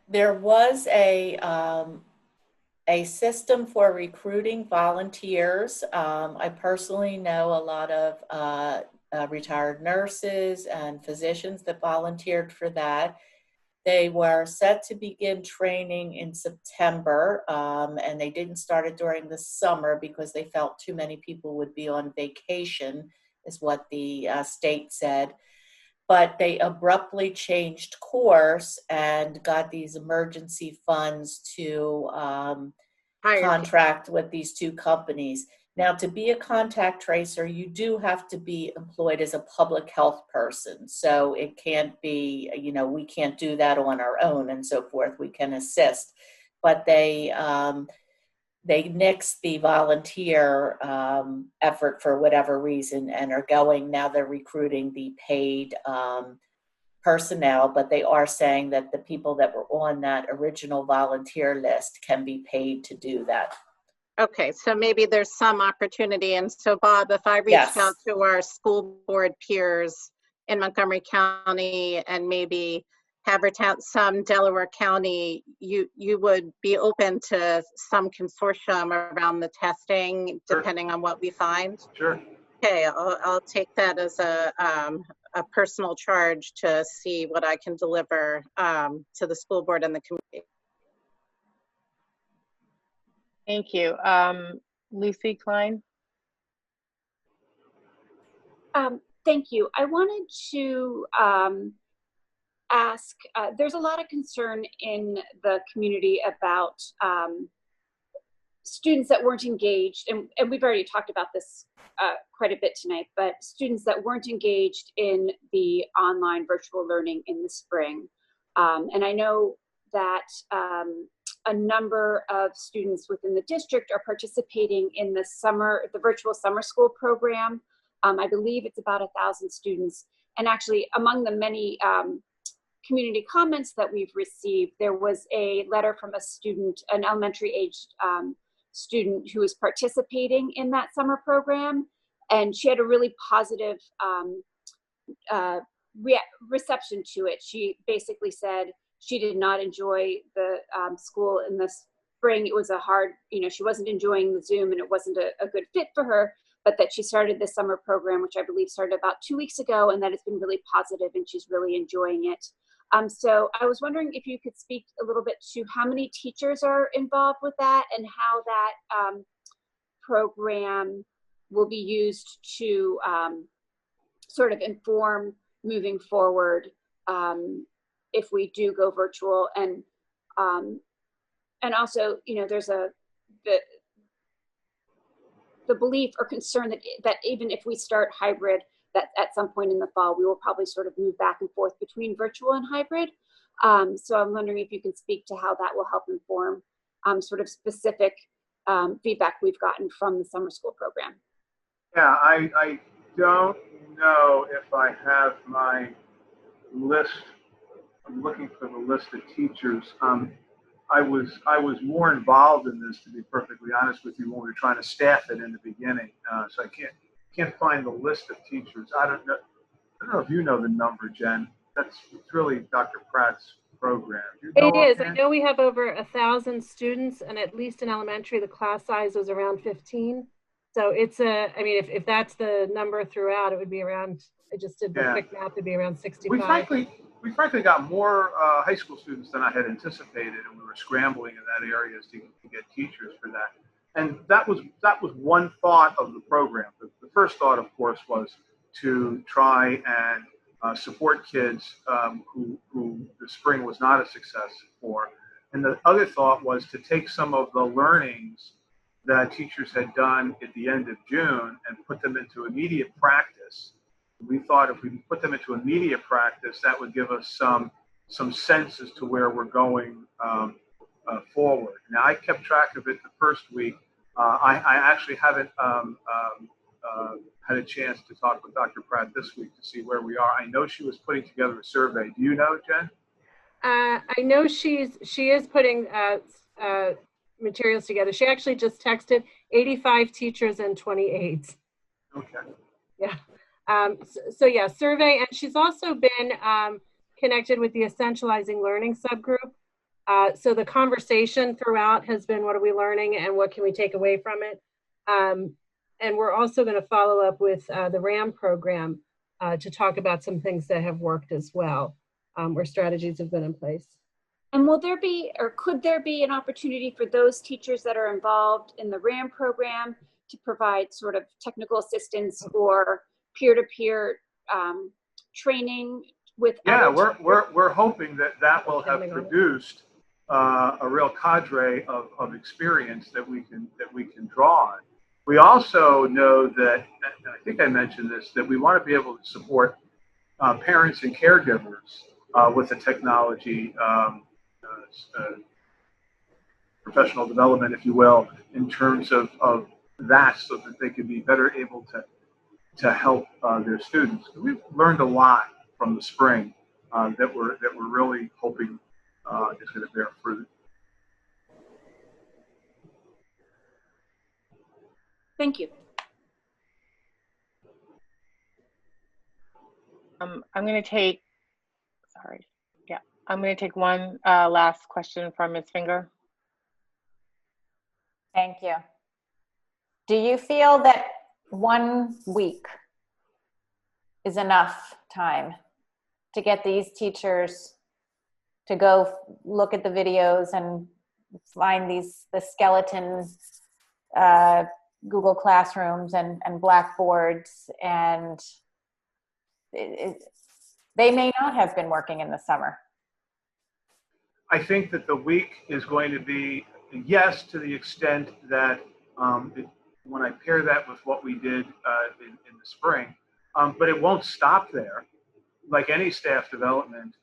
There was a system for recruiting volunteers. I personally know a lot of retired nurses and physicians that volunteered for that. They were set to begin training in September, and they didn't start it during the summer because they felt too many people would be on vacation, is what the state said. But they abruptly changed course and got these emergency funds to contract with these 2 companies. Now, to be a contact tracer, you do have to be employed as a public health person. So it can't be, you know, we can't do that on our own and so forth. We can assist. But they nixed the volunteer effort for whatever reason and are going, now they're recruiting the paid personnel, but they are saying that the people that were on that original volunteer list can be paid to do that. Okay, so maybe there's some opportunity. And so Bob, if I reached out to our school board peers in Montgomery County and maybe Havertown, some Delaware County, you would be open to some consortium around the testing, depending on what we find? Sure. Okay, I'll take that as a personal charge to see what I can deliver to the school board and the community. Thank you. Lucy Klein. Thank you. I wanted to ask, there's a lot of concern in the community about students that weren't engaged, and we've already talked about this quite a bit tonight, but students that weren't engaged in the online virtual learning in the spring. And I know that a number of students within the district are participating in the virtual summer school program. I believe it's about 1,000 students. And actually, among the many community comments that we've received, there was a letter from a student, an elementary aged student who was participating in that summer program. And she had a really positive reception to it. She basically said she did not enjoy the school in the spring. It was a hard, she wasn't enjoying the Zoom and it wasn't a good fit for her, but that she started this summer program, which I believe started about 2 weeks ago, and that it's been really positive and she's really enjoying it. So I was wondering if you could speak a little bit to how many teachers are involved with that and how that program will be used to sort of inform moving forward if we do go virtual. And also, you know, there's the belief or concern that even if we start hybrid, that at some point in the fall, we will probably sort of move back and forth between virtual and hybrid. So I'm wondering if you can speak to how that will help inform sort of specific feedback we've gotten from the summer school program. Yeah, I don't know if I have my list. I'm looking for the list of teachers. I was more involved in this, to be perfectly honest with you, when we were trying to staff it in the beginning. So I can't find the list of teachers. I don't know if you know the number, Jen. It's really Dr. Pratt's program. It is. I know we have over 1,000 students, and at least in elementary, the class size was around 15. So it's I mean, if that's the number throughout, it would be around, I just did the quick math, it'd be around 65. We frankly got more high school students than I had anticipated, and we were scrambling in that area to get teachers for that. And that was one thought of the program. The first thought, of course, was to try and support kids who the spring was not a success for. And the other thought was to take some of the learnings that teachers had done at the end of June and put them into immediate practice. We thought if we put them into immediate practice, that would give us some sense as to where we're going forward. Now, I kept track of it the first week. I actually haven't had a chance to talk with Dr. Pratt this week to see where we are. I know she was putting together a survey. Do you know, Jen? I know she is putting materials together. She actually just texted 85 teachers and 28. Okay. Yeah. So yeah, survey, and she's also been connected with the Essentializing Learning subgroup. So the conversation throughout has been, what are we learning and what can we take away from it? And we're also going to follow up with the RAM program to talk about some things that have worked as well, where strategies have been in place. And will there be, or could there be, an opportunity for those teachers that are involved in the RAM program to provide sort of technical assistance or peer-to-peer training with? Yeah, we're hoping that will have produced a real cadre of experience that we can draw on. We also know that, and I think I mentioned this, that we want to be able to support parents and caregivers with the technology, professional development, if you will, in terms of that, so that they can be better able to help their students. We've learned a lot from the spring that we're really hoping is going to bear fruit. Thank you. I'm going to take, I'm going to take one last question from Ms. Finger. Thank you. Do you feel that 1 week is enough time to get these teachers to go look at the videos and find the skeleton Google Classrooms and Blackboards, and they may not have been working in the summer? I think that the week is going to be yes, to the extent that when I pair that with what we did in the spring, but it won't stop there. Like any staff development,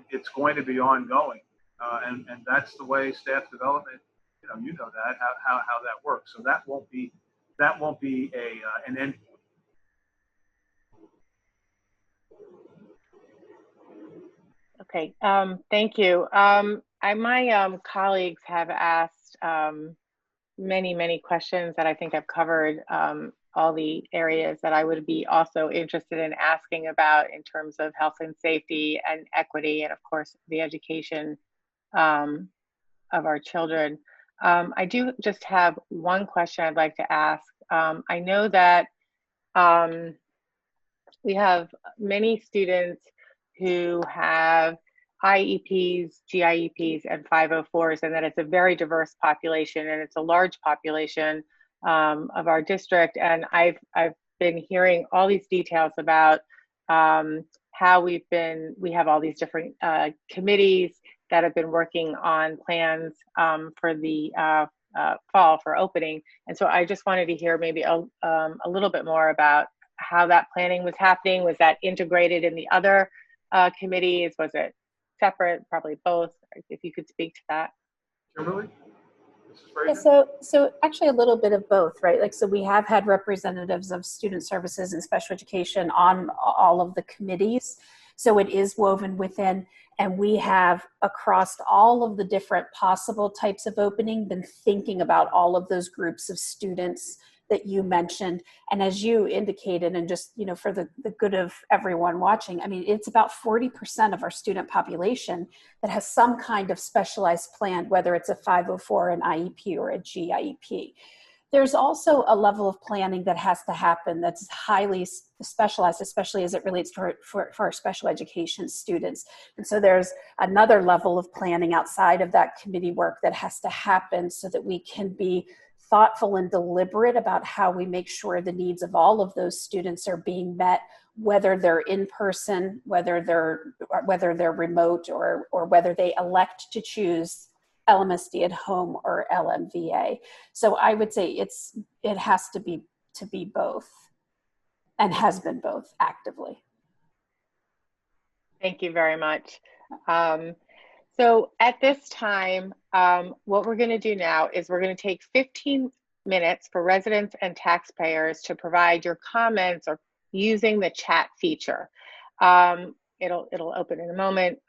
it's going to be ongoing, and that's the way staff development. You know that how that works. So that won't be an end. Okay, thank you. My colleagues have asked many questions that I think I've covered all the areas that I would be also interested in asking about in terms of health and safety and equity, and of course the education of our children. I do just have one question I'd like to ask. I know that we have many students who have IEPs, GIEPs, and 504s, and that it's a very diverse population, and it's a large population of our district. And I've been hearing all these details about how we have all these different committees that have been working on plans for the fall for opening. And so I just wanted to hear maybe a little bit more about how that planning was happening. Was that integrated in the other committees? Was it separate? Probably both. If you could speak to that. Kimberly? Yeah, so actually a little bit of both, right? Like, so we have had representatives of student services and special education on all of the committees. So it is woven within, and we have across all of the different possible types of opening been thinking about all of those groups of students that you mentioned. And as you indicated, and just, you know, for the good of everyone watching, I mean, it's about 40% of our student population that has some kind of specialized plan, whether it's a 504, an IEP, or a GIEP. There's also a level of planning that has to happen that's highly specialized, especially as it relates to for our special education students. And so there's another level of planning outside of that committee work that has to happen so that we can be thoughtful and deliberate about how we make sure the needs of all of those students are being met, whether they're in person, whether they're remote, or whether they elect to choose LMSD at home or LMVA. So I would say it has to be both, and has been both actively. Thank you very much. So at this time, what we're going to do now is we're going to take 15 minutes for residents and taxpayers to provide your comments or using the chat feature. It'll open in a moment.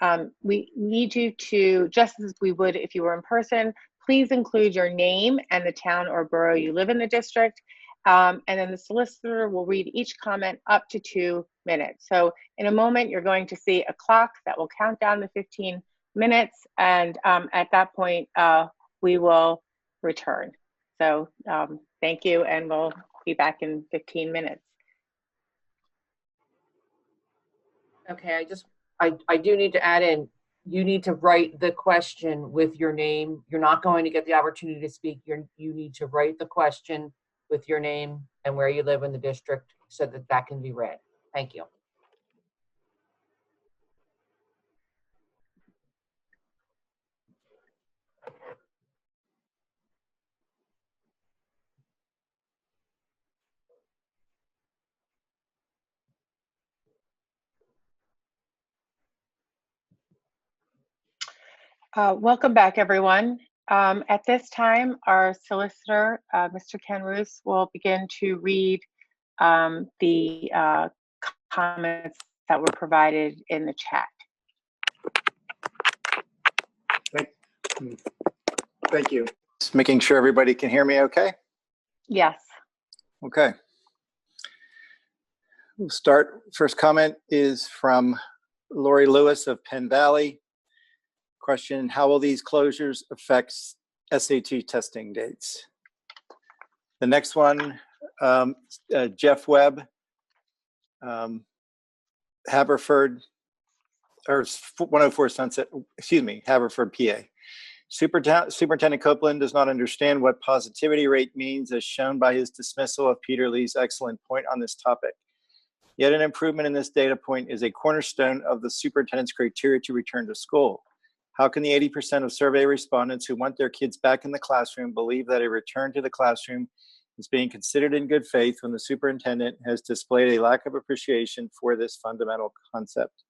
We need you to, just as we would if you were in person, please include your name and the town or borough you live in the district. And then the solicitor will read each comment up to 2 minutes. So in a moment, you're going to see a clock that will count down the 15 minutes. And at that point, we will return. So thank you, and we'll be back in 15 minutes. Okay, I do need to add in, you need to write the question with your name. You're not going to get the opportunity to speak. You need to write the question with your name and where you live in the district so that can be read. Thank you. Welcome back, everyone. At this time, our solicitor, Mr. Ken Roos, will begin to read the comments that were provided in the chat. Thank you. Just making sure everybody can hear me okay? Yes. Okay. We'll start. First comment is from Lori Lewis of Penn Valley. Question, how will these closures affect SAT testing dates? The next one, Jeff Webb, Haverford, or 104 Sunset, excuse me, Haverford, PA. Superintendent Copeland does not understand what positivity rate means, as shown by his dismissal of Peter Lee's excellent point on this topic. Yet an improvement in this data point is a cornerstone of the superintendent's criteria to return to school. How can the 80% of survey respondents who want their kids back in the classroom believe that a return to the classroom is being considered in good faith when the superintendent has displayed a lack of appreciation for this fundamental concept?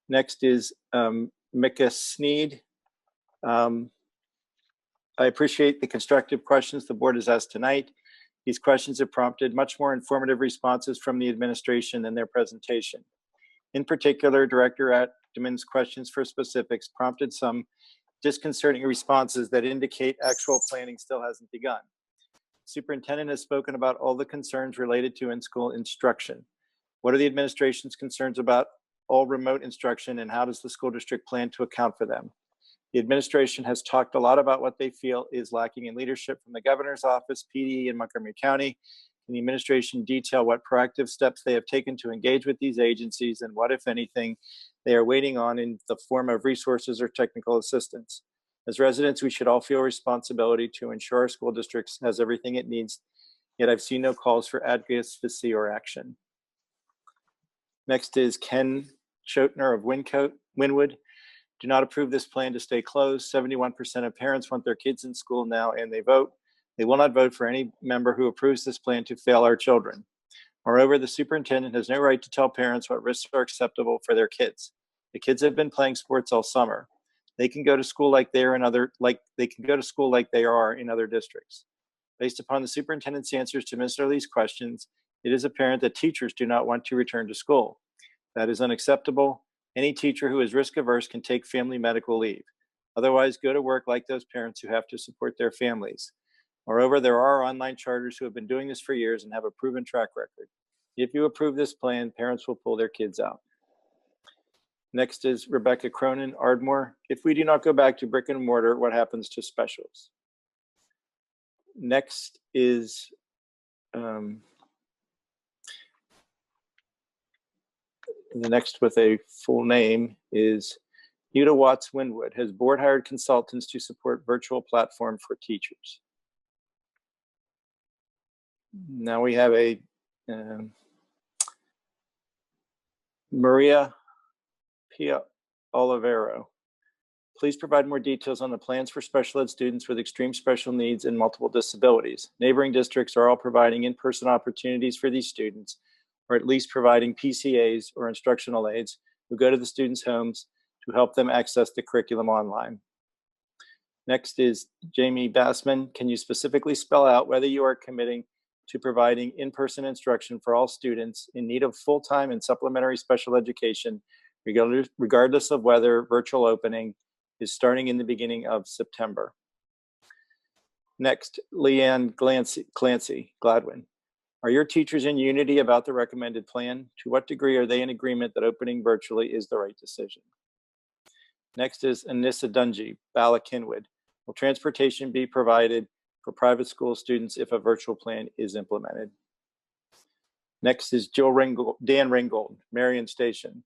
Next is Micah Sneed. I appreciate the constructive questions the board has asked tonight. These questions have prompted much more informative responses from the administration than their presentation. In particular, Director Atman's questions for specifics prompted some disconcerting responses that indicate actual planning still hasn't begun. Superintendent has spoken about all the concerns related to in-school instruction. What are the administration's concerns about all remote instruction, and how does the school district plan to account for them? The administration has talked a lot about what they feel is lacking in leadership from the governor's office, PD, and Montgomery County, Can the administration detail what proactive steps they have taken to engage with these agencies and what, if anything, they are waiting on in the form of resources or technical assistance? As residents, we should all feel responsibility to ensure our school districts has everything it needs, yet I've seen no calls for advocacy or action. Next is Ken Chotner of Wynwood. Do not approve this plan to stay closed. 71% of parents want their kids in school now and they vote. They will not vote for any member who approves this plan to fail our children. Moreover, the superintendent has no right to tell parents what risks are acceptable for their kids. The kids have been playing sports all summer. They can go to school like they are in other districts. Based upon the superintendent's answers to Mr. Lee's questions, it is apparent that teachers do not want to return to school. That is unacceptable. Any teacher who is risk averse can take family medical leave. Otherwise, go to work like those parents who have to support their families. Moreover, there are online charters who have been doing this for years and have a proven track record. If you approve this plan, parents will pull their kids out. Next is Rebecca Cronin, Ardmore. If we do not go back to brick and mortar, what happens to specials? Next is the next with a full name is Yuta Watts Wynwood. Has board hired consultants to support virtual platform for teachers? Now we have a Maria Pia Olivero. Please provide more details on the plans for special ed students with extreme special needs and multiple disabilities. Neighboring districts are all providing in-person opportunities for these students, or at least providing PCAs or instructional aides who go to the students' homes to help them access the curriculum online. Next is Jamie Bassman. Can you specifically spell out whether you are committing to providing in-person instruction for all students in need of full-time and supplementary special education, regardless of whether virtual opening is starting in the beginning of September? Next, Leanne Clancy Gladwin. Are your teachers in unity about the recommended plan? To what degree are they in agreement that opening virtually is the right decision? Next is Anissa Dungy, Bala Kinwood. Will transportation be provided for private school students if a virtual plan is implemented? Next is Dan Ringgold, Marion Station.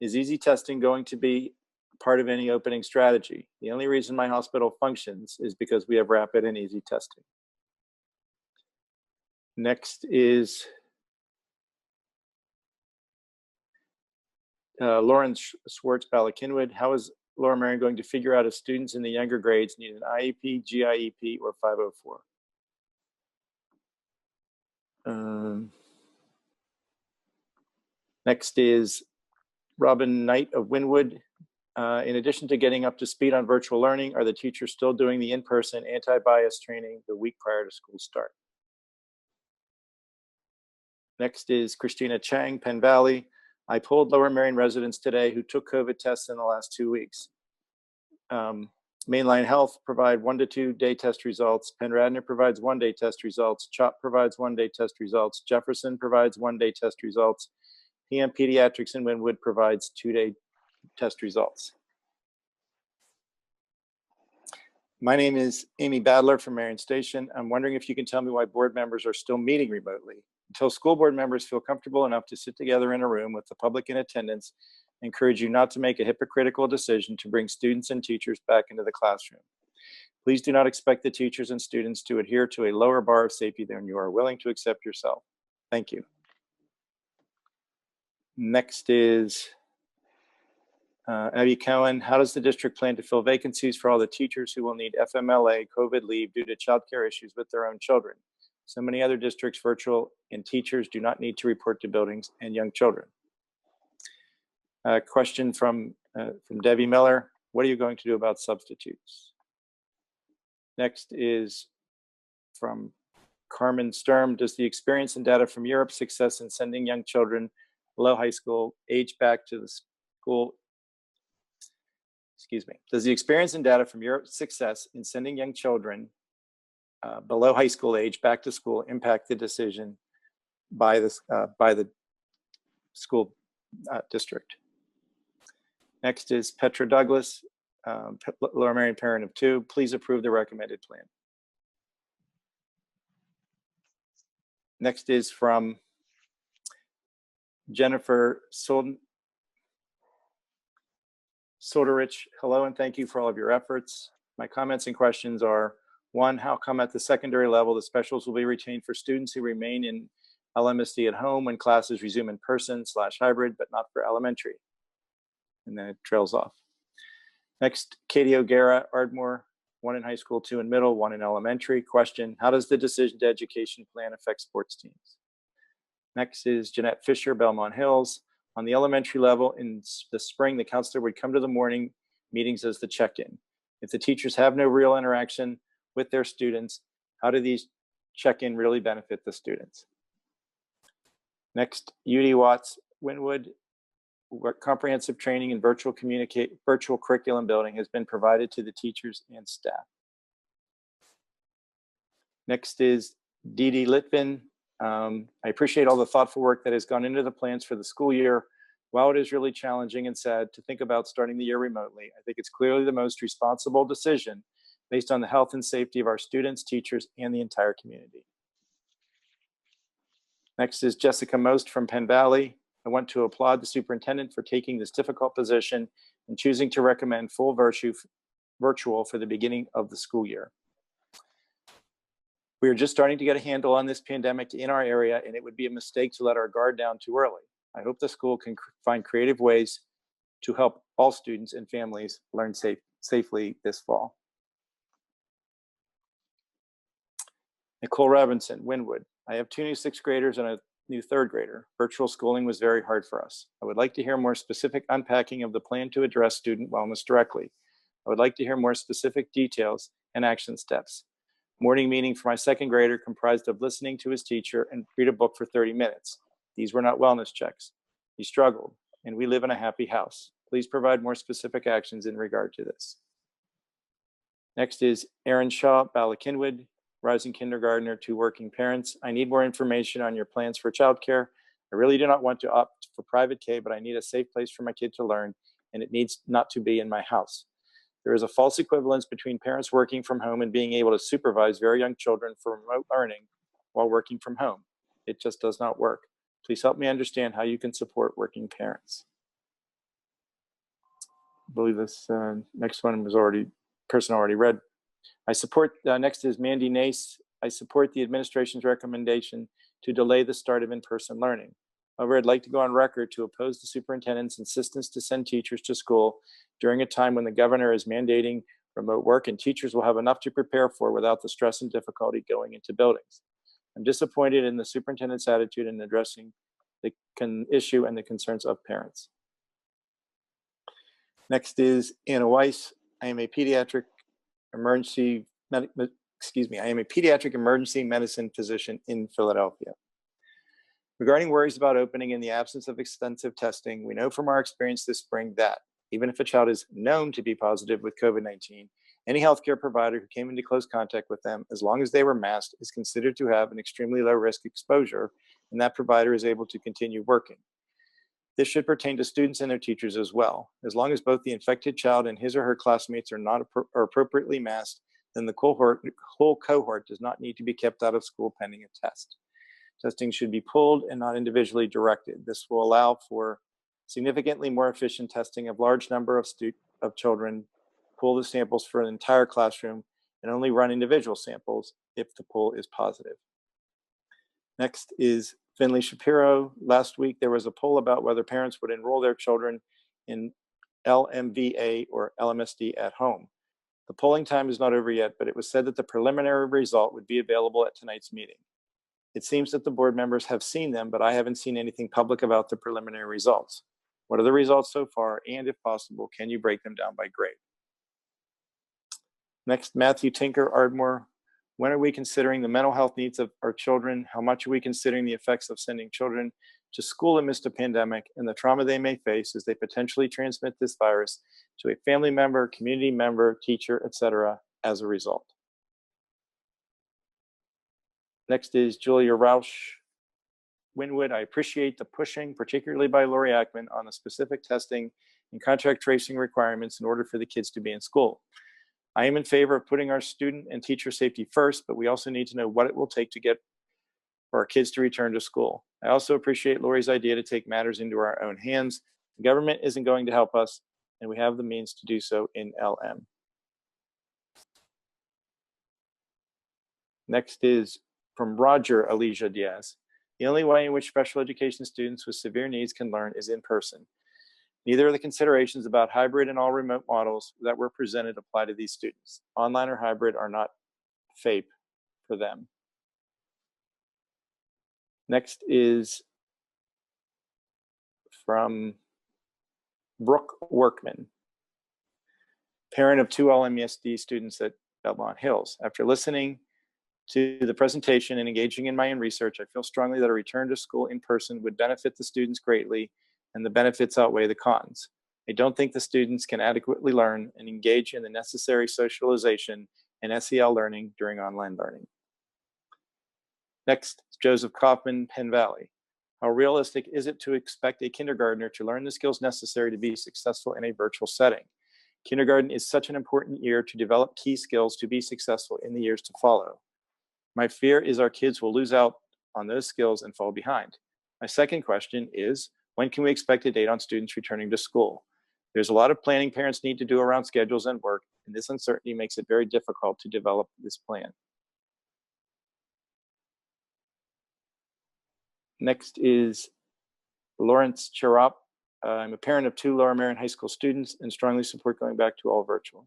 Is easy testing going to be part of any opening strategy? The only reason my hospital functions is because we have rapid and easy testing. Next is Lauren Schwartz, Bala Kinwood. How is Lower Marion going to figure out if students in the younger grades need an IEP, GIEP, or 504? Next is Robin Knight of Wynwood. In addition to getting up to speed on virtual learning, are the teachers still doing the in-person anti-bias training the week prior to school start? Next is Christina Chang, Penn Valley. I polled Lower Marion residents today who took COVID tests in the last 2 weeks. Mainline Health provide 1 to 2 day test results. Penn Radnor provides 1 day test results. CHOP provides 1 day test results. Jefferson provides 1 day test results. PM Pediatrics in Wynwood provides 2-day test results. My name is Amy Badler from Marion Station. I'm wondering if you can tell me why board members are still meeting remotely. Until school board members feel comfortable enough to sit together in a room with the public in attendance, I encourage you not to make a hypocritical decision to bring students and teachers back into the classroom. Please do not expect the teachers and students to adhere to a lower bar of safety than you are willing to accept yourself. Thank you. Next is Abby Cohen. How does the district plan to fill vacancies for all the teachers who will need FMLA COVID leave due to childcare issues with their own children? So many other districts, virtual and teachers do not need to report to buildings and young children. Question from Debbie Miller. What are you going to do about substitutes? Next is from Carmen Sturm. Does the experience and data from Europe's success in sending young children below high school age back to the school, does the experience and data from Europe's success in sending young children below high school age back to school impact the decision by the school district? Next is Petra Douglas, Lower Marion parent of 2. Please approve the recommended plan. Next is from Jennifer Soderich. Hello, and thank you for all of your efforts. My comments and questions are: one, how come at the secondary level the specials will be retained for students who remain in LMSD at home when classes resume in person / hybrid, but not for elementary? And then it trails off. Next, Katie O'Gara, Ardmore, 1 in high school, 2 in middle, 1 in elementary. Question, how does the decision to education plan affect sports teams? Next is Jeanette Fisher, Belmont Hills. On the elementary level, in the spring, the counselor would come to the morning meetings as the check-in. If the teachers have no real interaction with their students, how do these check-in really benefit the students? Next, UD Watts, Wynwood, comprehensive training in virtual curriculum building has been provided to the teachers and staff. Next is Dee Dee Litvin. I appreciate all the thoughtful work that has gone into the plans for the school year. While it is really challenging and sad to think about starting the year remotely, I think it's clearly the most responsible decision based on the health and safety of our students, teachers, and the entire community. Next is Jessica Most from Penn Valley. I want to applaud the superintendent for taking this difficult position and choosing to recommend full virtual for the beginning of the school year. We are just starting to get a handle on this pandemic in our area, and it would be a mistake to let our guard down too early. I hope the school can find creative ways to help all students and families learn safely this fall. Nicole Robinson, Wynwood. I have 2 new 6th graders and a new 3rd grader. Virtual schooling was very hard for us. I would like to hear more specific unpacking of the plan to address student wellness directly. I would like to hear more specific details and action steps. Morning meeting for my 2nd grader comprised of listening to his teacher and read a book for 30 minutes. These were not wellness checks. He struggled, and we live in a happy house. Please provide more specific actions in regard to this. Next is Erin Shaw, Bala-Cynwyd, rising kindergartner to working parents. I need more information on your plans for childcare. I really do not want to opt for private K, but I need a safe place for my kid to learn, and it needs not to be in my house. There is a false equivalence between parents working from home and being able to supervise very young children for remote learning while working from home. It just does not work. Please help me understand how you can support working parents. I believe this next one was already read. I support, next is Mandy Nace. I support the administration's recommendation to delay the start of in-person learning. However, I'd like to go on record to oppose the superintendent's insistence to send teachers to school during a time when the governor is mandating remote work and teachers will have enough to prepare for without the stress and difficulty going into buildings. I'm disappointed in the superintendent's attitude in addressing the issue and the concerns of parents. Next is Anna Weiss. I am a pediatric emergency medicine physician in Philadelphia. Regarding worries about opening in the absence of extensive testing, we know from our experience this spring that even if a child is known to be positive with COVID-19, any healthcare provider who came into close contact with them, as long as they were masked, is considered to have an extremely low risk exposure, and that provider is able to continue working. This should pertain to students and their teachers as well. As long as both the infected child and his or her classmates are not appropriately masked, then the whole cohort does not need to be kept out of school pending a test. Testing should be pooled and not individually directed. This will allow for significantly more efficient testing of large number of children, pool the samples for an entire classroom, and only run individual samples if the pool is positive. Next is Finley Shapiro. Last week, there was a poll about whether parents would enroll their children in LMVA or LMSD at home. The polling time is not over yet, but it was said that the preliminary result would be available at tonight's meeting. It seems that the board members have seen them, but I haven't seen anything public about the preliminary results. What are the results so far? And if possible, can you break them down by grade? Next, Matthew Tinker, Ardmore. When are we considering the mental health needs of our children? How much are we considering the effects of sending children to school amidst a pandemic and the trauma they may face as they potentially transmit this virus to a family member, community member, teacher, etc. as a result? Next is Julia Rausch, Wynwood. I appreciate the pushing, particularly by Lori Ackman, on the specific testing and contact tracing requirements in order for the kids to be in school. I am in favor of putting our student and teacher safety first, but we also need to know what it will take to get for our kids to return to school. I also appreciate Lori's idea to take matters into our own hands. The government isn't going to help us, and we have the means to do so in LM. Next is from Roger Alicia Diaz. The only way in which special education students with severe needs can learn is in person. Neither of the considerations about hybrid and all remote models that were presented apply to these students. Online or hybrid are not FAPE for them. Next is from Brooke Workman, parent of 2 LMSD students at Belmont Hills. After listening to the presentation and engaging in my own research, I feel strongly that a return to school in person would benefit the students greatly, and the benefits outweigh the cons. I don't think the students can adequately learn and engage in the necessary socialization and SEL learning during online learning. Next, Joseph Kaufman, Penn Valley. How realistic is it to expect a kindergartner to learn the skills necessary to be successful in a virtual setting? Kindergarten is such an important year to develop key skills to be successful in the years to follow. My fear is our kids will lose out on those skills and fall behind. My second question is, when can we expect a date on students returning to school? There's a lot of planning parents need to do around schedules and work, and this uncertainty makes it very difficult to develop this plan. Next is Lawrence Cherop. I'm a parent of 2 Lower Merion High School students and strongly support going back to all virtual.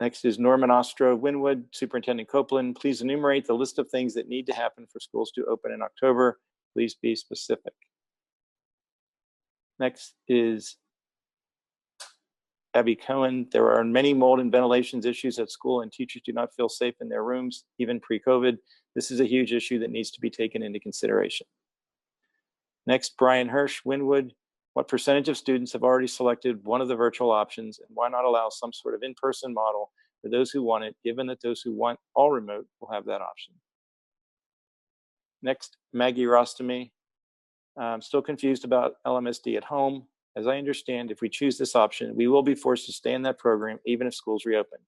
Next is Norman Ostro, Wynwood, Superintendent Copeland. Please enumerate the list of things that need to happen for schools to open in October. Please be specific. Next is Abby Cohen. There are many mold and ventilation issues at school, and teachers do not feel safe in their rooms, even pre-COVID. This is a huge issue that needs to be taken into consideration. Next, Brian Hirsch, Wynwood. What percentage of students have already selected one of the virtual options, and why not allow some sort of in-person model for those who want it, given that those who want all remote will have that option? Next, Maggie Rostamy. I'm still confused about LMSD at home. As I understand, if we choose this option, we will be forced to stay in that program even if schools reopen.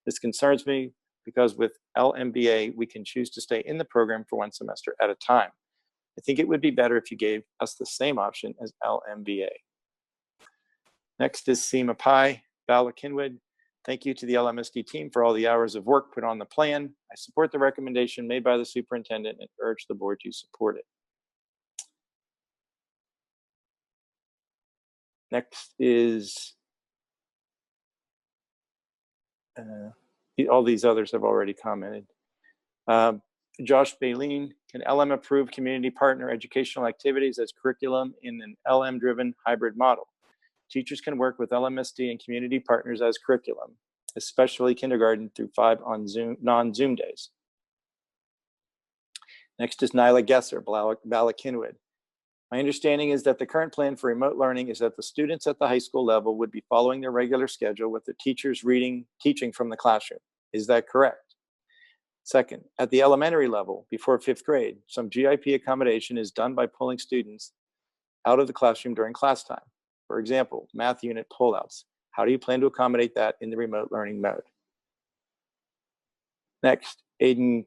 This concerns me because with LMBA, we can choose to stay in the program for 1 semester at a time. I think it would be better if you gave us the same option as LMBA. Next is Seema Pai, Bala Kinwood. Thank you to the LMSD team for all the hours of work put on the plan. I support the recommendation made by the superintendent and urge the board to support it. Next is, all these others have already commented. Josh Baleen, can LM approve community partner educational activities as curriculum in an LM-driven hybrid model? Teachers can work with LMSD and community partners as curriculum, especially kindergarten through 5 on Zoom, non-Zoom days. Next is Nyla Gesser, Bala Kinwood. My understanding is that the current plan for remote learning is that the students at the high school level would be following their regular schedule with the teachers teaching from the classroom. Is that correct? Second, at the elementary level, before 5th grade, some GIP accommodation is done by pulling students out of the classroom during class time. For example, math unit pullouts. How do you plan to accommodate that in the remote learning mode? Next, Aiden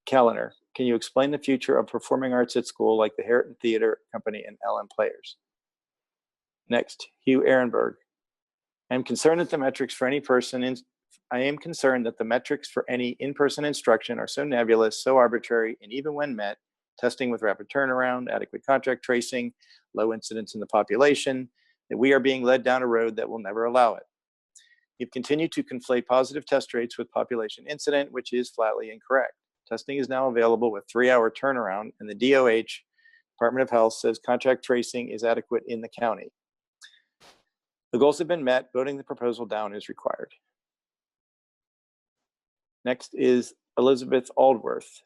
Kellner. Can you explain the future of performing arts at school like the Harrington Theater Company and LM Players? Next, Hugh Ehrenberg. I am concerned that the metrics for any in-person instruction are so nebulous, so arbitrary, and even when met, testing with rapid turnaround, adequate contact tracing, low incidence in the population, that we are being led down a road that will never allow it. You've continued to conflate positive test rates with population incident, which is flatly incorrect. Testing is now available with 3-hour turnaround, and the DOH, Department of Health, says contact tracing is adequate in the county. The goals have been met. Voting the proposal down is required. Next is Elizabeth Aldworth.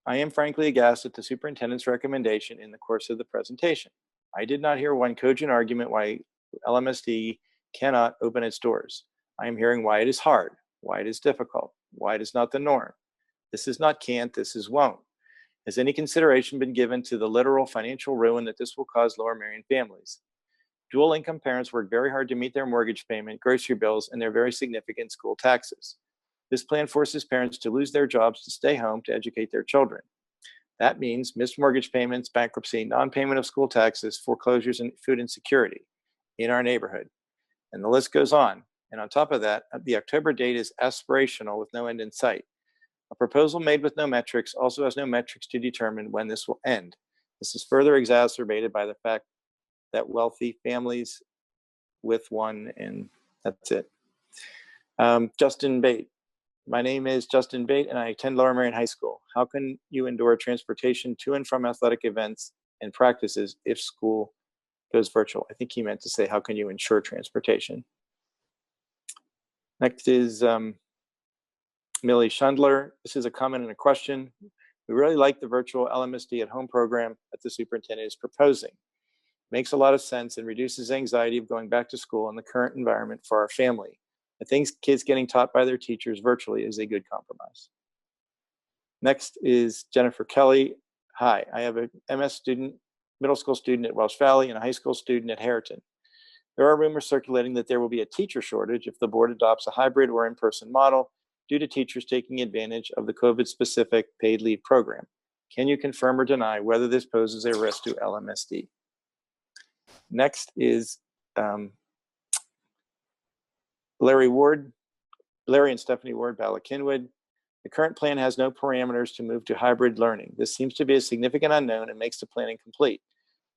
I am frankly aghast at the superintendent's recommendation in the course of the presentation. I did not hear one cogent argument why LMSD cannot open its doors. I am hearing why it is hard, why it is difficult, why it is not the norm. This is not can't, this is won't. Has any consideration been given to the literal financial ruin that this will cause Lower Merion families? Dual income parents work very hard to meet their mortgage payment, grocery bills, and their very significant school taxes. This plan forces parents to lose their jobs to stay home to educate their children. That means missed mortgage payments, bankruptcy, non-payment of school taxes, foreclosures, and food insecurity in our neighborhood. And the list goes on. And on top of that, the October date is aspirational with no end in sight. A proposal made with no metrics also has no metrics to determine when this will end. This is further exacerbated by the fact that wealthy families with one, and that's it. Justin Bate. My name is Justin Bate, and I attend Lower Merion High School. How can you endure transportation to and from athletic events and practices if school goes virtual? I think he meant to say, how can you ensure transportation? Next is Millie Schundler. This is a comment and a question. We really like the virtual LMSD at home program that the superintendent is proposing. Makes a lot of sense and reduces anxiety of going back to school in the current environment for our family. I think kids getting taught by their teachers virtually is a good compromise. Next is Jennifer Kelly. Hi, I have a MS student, middle school student at Welsh Valley and a high school student at Harriton. There are rumors circulating that there will be a teacher shortage if the board adopts a hybrid or in-person model due to teachers taking advantage of the COVID-specific paid leave program. Can you confirm or deny whether this poses a risk to LMSD? Next is Larry and Stephanie Ward, Bala Kinwood. The current plan has no parameters to move to hybrid learning. This seems to be a significant unknown and makes the plan incomplete.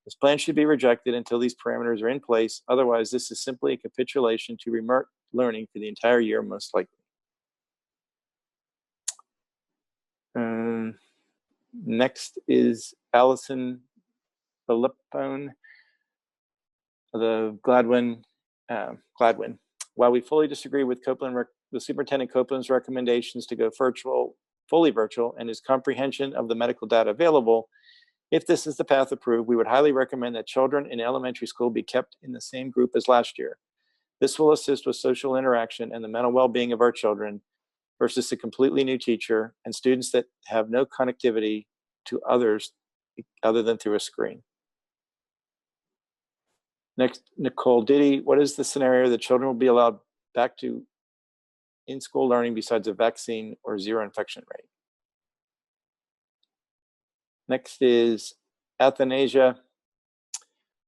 This plan should be rejected until these parameters are in place. Otherwise, this is simply a capitulation to remote learning for the entire year, most likely. Next is Allison Philippone, the Gladwin. While we fully disagree with the Superintendent Copeland's recommendations to go fully virtual, and his comprehension of the medical data available, if this is the path approved, we would highly recommend that children in elementary school be kept in the same group as last year. This will assist with social interaction and the mental well-being of our children versus a completely new teacher and students that have no connectivity to others other than through a screen. Next, Nicole Diddy, what is the scenario that children will be allowed back to in-school learning besides a vaccine or zero infection rate? Next is Athanasia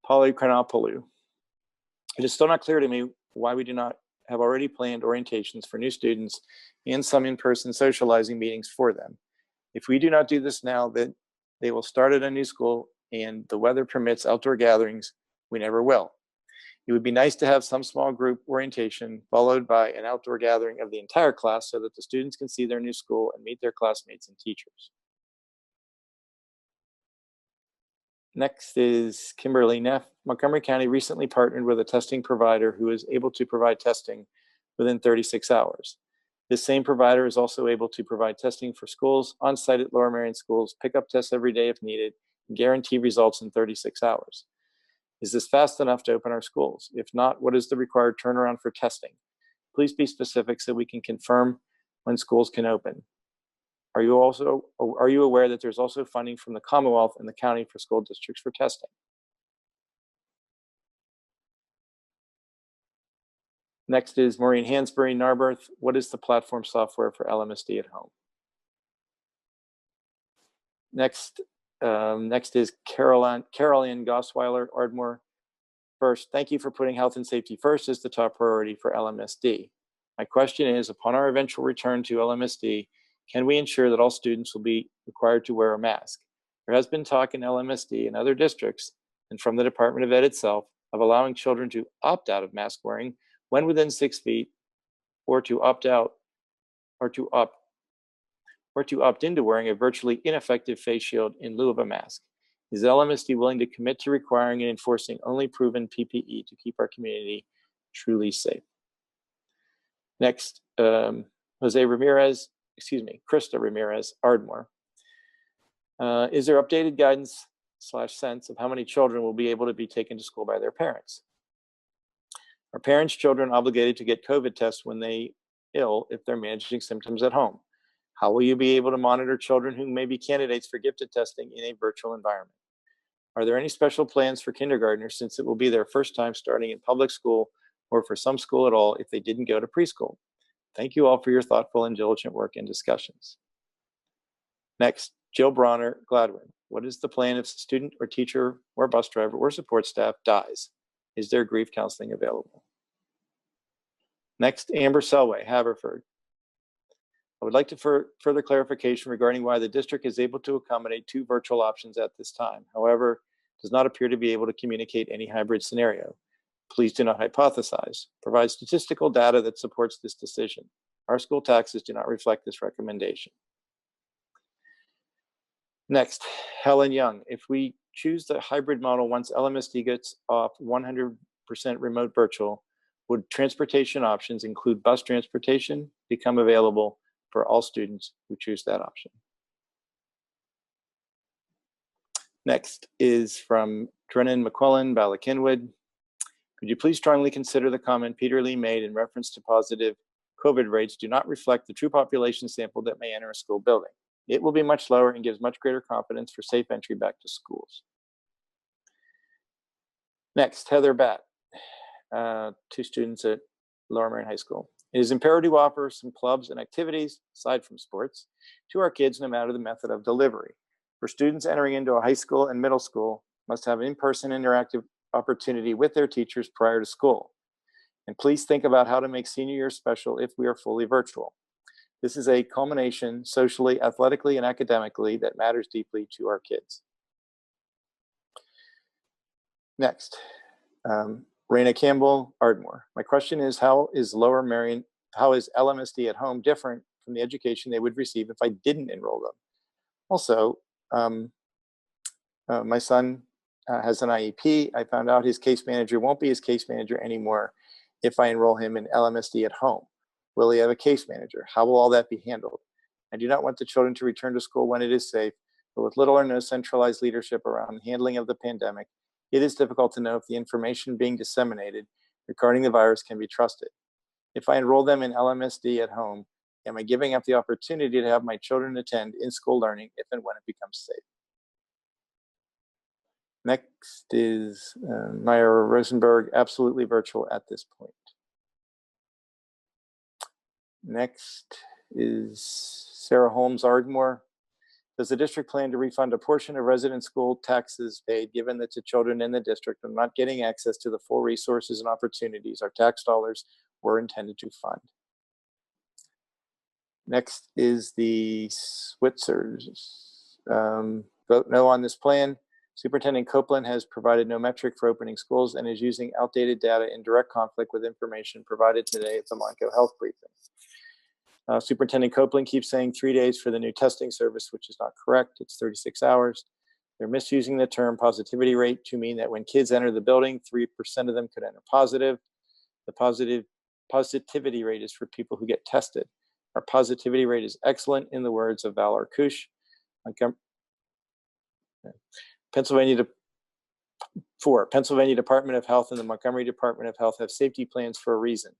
Polychronopoulou. It is still not clear to me why we do not have already planned orientations for new students and some in-person socializing meetings for them. If we do not do this now, then they will start at a new school and the weather permits outdoor gatherings, we never will. It would be nice to have some small group orientation followed by an outdoor gathering of the entire class so that the students can see their new school and meet their classmates and teachers. Next is Kimberly Neff. Montgomery County recently partnered with a testing provider who is able to provide testing within 36 hours. This same provider is also able to provide testing for schools on site at Lower Merion schools, pick up tests every day if needed, and guarantee results in 36 hours. Is this fast enough to open our schools? If not, what is the required turnaround for testing? Please be specific so we can confirm when schools can open. Are you aware that there's also funding from the Commonwealth and the county for school districts for testing? Next is Maureen Hansberry, Narberth. What is the platform software for LMSD at home? Next is Carol Ann Gosweiler, Ardmore. First, thank you for putting health and safety first as the top priority for LMSD. My question is, upon our eventual return to LMSD, can we ensure that all students will be required to wear a mask? There has been talk in LMSD and other districts and from the Department of Ed itself of allowing children to opt out of mask wearing when within 6 feet, or to opt out, or to opt into wearing a virtually ineffective face shield in lieu of a mask. Is LMSD willing to commit to requiring and enforcing only proven PPE to keep our community truly safe? Next, Krista Ramirez, Ardmore. Is there updated guidance / sense of how many children will be able to be taken to school by their parents? Are parents' children obligated to get COVID tests when they ill if they're managing symptoms at home? How will you be able to monitor children who may be candidates for gifted testing in a virtual environment? Are there any special plans for kindergartners since it will be their first time starting in public school or for some school at all if they didn't go to preschool? Thank you all for your thoughtful and diligent work and discussions. Next, Jill Bronner Gladwin. What is the plan if a student or teacher or bus driver or support staff dies? Is there grief counseling available? Next, Amber Selway, Haverford. I would like to further clarification regarding why the district is able to accommodate 2 virtual options at this time. However, does not appear to be able to communicate any hybrid scenario. Please do not hypothesize. Provide statistical data that supports this decision. Our school taxes do not reflect this recommendation. Next, Helen Young. If we choose the hybrid model once LMSD gets off 100% remote virtual, would transportation options include bus transportation become available for all students who choose that option? Next is from Drennan McQuillan, Bala-Cynwyd. Could you please strongly consider the comment Peter Lee made in reference to positive COVID rates do not reflect the true population sample that may enter a school building. It will be much lower and gives much greater confidence for safe entry back to schools. Next, Heather Batt, 2 students at Lower Merion High School. It is imperative to offer some clubs and activities, aside from sports, to our kids no matter the method of delivery. For students entering into a high school and middle school, must have an in-person interactive opportunity with their teachers prior to school. And please think about how to make senior year special if we are fully virtual. This is a culmination socially, athletically, and academically that matters deeply to our kids. Next, Raina Campbell, Ardmore. My question is, how is LMSD at home different from the education they would receive if I didn't enroll them? Also, my son has an IEP. I found out his case manager won't be his case manager anymore if I enroll him in LMSD at home. Will he have a case manager? How will all that be handled? I do not want the children to return to school when it is safe, but with little or no centralized leadership around the handling of the pandemic, it is difficult to know if the information being disseminated regarding the virus can be trusted. If I enroll them in LMSD at home, am I giving up the opportunity to have my children attend in-school learning if and when it becomes safe? Next is Maya Rosenberg, absolutely virtual at this point. Next is Sarah Holmes Ardmore. Does the district plan to refund a portion of resident school taxes paid, given that the children in the district are not getting access to the full resources and opportunities our tax dollars were intended to fund? Next is the Switzers. Vote no on this plan. Superintendent Copeland has provided no metric for opening schools and is using outdated data in direct conflict with information provided today at the Monco Health briefing. Superintendent Copeland keeps saying 3 days for the new testing service, which is not correct. It's 36 hours. They're misusing the term positivity rate to mean that when kids enter the building, 3% of them could enter positive. The positivity rate is for people who get tested. Our positivity rate is excellent, in the words of Val Arkush. Pennsylvania Department of Health and the Montgomery Department of Health have safety plans for a reason.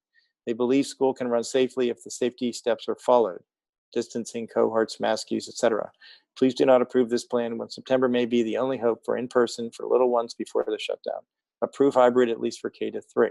They believe school can run safely if the safety steps are followed: distancing, cohorts, mask use, etc. Please do not approve this plan when September may be the only hope for in-person for little ones before the shutdown. Approve hybrid at least for K-3.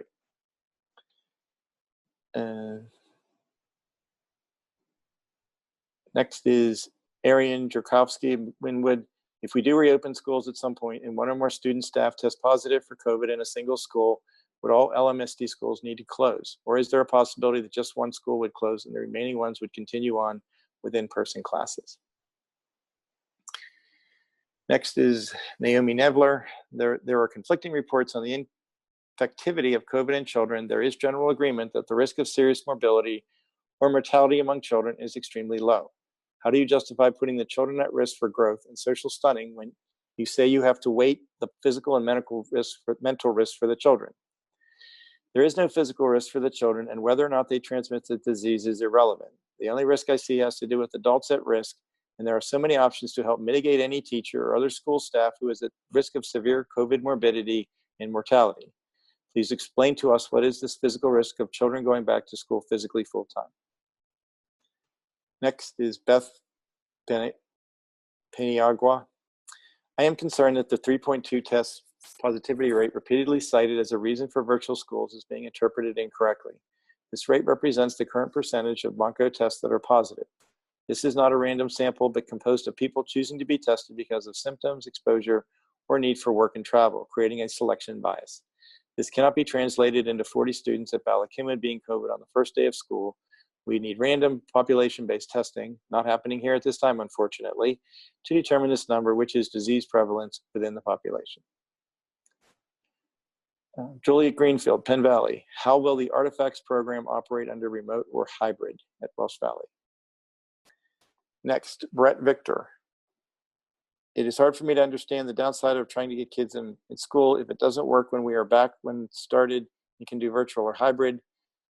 Next is Arian Jerkowski, Winwood. If we do reopen schools at some point and one or more student staff test positive for COVID in a single school, would all LMSD schools need to close? Or is there a possibility that just one school would close and the remaining ones would continue on with in-person classes? Next is Naomi Nevler. There are conflicting reports on the infectivity of COVID in children. There is general agreement that the risk of serious morbidity or mortality among children is extremely low. How do you justify putting the children at risk for growth and social stunning when you say you have to weight the physical and mental risk for the children? There is no physical risk for the children, and whether or not they transmit the disease is irrelevant. The only risk I see has to do with adults at risk, and there are so many options to help mitigate any teacher or other school staff who is at risk of severe COVID morbidity and mortality. Please explain to us, what is this physical risk of children going back to school physically full-time? Next is Beth Peniagua. I am concerned that the 3.2 test positivity rate repeatedly cited as a reason for virtual schools is being interpreted incorrectly. This rate represents the current percentage of Monco tests that are positive. This is not a random sample, but composed of people choosing to be tested because of symptoms, exposure, or need for work and travel, creating a selection bias. This cannot be translated into 40 students at Ballackinwood being COVID on the first day of school. We need random population-based testing, not happening here at this time, unfortunately, to determine this number, which is disease prevalence within the population. Juliet Greenfield, Penn Valley. How will the Artifacts program operate under remote or hybrid at Welsh Valley? Next, Brett Victor. It is hard for me to understand the downside of trying to get kids in school if it doesn't work when we are back when it started. You can do virtual or hybrid.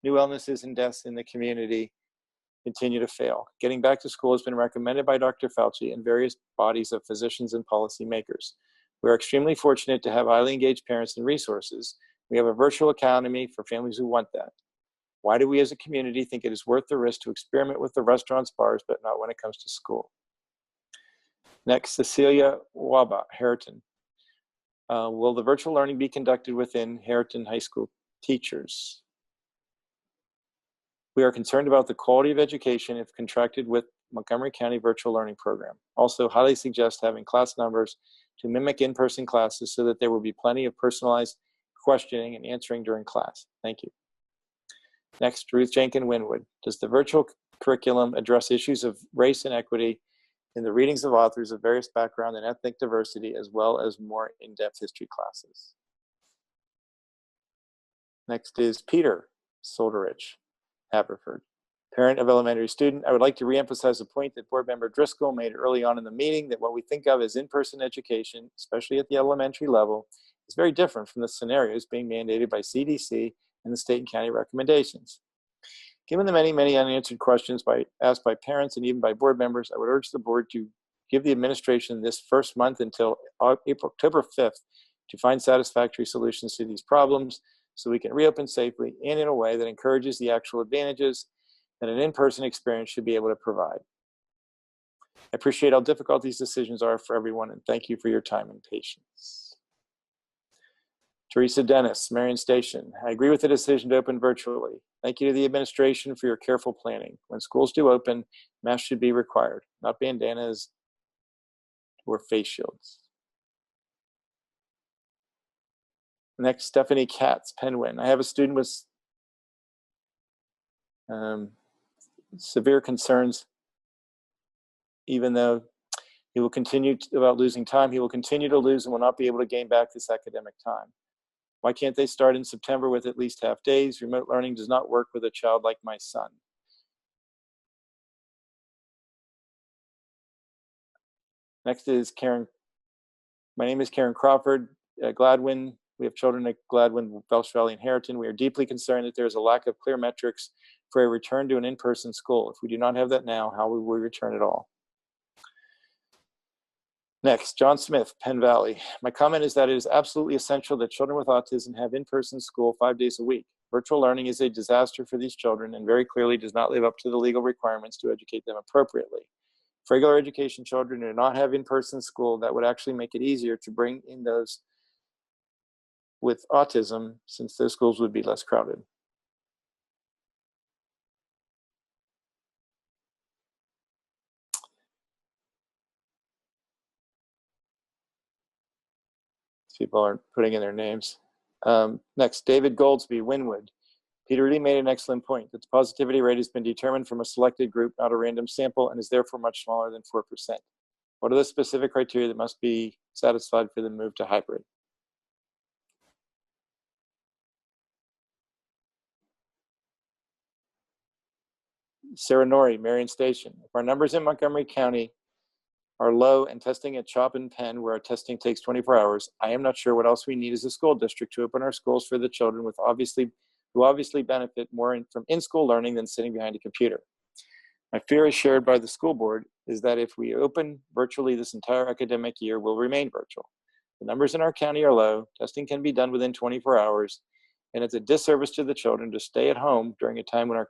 New illnesses and deaths in the community continue to fail. Getting back to school has been recommended by Dr. Fauci and various bodies of physicians and policymakers. We are extremely fortunate to have highly engaged parents and resources. We have a virtual academy for families who want that. Why do we as a community think it is worth the risk to experiment with the restaurants, bars, but not when it comes to school? Next, Cecilia Waba, Harriton. Will the virtual learning be conducted within Harriton High School teachers? We are concerned about the quality of education if contracted with Montgomery County Virtual Learning Program. Also, highly suggest having class numbers to mimic in-person classes so that there will be plenty of personalized questioning and answering during class. Thank you. Next, Ruth Jenkins Winwood. Does the virtual curriculum address issues of race and equity in the readings of authors of various background and ethnic diversity, as well as more in-depth history classes? Next is Peter Solderich, Haverford. Parent of elementary student, I would like to reemphasize a point that Board Member Driscoll made early on in the meeting, that what we think of as in-person education, especially at the elementary level, is very different from the scenarios being mandated by CDC and the state and county recommendations. Given the many unanswered questions asked by parents and even by board members, I would urge the board to give the administration this first month until October 5th to find satisfactory solutions to these problems so we can reopen safely and in a way that encourages the actual advantages that an in-person experience should be able to provide. I appreciate how difficult these decisions are for everyone, and thank you for your time and patience. Teresa Dennis, Marion Station. I agree with the decision to open virtually. Thank you to the administration for your careful planning. When schools do open, masks should be required, not bandanas or face shields. Next, Stephanie Katz, Penguin. I have a student with severe concerns. Even though he will continue about losing time, he will continue to lose and will not be able to gain back this academic time. Why can't they start in September with at least half days? Remote learning does not work with a child like my son. Next is Karen. My name is Karen Crawford, Gladwin. We have children at Gladwin, Welsh Valley, and Harriton. We are deeply concerned that there is a lack of clear metrics for a return to an in-person school. If we do not have that now, how will we return at all? Next, John Smith, Penn Valley. My comment is that it is absolutely essential that children with autism have in-person school 5 days a week. Virtual learning is a disaster for these children and very clearly does not live up to the legal requirements to educate them appropriately. For regular education children who do not have in-person school, that would actually make it easier to bring in those with autism, since those schools would be less crowded. People aren't putting in their names. Next, David Goldsby, Winwood. Peter really made an excellent point that the positivity rate has been determined from a selected group, not a random sample, and is therefore much smaller than 4%. What are the specific criteria that must be satisfied for the move to hybrid? Sarah Norrie, Marion Station. If our numbers in Montgomery County are low and testing at CHOP and Penn, where our testing takes 24 hours, I am not sure what else we need as a school district to open our schools for the children who obviously benefit more from in-school learning than sitting behind a computer. My fear is shared by the school board is that if we open virtually this entire academic year, we'll remain virtual. The numbers in our county are low, testing can be done within 24 hours, and it's a disservice to the children to stay at home during a time when our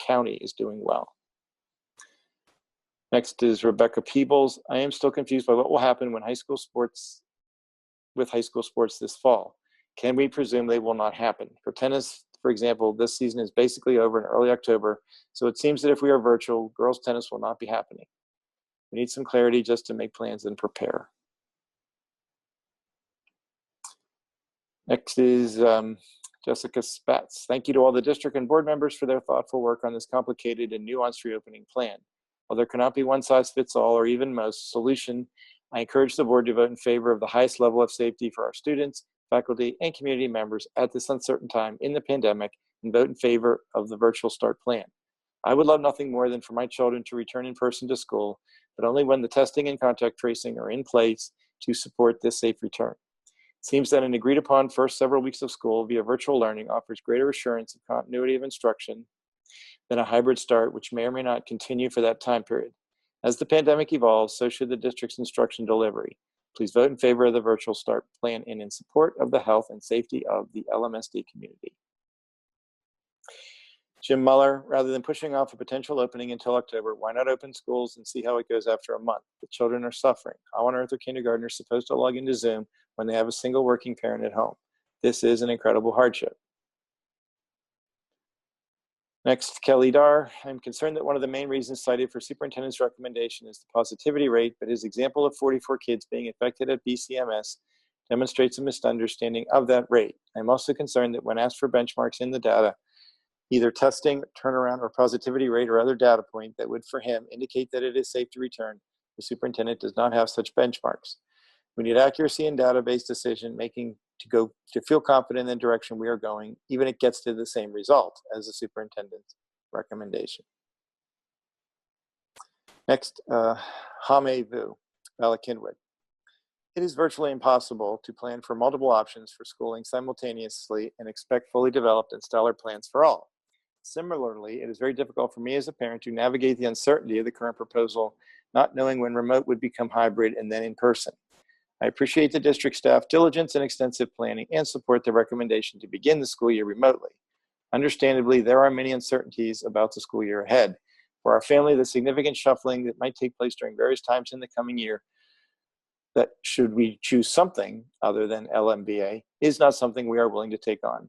county is doing well. Next is Rebecca Peebles. I am still confused by what will happen when high school sports this fall. Can we presume they will not happen? For tennis For example, this season is basically over in early October, so it seems that if we are virtual, girls tennis will not be happening. We need some clarity just to make plans and prepare. Next is Jessica Spatz. Thank you to all the district and board members for their thoughtful work on this complicated and nuanced reopening plan. While there cannot be one size fits all or even most solution, I encourage the board to vote in favor of the highest level of safety for our students, faculty, and community members at this uncertain time in the pandemic, and vote in favor of the virtual start plan. I would love nothing more than for my children to return in person to school, but only when the testing and contact tracing are in place to support this safe return. It seems that an agreed upon first several weeks of school via virtual learning offers greater assurance of continuity of instruction than a hybrid start, which may or may not continue for that time period. As the pandemic evolves, so should the district's instruction delivery. Please vote in favor of the virtual start plan and in support of the health and safety of the LMSD community. Jim Muller, rather than pushing off a potential opening until October, why not open schools and see how it goes after a month? The children are suffering. How on earth are kindergartners supposed to log into Zoom when they have a single working parent at home? This is an incredible hardship. Next, Kelly Dar. I'm concerned that one of the main reasons cited for superintendent's recommendation is the positivity rate, but his example of 44 kids being affected at BCMS demonstrates a misunderstanding of that rate. I'm also concerned that when asked for benchmarks in the data, either testing, turnaround, or positivity rate or other data point that would, for him, indicate that it is safe to return, the superintendent does not have such benchmarks. We need accuracy in database decision making to feel confident in the direction we are going, even if it gets to the same result as the superintendent's recommendation. Next, Hame Vu, Balakinwood. It is virtually impossible to plan for multiple options for schooling simultaneously and expect fully developed and stellar plans for all. Similarly, it is very difficult for me as a parent to navigate the uncertainty of the current proposal, not knowing when remote would become hybrid and then in person. I appreciate the district staff diligence and extensive planning and support the recommendation to begin the school year remotely. Understandably, there are many uncertainties about the school year ahead. For our family, the significant shuffling that might take place during various times in the coming year, that should we choose something other than LMBA, is not something we are willing to take on.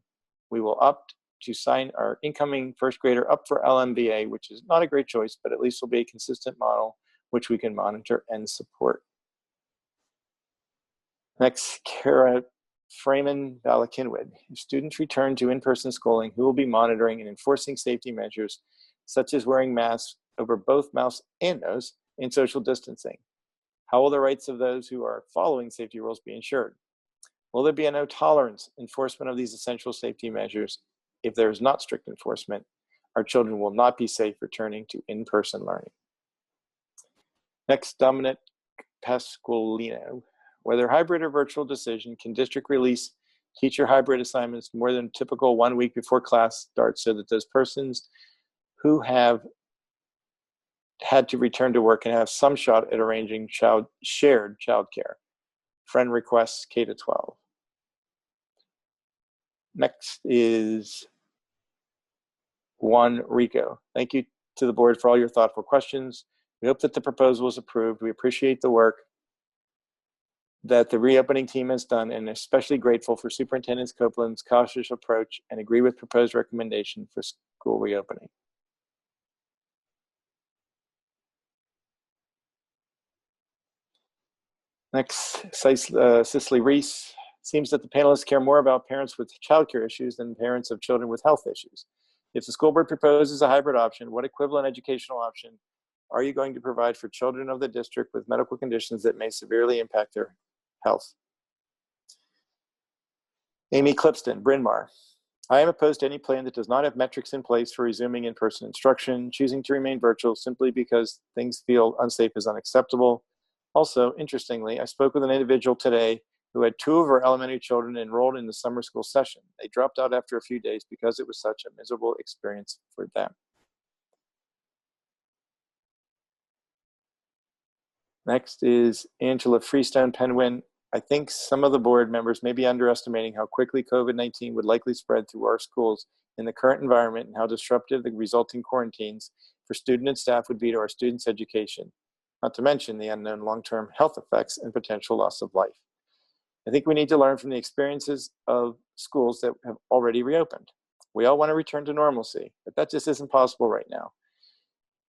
We will opt to sign our incoming first grader up for LMBA, which is not a great choice, but at least will be a consistent model which we can monitor and support. Next, Kara Freeman Balakinwood. If students return to in-person schooling, who will be monitoring and enforcing safety measures, such as wearing masks over both mouth and nose and social distancing? How will the rights of those who are following safety rules be ensured? Will there be a no tolerance enforcement of these essential safety measures? If there is not strict enforcement, our children will not be safe returning to in-person learning. Next, Dominic Pasqualino. Whether hybrid or virtual decision, can district release teacher hybrid assignments more than typical 1 week before class starts so that those persons who have had to return to work can have some shot at arranging shared childcare? Friend requests K-12. Next is Juan Rico. Thank you to the board for all your thoughtful questions. We hope that the proposal is approved. We appreciate the work that the reopening team has done, and especially grateful for Superintendent Copeland's cautious approach and agree with proposed recommendation for school reopening. Next, Cicely Reese. Seems that the panelists care more about parents with childcare issues than parents of children with health issues. If the school board proposes a hybrid option, what equivalent educational option are you going to provide for children of the district with medical conditions that may severely impact their health? Amy Clipston, Bryn Mawr. I am opposed to any plan that does not have metrics in place for resuming in-person instruction. Choosing to remain virtual simply because things feel unsafe is unacceptable. Also, interestingly, I spoke with an individual today who had 2 of her elementary children enrolled in the summer school session. They dropped out after a few days because it was such a miserable experience for them. Next is Angela Freestone Penguin. I think some of the board members may be underestimating how quickly COVID-19 would likely spread through our schools in the current environment and how disruptive the resulting quarantines for student and staff would be to our students' education, not to mention the unknown long-term health effects and potential loss of life. I think we need to learn from the experiences of schools that have already reopened. We all want to return to normalcy, but that just isn't possible right now.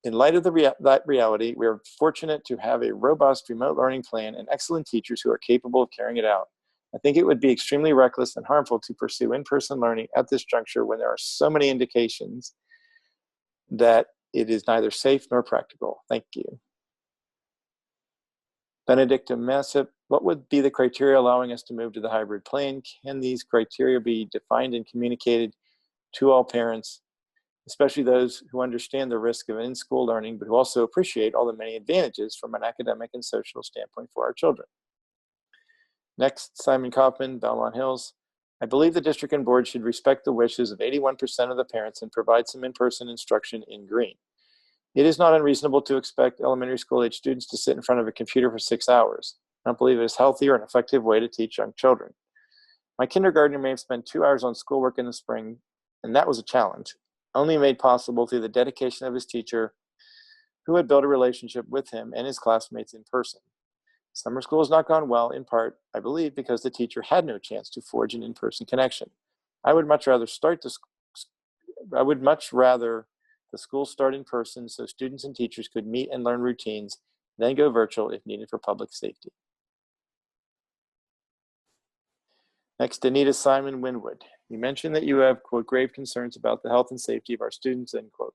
In light of that reality, we are fortunate to have a robust remote learning plan and excellent teachers who are capable of carrying it out. I think it would be extremely reckless and harmful to pursue in-person learning at this juncture when there are so many indications that it is neither safe nor practical. Thank you. Benedicta Massip, what would be the criteria allowing us to move to the hybrid plane? Can these criteria be defined and communicated to all parents, especially those who understand the risk of in-school learning, but who also appreciate all the many advantages from an academic and social standpoint for our children? Next, Simon Kaufman, Belmont Hills. I believe the district and board should respect the wishes of 81% of the parents and provide some in-person instruction in green. It is not unreasonable to expect elementary school age students to sit in front of a computer for 6 hours. I don't believe it is healthy or an effective way to teach young children. My kindergartner may have spent 2 hours on schoolwork in the spring, and that was a challenge, only made possible through the dedication of his teacher, who had built a relationship with him and his classmates in person. Summer school has not gone well, in part, I believe, because the teacher had no chance to forge an in-person connection. I would much rather the school start in person so students and teachers could meet and learn routines, then go virtual if needed for public safety. Next, Anita Simon Winwood. You mentioned that you have, quote, grave concerns about the health and safety of our students, end quote.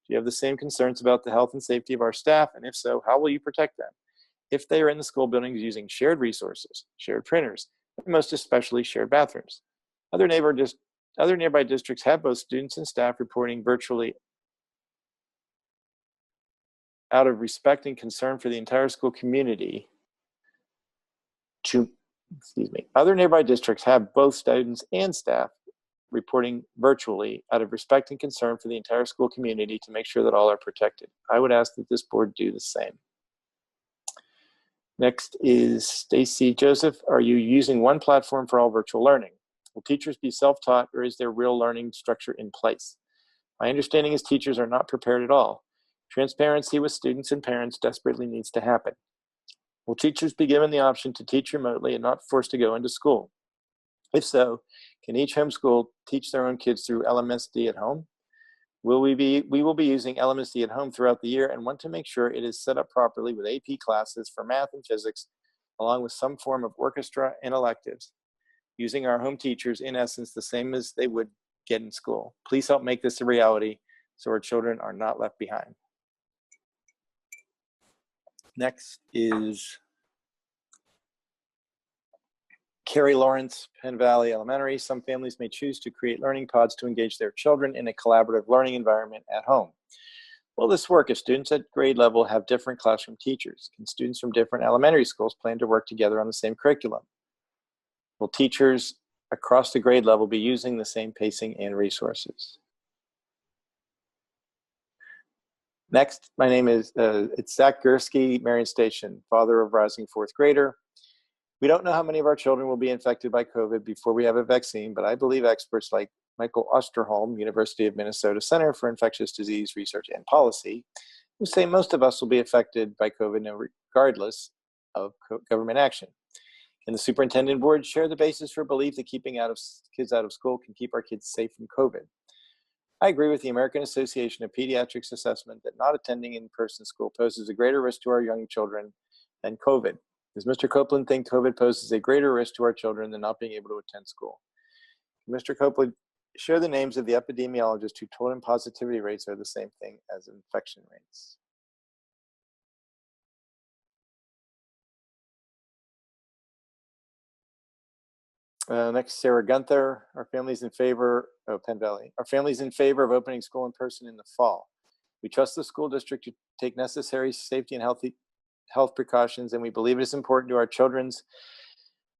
Do you have the same concerns about the health and safety of our staff? And if so, how will you protect them if they are in the school buildings using shared resources, shared printers, and most especially shared bathrooms? Other nearby districts have both students and staff reporting virtually out of respect and concern for the entire school community Other nearby districts have both students and staff reporting virtually out of respect and concern for the entire school community to make sure that all are protected. I would ask that this board do the same. Next is Stacy Joseph. Are you using one platform for all virtual learning? Will teachers be self-taught, or is there real learning structure in place? My understanding is teachers are not prepared at all. Transparency with students and parents desperately needs to happen. Will teachers be given the option to teach remotely and not forced to go into school? If so, can each homeschool teach their own kids through LMSD at home? We will be using LMSD at home throughout the year and want to make sure it is set up properly with AP classes for math and physics, along with some form of orchestra and electives, using our home teachers in essence the same as they would get in school. Please help make this a reality so our children are not left behind. Next is Carrie Lawrence, Penn Valley Elementary. Some families may choose to create learning pods to engage their children in a collaborative learning environment at home. Will this work if students at grade level have different classroom teachers? Can students from different elementary schools plan to work together on the same curriculum? Will teachers across the grade level be using the same pacing and resources? Next, my name is it's Zach Gursky, Marion Station, father of rising fourth grader. We don't know how many of our children will be infected by COVID before we have a vaccine, but I believe experts like Michael Osterholm, University of Minnesota Center for Infectious Disease Research and Policy, who say most of us will be affected by COVID regardless of government action. Can the superintendent board share the basis for belief that keeping kids out of school can keep our kids safe from COVID? I agree with the American Association of Pediatrics assessment that not attending in-person school poses a greater risk to our young children than COVID. Does Mr. Copeland think COVID poses a greater risk to our children than not being able to attend school? Can Mr. Copeland share the names of the epidemiologists who told him positivity rates are the same thing as infection rates? Next, Sarah Gunther. Our family's in favor of Penn Valley. Our family's in favor of opening school in person in the fall. We trust the school district to take necessary safety and health precautions, and we believe it is important to our children's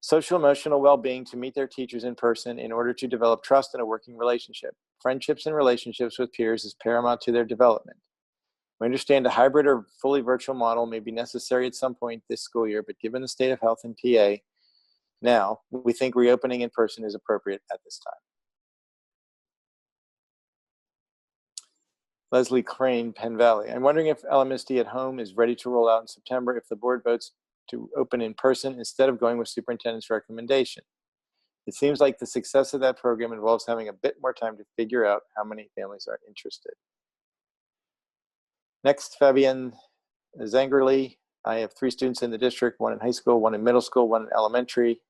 social emotional well-being to meet their teachers in person in order to develop trust in a working relationship. Friendships and relationships with peers is paramount to their development. We understand a hybrid or fully virtual model may be necessary at some point this school year, but given the state of health in PA now, we think reopening in person is appropriate at this time. Leslie Crane, Penn Valley. I'm wondering if LMSD at home is ready to roll out in September if the board votes to open in person instead of going with superintendent's recommendation. It seems like the success of that program involves having a bit more time to figure out how many families are interested. Next, Fabian Zangerly. I have 3 students in the district, 1 in high school, 1 in middle school, 1 in elementary.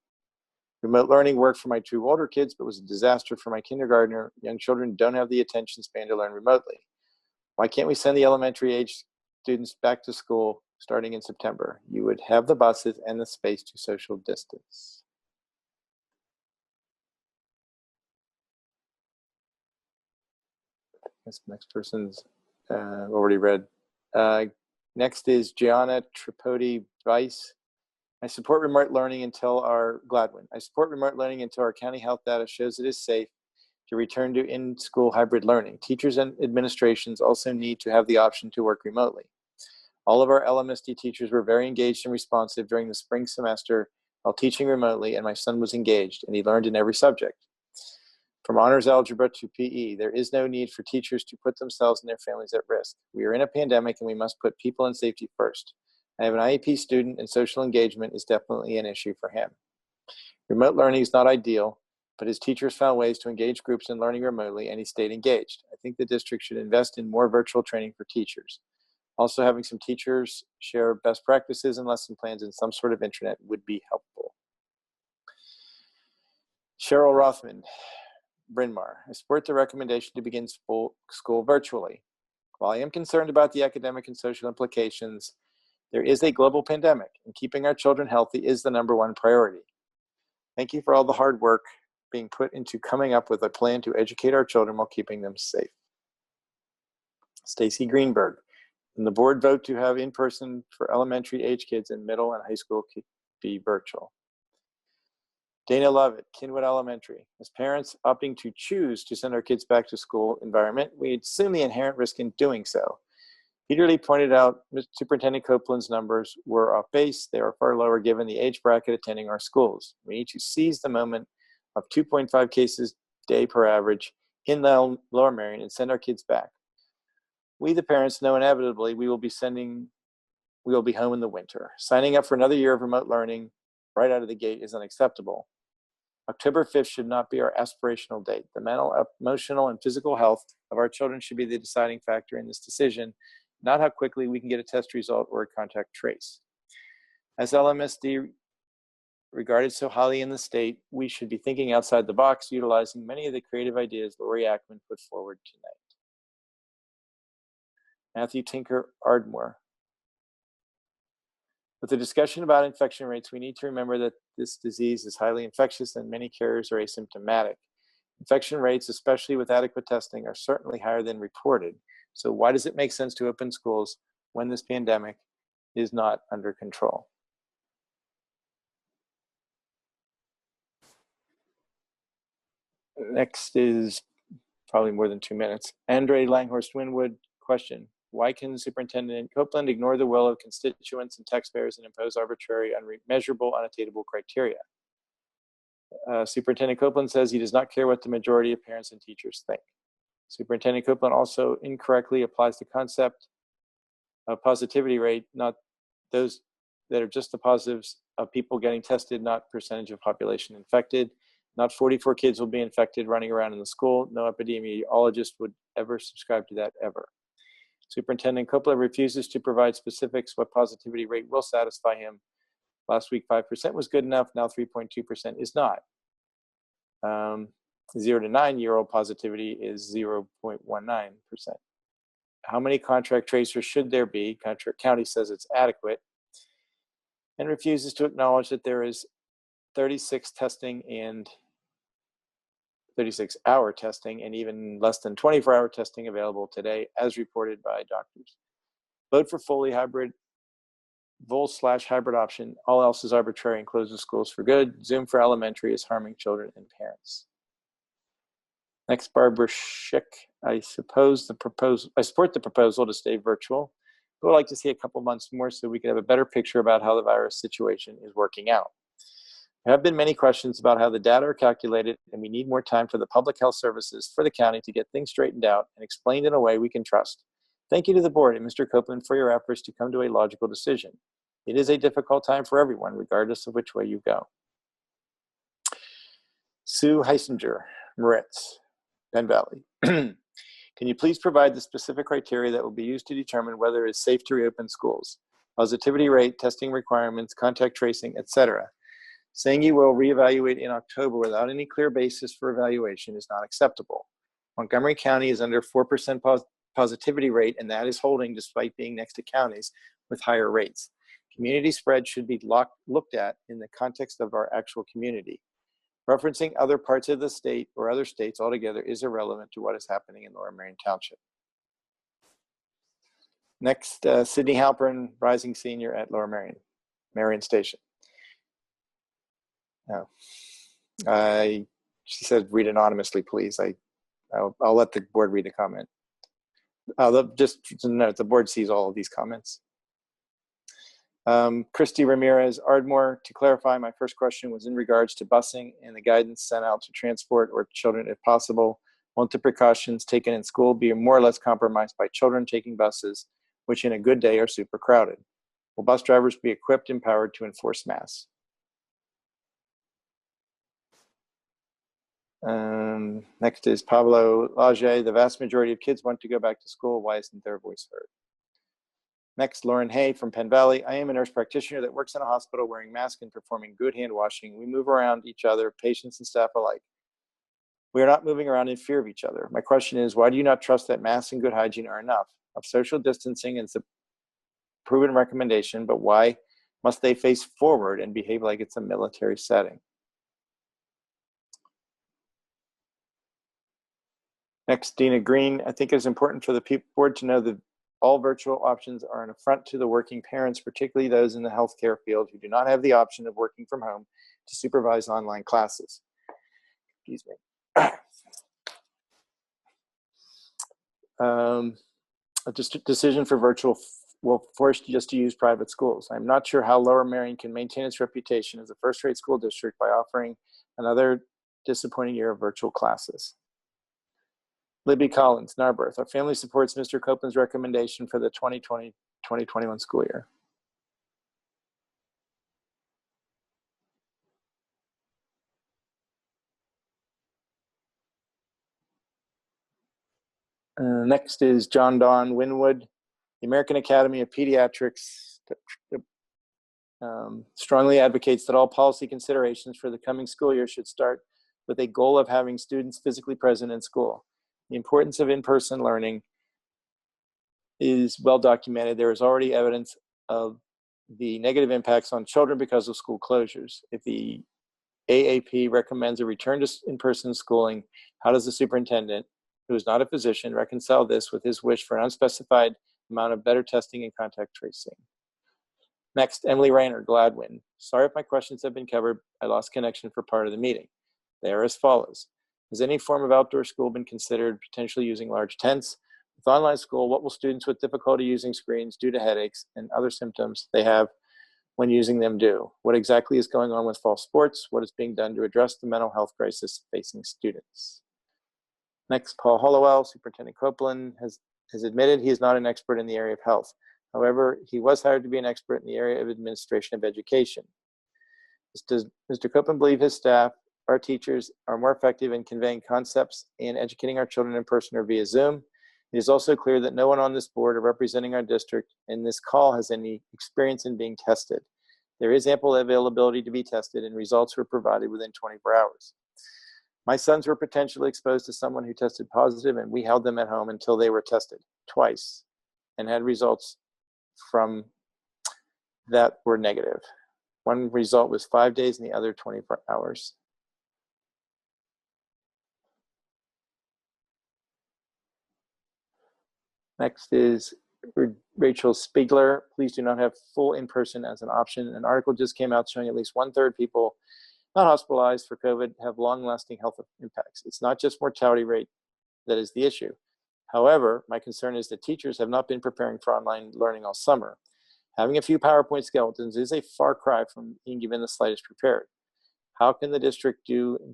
Remote learning worked for my 2 older kids, but was a disaster for my kindergartner. Young children don't have the attention span to learn remotely. Why can't we send the elementary age students back to school starting in September? You would have the buses and the space to social distance. This next person's already read. Next is Gianna Tripodi Vice. I support remote learning until our Gladwin. I support remote learning until our county health data shows it is safe to return to in-school hybrid learning. Teachers and administrations also need to have the option to work remotely. All of our LMSD teachers were very engaged and responsive during the spring semester while teaching remotely, and my son was engaged, and he learned in every subject. From honors algebra to PE, there is no need for teachers to put themselves and their families at risk. We are in a pandemic, and we must put people and safety first. I have an IEP student, and social engagement is definitely an issue for him. Remote learning is not ideal, but his teachers found ways to engage groups in learning remotely, and he stayed engaged. I think the district should invest in more virtual training for teachers. Also, having some teachers share best practices and lesson plans in some sort of intranet would be helpful. Cheryl Rothman, Bryn Mawr. I support the recommendation to begin school virtually. While I am concerned about the academic and social implications, there is a global pandemic, and keeping our children healthy is the #1 priority. Thank you for all the hard work being put into coming up with a plan to educate our children while keeping them safe. Stacy Greenberg. And the board vote to have in-person for elementary age kids and middle and high school be virtual. Dana Lovett, Kinwood Elementary. As parents opting to choose to send our kids back to school environment, we assume the inherent risk in doing so. Peter Lee pointed out Superintendent Copeland's numbers were off base. They are far lower given the age bracket attending our schools. We need to seize the moment of 2.5 cases a day per average in the Lower Merion and send our kids back. We, the parents, know inevitably we will be home in the winter. Signing up for another year of remote learning right out of the gate is unacceptable. October 5th should not be our aspirational date. The mental, emotional, and physical health of our children should be the deciding factor in this decision, not how quickly we can get a test result or a contact trace. As LMSD regarded so highly in the state, we should be thinking outside the box, utilizing many of the creative ideas Lori Ackman put forward tonight. Matthew Tinker Ardmore. With the discussion about infection rates, we need to remember that this disease is highly infectious and many carriers are asymptomatic. Infection rates, especially with adequate testing, are certainly higher than reported. So why does it make sense to open schools when this pandemic is not under control? Next is probably more than 2 minutes. Andre Langhorst Winwood, question. Why can Superintendent Copeland ignore the will of constituents and taxpayers and impose arbitrary, unmeasurable, unattainable criteria? Superintendent Copeland says he does not care what the majority of parents and teachers think. Superintendent Copeland also incorrectly applies the concept of positivity rate, not those that are just the positives of people getting tested, not percentage of population infected. Not 44 kids will be infected running around in the school. No epidemiologist would ever subscribe to that ever. Superintendent Copeland refuses to provide specifics what positivity rate will satisfy him. Last week, 5% was good enough. Now 3.2% is not. 0 to 9-year-old positivity is 0.19%. How many contract tracers should there be? Contract County says it's adequate and refuses to acknowledge that there is 36-hour testing and even less than 24-hour testing available today, as reported by doctors. Vote for fully hybrid, vol/hybrid option. All else is arbitrary and closes schools for good. Zoom for elementary is harming children and parents. Next, Barbara Schick. I support the proposal to stay virtual, but would like to see a couple months more so we can have a better picture about how the virus situation is working out. There have been many questions about how the data are calculated, and we need more time for the public health services for the county to get things straightened out and explained in a way we can trust. Thank you to the board and Mr. Copeland for your efforts to come to a logical decision. It is a difficult time for everyone, regardless of which way you go. Sue Heisinger, Moritz, Penn Valley. Can you please provide the specific criteria that will be used to determine whether it is safe to reopen schools? Positivity rate, testing requirements, contact tracing, etc. Saying you will reevaluate in October without any clear basis for evaluation is not acceptable. Montgomery County is under 4% positivity rate, and that is holding despite being next to counties with higher rates. Community spread should be looked at in the context of our actual community. Referencing other parts of the state or other states altogether is irrelevant to what is happening in Lower Merion Township. Next, Sydney Halpern, rising senior at Lower Merion Station. No. She said, read anonymously, please. I'll let the board read the comment. Just to note, the board sees all of these comments. Christy Ramirez Ardmore, to clarify, my first question was in regards to busing and the guidance sent out to transport or children if possible. Won't the precautions taken in school be more or less compromised by children taking buses, which in a good day are super crowded? Will bus drivers be equipped and empowered to enforce masks? Next is Pablo Lage. The vast majority of kids want to go back to school. Why isn't their voice heard? Next, Lauren Hay from Penn Valley. I am a nurse practitioner that works in a hospital wearing masks and performing good hand washing. We move around each other, patients and staff alike. We are not moving around in fear of each other. My question is, why do you not trust that masks and good hygiene are enough? Of social distancing is a proven recommendation, but why must they face forward and behave like it's a military setting? Next, Dina Green. I think it is important for the board to know that all virtual options are an affront to the working parents, particularly those in the healthcare field who do not have the option of working from home to supervise online classes. Excuse me. A decision for virtual will force you just to use private schools. I'm not sure how Lower Merion can maintain its reputation as a first-rate school district by offering another disappointing year of virtual classes. Libby Collins, Narberth. Our family supports Mr. Copeland's recommendation for the 2020-2021 school year. Next is John Don Winwood. The American Academy of Pediatrics strongly advocates that all policy considerations for the coming school year should start with a goal of having students physically present in school. The importance of in-person learning is well documented. There is already evidence of the negative impacts on children because of school closures. If the AAP recommends a return to in-person schooling, how does the superintendent, who is not a physician, reconcile this with his wish for an unspecified amount of better testing and contact tracing? Next, Emily Rayner, Gladwin. Sorry if my questions have been covered. I lost connection for part of the meeting. They are as follows. Has any form of outdoor school been considered, potentially using large tents? With online school, what will students with difficulty using screens due to headaches and other symptoms they have when using them do? What exactly is going on with fall sports? What is being done to address the mental health crisis facing students? Next, Paul Hollowell, Superintendent Copeland, has admitted he is not an expert in the area of health. However, he was hired to be an expert in the area of administration of education. Does Mr. Copeland believe his staff, our teachers, are more effective in conveying concepts and educating our children in person or via Zoom? It is also clear that no one on this board or representing our district in this call has any experience in being tested. There is ample availability to be tested, and results were provided within 24 hours. My sons were potentially exposed to someone who tested positive, and we held them at home until they were tested twice and had results from that were negative. One result was 5 days and the other 24 hours. Next is Rachel Spiegler. Please do not have full in-person as an option. An article just came out showing at least 1/3 people not hospitalized for COVID have long-lasting health impacts. It's not just mortality rate that is the issue. However, my concern is that teachers have not been preparing for online learning all summer. Having a few PowerPoint skeletons is a far cry from being given the slightest prepared. What can the district do to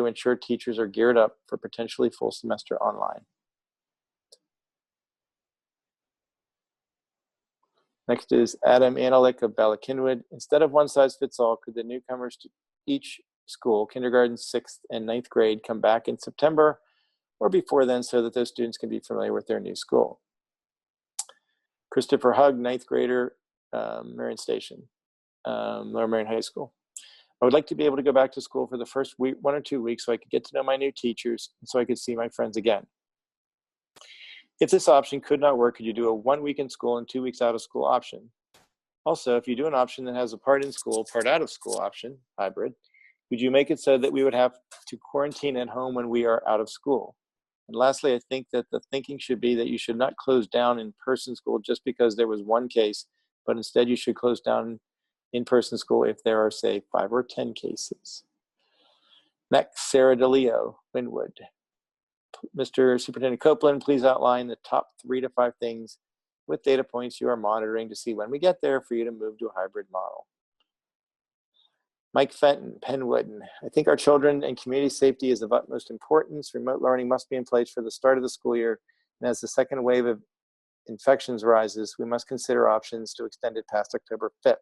ensure teachers are geared up for potentially full semester online? Next is Adam Analik of Bala Cynwyd. Instead of one size fits all, could the newcomers each school, kindergarten, 6th, and 9th grade come back in September or before then so that those students can be familiar with their new school. Christopher Hugg, 9th grader, Marion Station, Lower Marion High School. I would like to be able to go back to school for the first week, 1 or 2 weeks, so I could get to know my new teachers and so I could see my friends again. If this option could not work, could you do a 1 week in school and 2 weeks out of school option? Also, if you do an option that has a part in school, part out of school option, hybrid, would you make it so that we would have to quarantine at home when we are out of school? And lastly, I think that the thinking should be that you should not close down in-person school just because there was 1 case, but instead you should close down in-person school if there are, say, 5 or 10 cases. Next, Sarah DeLeo, Wynwood. Mr. Superintendent Copeland, please outline the top 3 to 5 things with data points you are monitoring to see when we get there for you to move to a hybrid model. Mike Fenton, Penwood. I think our children and community safety is of utmost importance. Remote learning must be in place for the start of the school year. And as the second wave of infections rises, we must consider options to extend it past October 5th.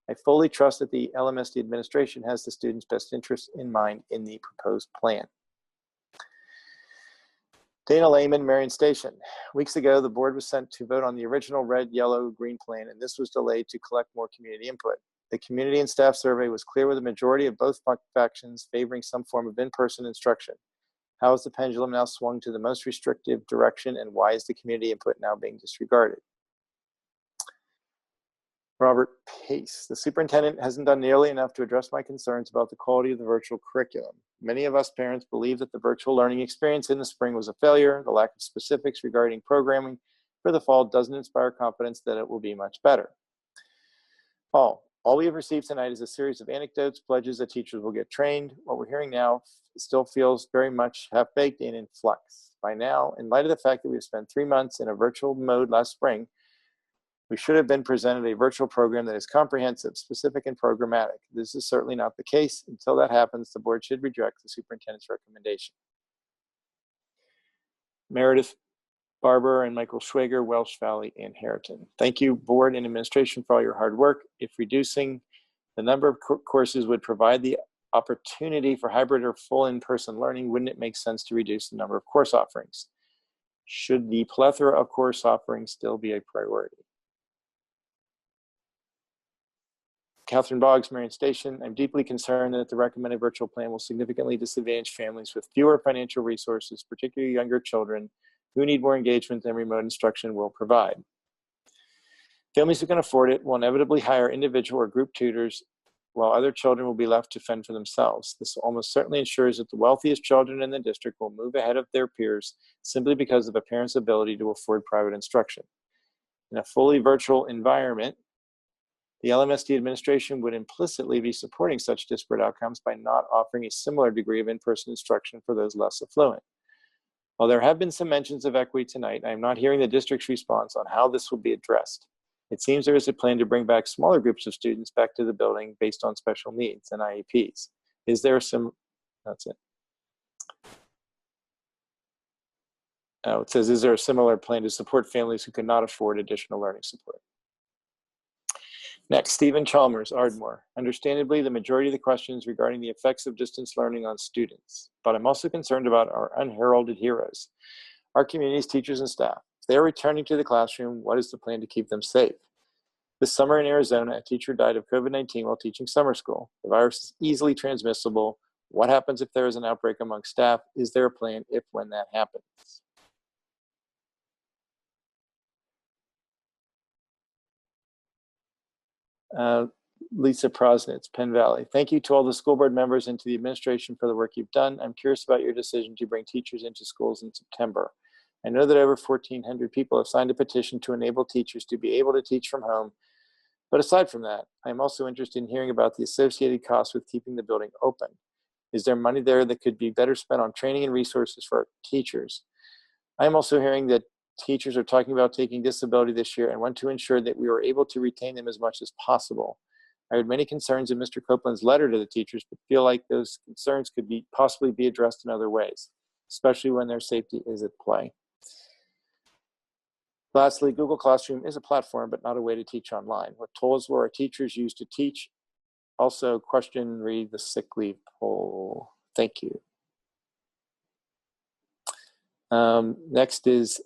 I fully trust that the LMSD administration has the students' best interests in mind in the proposed plan. Dana Lehman, Marion Station. Weeks ago, the board was sent to vote on the original red, yellow, green plan, and this was delayed to collect more community input. The community and staff survey was clear with a majority of both factions favoring some form of in-person instruction. How has the pendulum now swung to the most restrictive direction, and why is the community input now being disregarded? Robert Pace. The superintendent hasn't done nearly enough to address my concerns about the quality of the virtual curriculum. Many of us parents believe that the virtual learning experience in the spring was a failure. The lack of specifics regarding programming for the fall doesn't inspire confidence that it will be much better. All we have received tonight is a series of anecdotes, pledges that teachers will get trained. What we're hearing now still feels very much half-baked and in flux. By now, in light of the fact that we've spent 3 months in a virtual mode last spring, we should have been presented a virtual program that is comprehensive, specific, and programmatic. This is certainly not the case. Until that happens, the board should reject the superintendent's recommendation. Meredith Barber and Michael Schwager, Welsh Valley and Harriton. Thank you, board and administration, for all your hard work. If reducing the number of courses would provide the opportunity for hybrid or full in-person learning, wouldn't it make sense to reduce the number of course offerings? Should the plethora of course offerings still be a priority? Catherine Boggs, Marion Station. I'm deeply concerned that the recommended virtual plan will significantly disadvantage families with fewer financial resources, particularly younger children, who need more engagement than remote instruction will provide. Families who can afford it will inevitably hire individual or group tutors, while other children will be left to fend for themselves. This almost certainly ensures that the wealthiest children in the district will move ahead of their peers simply because of a parent's ability to afford private instruction. In a fully virtual environment, the LMSD administration would implicitly be supporting such disparate outcomes by not offering a similar degree of in-person instruction for those less affluent. While there have been some mentions of equity tonight, I am not hearing the district's response on how this will be addressed. It seems there is a plan to bring back smaller groups of students back to the building based on special needs and IEPs. Is there some, that's it. It says, is there a similar plan to support families who cannot afford additional learning support? Next, Stephen Chalmers, Ardmore. Understandably, the majority of the questions regarding the effects of distance learning on students, but I'm also concerned about our unheralded heroes, our community's teachers and staff. If they are returning to the classroom, what is the plan to keep them safe? This summer in Arizona, a teacher died of COVID-19 while teaching summer school. The virus is easily transmissible. What happens if there is an outbreak among staff? Is there a plan if when that happens? Lisa Prosnitz, Penn Valley. Thank you to all the school board members and to the administration for the work you've done. I'm curious about your decision to bring teachers into schools in September. I know that over 1,400 people have signed a petition to enable teachers to be able to teach from home. But aside from that, I'm also interested in hearing about the associated costs with keeping the building open. Is there money there that could be better spent on training and resources for our teachers? I'm also hearing that teachers are talking about taking disability this year and want to ensure that we are able to retain them as much as possible. I heard many concerns in Mr. Copeland's letter to the teachers, but feel like those concerns could possibly be addressed in other ways, especially when their safety is at play. Lastly, Google Classroom is a platform, but not a way to teach online. What tools will our teachers use to teach Also, question, read the sick leave poll. Thank you. Next is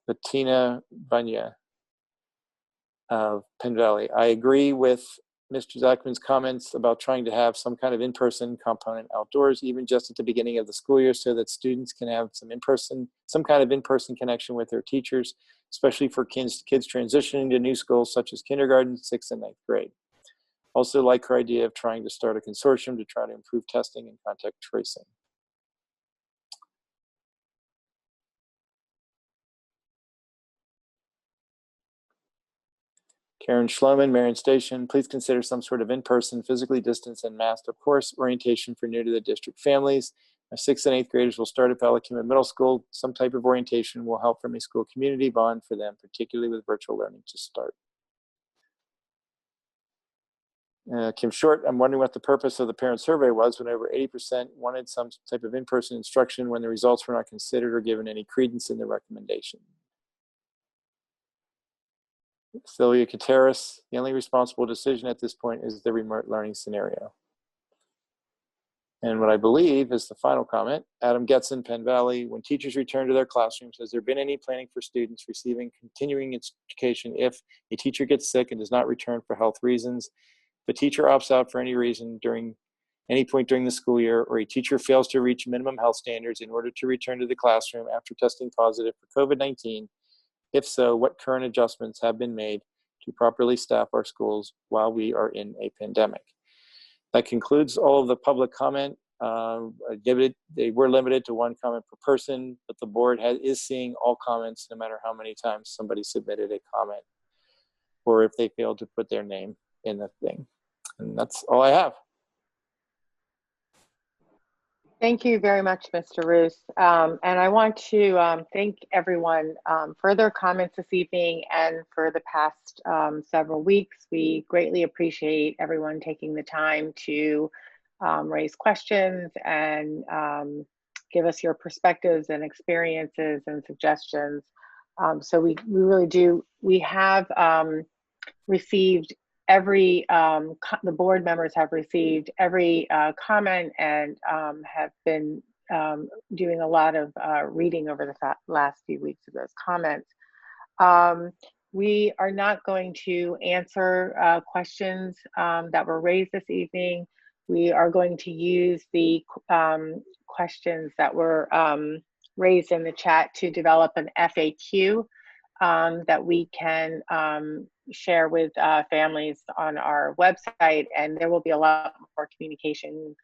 Bettina Bunya of Penn Valley. I agree with Mr. Zachman's comments about trying to have some kind of in-person component outdoors, even just at the beginning of the school year, so that students can have some kind of in-person connection with their teachers, especially for kids transitioning to new schools such as kindergarten, 6th, and 9th grade. Also like her idea of trying to start a consortium to try to improve testing and contact tracing. Karen Schloman, Marion Station, please consider some sort of in-person, physically distanced and masked, of course, orientation for new to the district families. My 6th and 8th graders will start at Pelican Middle School. Some type of orientation will help from a school community bond for them, particularly with virtual learning to start. Kim Short, I'm wondering what the purpose of the parent survey was when over 80% wanted some type of in-person instruction when the results were not considered or given any credence in the recommendation. Sylvia Kateris, the only responsible decision at this point is the remote learning scenario. And what I believe is the final comment, Adam Getson, Penn Valley, when teachers return to their classrooms, has there been any planning for students receiving continuing education if a teacher gets sick and does not return for health reasons? If a teacher opts out for any reason during any point during the school year, or a teacher fails to reach minimum health standards in order to return to the classroom after testing positive for COVID-19, if so, what current adjustments have been made to properly staff our schools while we are in a pandemic? That concludes all of the public comment. They were limited to 1 comment per person, but the board is seeing all comments no matter how many times somebody submitted a comment or if they failed to put their name in the thing. And that's all I have. Thank you very much, Mr. Roos. And I want to thank everyone for their comments this evening and for the past several weeks. We greatly appreciate everyone taking the time to raise questions and give us your perspectives and experiences and suggestions. So we really do. We have received the board members have received every comment and have been doing a lot of reading over the last few weeks of those comments. We are not going to answer questions that were raised this evening. We are going to use the questions that were raised in the chat to develop an FAQ that we can share with families on our website, and there will be a lot more communication,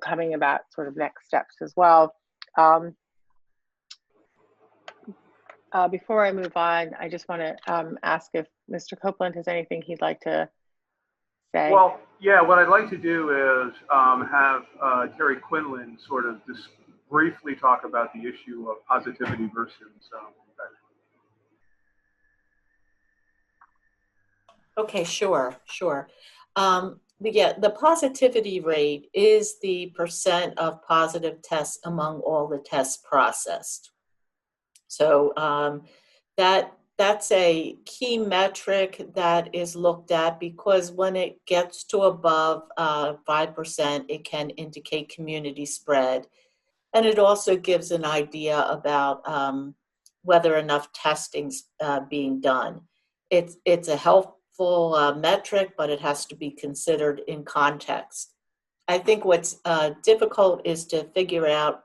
coming about sort of next steps as well. Before I move on, I just want to ask if Mr. Copeland has anything he'd like to say. Well, yeah, what I'd like to do is have Terry Quinlan sort of just briefly talk about the issue of positivity versus infection. Okay, sure. Yeah, the positivity rate is the percent of positive tests among all the tests processed. So that's a key metric that is looked at, because when it gets to above 5%, it can indicate community spread. And it also gives an idea about whether enough testing's being done. It's a helpful metric, but it has to be considered in context. I think what's difficult is to figure out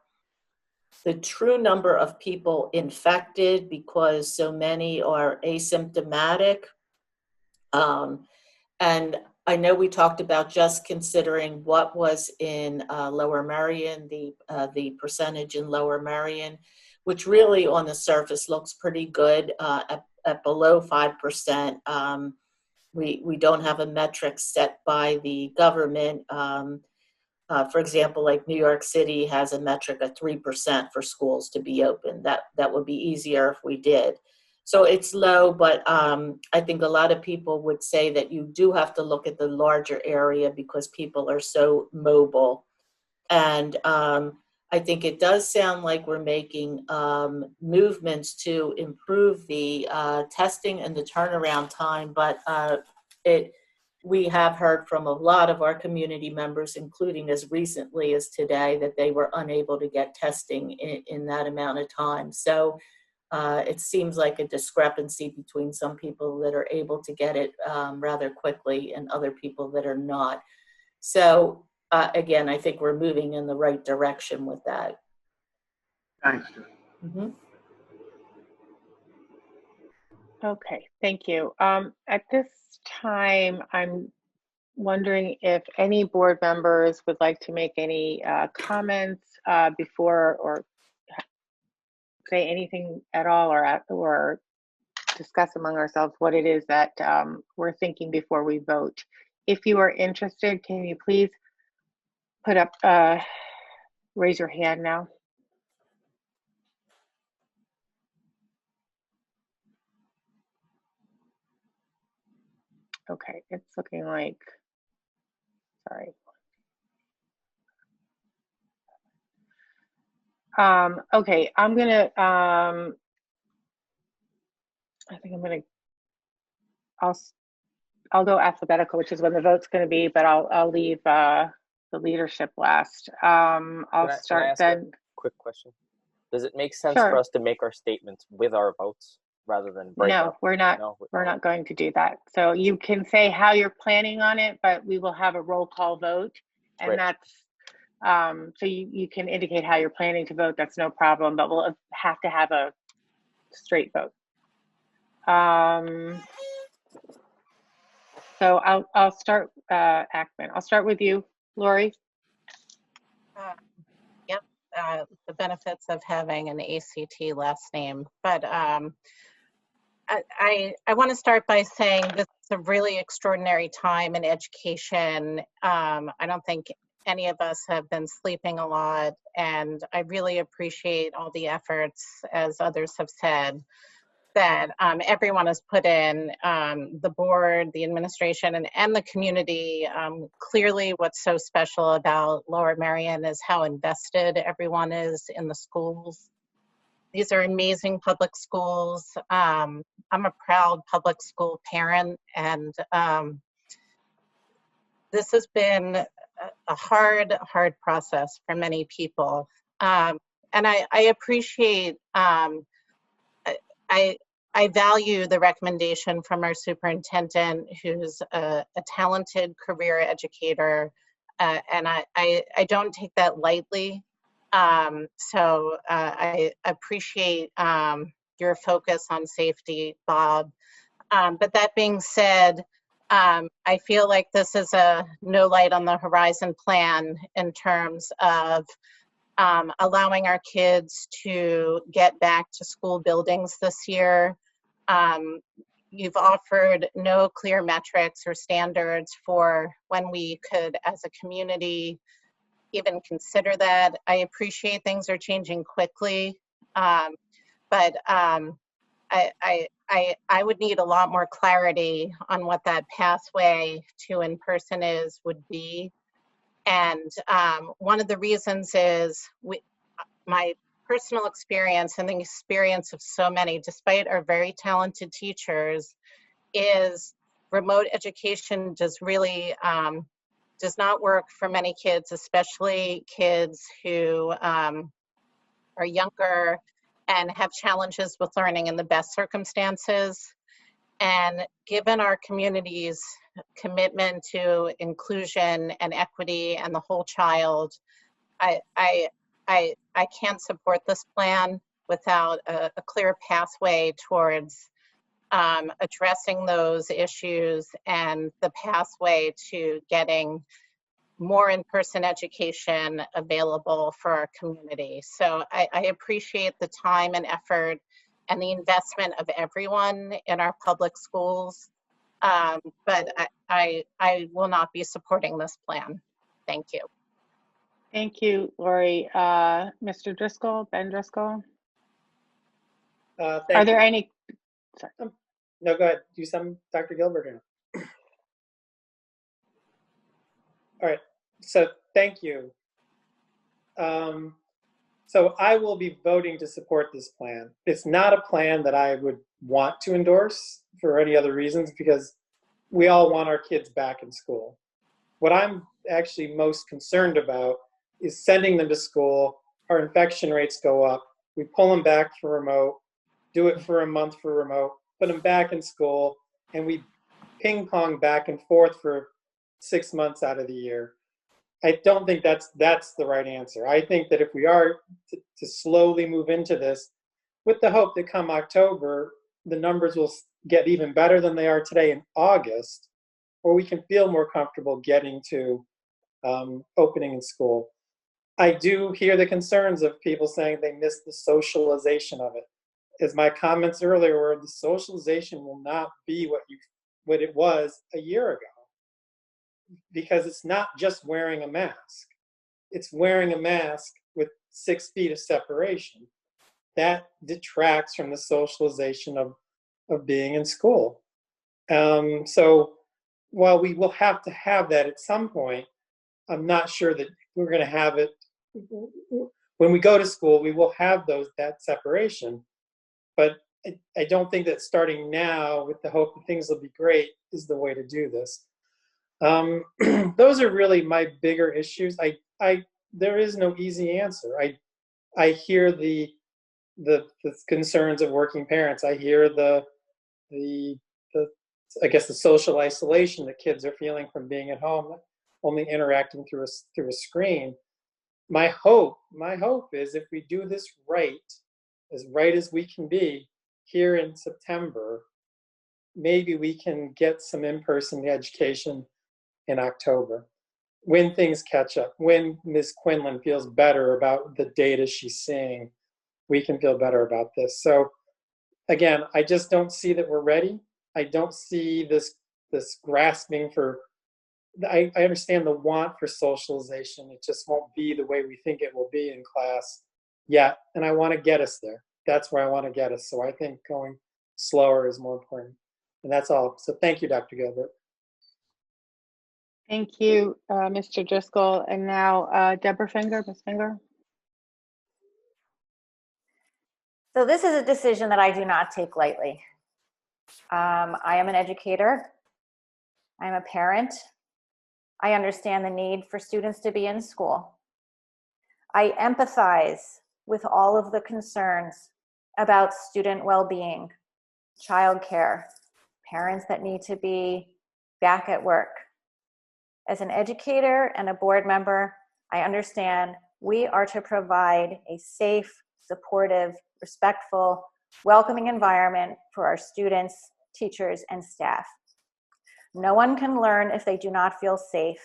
the true number of people infected, because so many are asymptomatic. And I know we talked about just considering what was in Lower Merion, the percentage in Lower Merion, which really on the surface looks pretty good at below 5%. We don't have a metric set by the government. For example, like New York City has a metric of 3% for schools to be open. That would be easier if we did. So it's low, but I think a lot of people would say that you do have to look at the larger area because people are so mobile. And I think it does sound like we're making movements to improve the testing and the turnaround time, but we have heard from a lot of our community members, including as recently as today, that they were unable to get testing in that amount of time. So it seems like a discrepancy between some people that are able to get it rather quickly and other people that are not. So again, I think we're moving in the right direction with that. Thanks, Jim. Mm-hmm. Okay, thank you. At this time, I'm wondering if any board members would like to make any comments before or say anything at all, or discuss among ourselves what it is that we're thinking before we vote. If you are interested, can you please put up, raise your hand now? Okay, it's looking like, sorry. Okay, I'm gonna, I think I'm gonna, I'll go alphabetical, which is when the vote's gonna be, but I'll leave the leadership last. I'll start then. Quick question. Does it make sense Sure. for us to make our statements with our votes rather than break No, up? we're not. No, We're not going to do that. So you can say how you're planning on it, but we will have a roll call vote, and Right. that's so you can indicate how you're planning to vote. That's no problem, but we'll have to have a straight vote. So I'll start Ackman. I'll start with you, Lori. Yep, the benefits of having an ACT last name. But I want to start by saying this is a really extraordinary time in education. I don't think any of us have been sleeping a lot, and I really appreciate all the efforts, as others have said, that everyone has put in, the board, the administration, and the community. Clearly, what's so special about Lower Merion is how invested everyone is in the schools. These are amazing public schools. I'm a proud public school parent, and this has been a hard process for many people. And I appreciate, I value the recommendation from our superintendent, who's a talented career educator, and I don't take that lightly. So I appreciate your focus on safety, Bob. But that being said, I feel like this is a no light on the horizon plan in terms of allowing our kids to get back to school buildings this year. You've offered no clear metrics or standards for when we could, as a community, even consider that. I appreciate things are changing quickly, but I would need a lot more clarity on what that pathway to in-person would be. And one of the reasons is my personal experience and the experience of so many, despite our very talented teachers, is remote education does not work for many kids, especially kids who are younger and have challenges with learning in the best circumstances. And given our community's commitment to inclusion and equity and the whole child, I can't support this plan without a clear pathway towards addressing those issues and the pathway to getting more in-person education available for our community. So I appreciate the time and effort and the investment of everyone in our public schools, but I will not be supporting this plan. Thank you. Thank you, Lori. Mr. Driscoll, Ben Driscoll. Are there any? Sorry. No, go ahead. Do some, Dr. Gilbert. All right. So thank you. So I will be voting to support this plan. It's not a plan that I would want to endorse for any other reasons, because we all want our kids back in school. What I'm actually most concerned about is sending them to school. Our infection rates go up. We pull them back for remote, do it for a month for remote, put them back in school, and we ping pong back and forth for 6 months out of the year. I don't think that's the right answer. I think that if we are to slowly move into this, with the hope that come October, the numbers will get even better than they are today in August, or we can feel more comfortable getting to opening in school. I do hear the concerns of people saying they miss the socialization of it. As my comments earlier were, the socialization will not be what it was a year ago, because it's not just wearing a mask. It's wearing a mask with 6 feet of separation. That detracts from the socialization of being in school. So while we will have to have that at some point, I'm not sure that we're going to have it. When we go to school, we will have that separation. But I don't think that starting now with the hope that things will be great is the way to do this. Those are really my bigger issues. There is no easy answer. I hear the concerns of working parents. I hear the I guess the social isolation that kids are feeling from being at home, only interacting through a screen. My hope is if we do this right as we can be here in September, maybe we can get some in-person education in October. When things catch up, when Ms. Quinlan feels better about the data she's seeing, we can feel better about this. So again, I just don't see that we're ready. I don't see this grasping for, I understand the want for socialization. It just won't be the way we think it will be in class yet. And I want to get us there. That's where I want to get us. So I think going slower is more important. And that's all. So thank you, Dr. Gilbert. Thank you, Mr. Driscoll. And now Deborah Finger, Ms. Finger. So this is a decision that I do not take lightly. I am an educator. I'm a parent. I understand the need for students to be in school. I empathize with all of the concerns about student well-being, childcare, parents that need to be back at work. As an educator and a board member, I understand we are to provide a safe, supportive, respectful, welcoming environment for our students, teachers, and staff. No one can learn if they do not feel safe.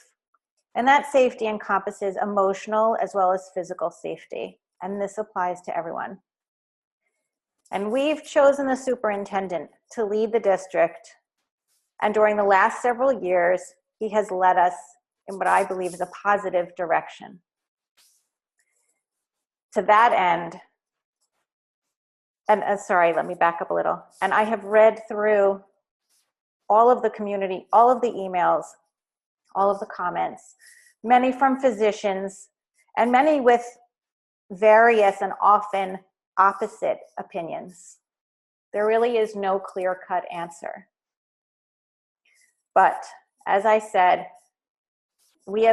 And that safety encompasses emotional as well as physical safety. And this applies to everyone. And we've chosen the superintendent to lead the district. And during the last several years, he has led us in what I believe is a positive direction. To that end, and sorry, let me back up a little. And I have read through all of the community, all of the emails, all of the comments, many from physicians, and many with various and often opposite opinions. There really is no clear-cut answer. But as I said, we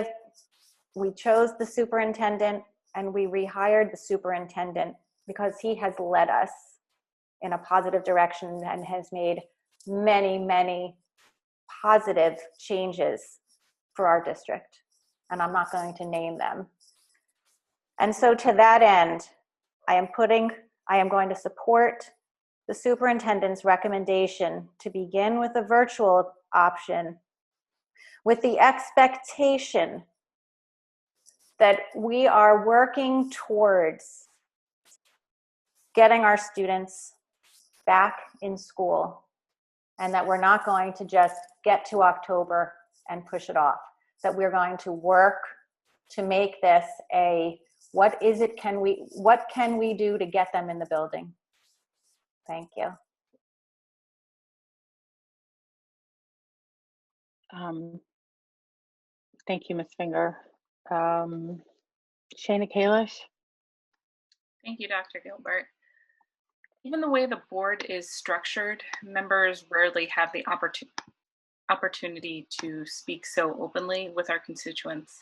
chose the superintendent and we rehired the superintendent because he has led us in a positive direction and has made many, many positive changes for our district. And I'm not going to name them. And so to that end, I am going to support the superintendent's recommendation to begin with a virtual option with the expectation that we are working towards getting our students back in school and that we're not going to just get to October and push it off, that we're going to work to make this what can we do to get them in the building? Thank you. Thank you, Ms. Finger. Shana Kalish. Thank you, Dr. Gilbert. Even the way the board is structured, members rarely have the opportunity to speak so openly with our constituents.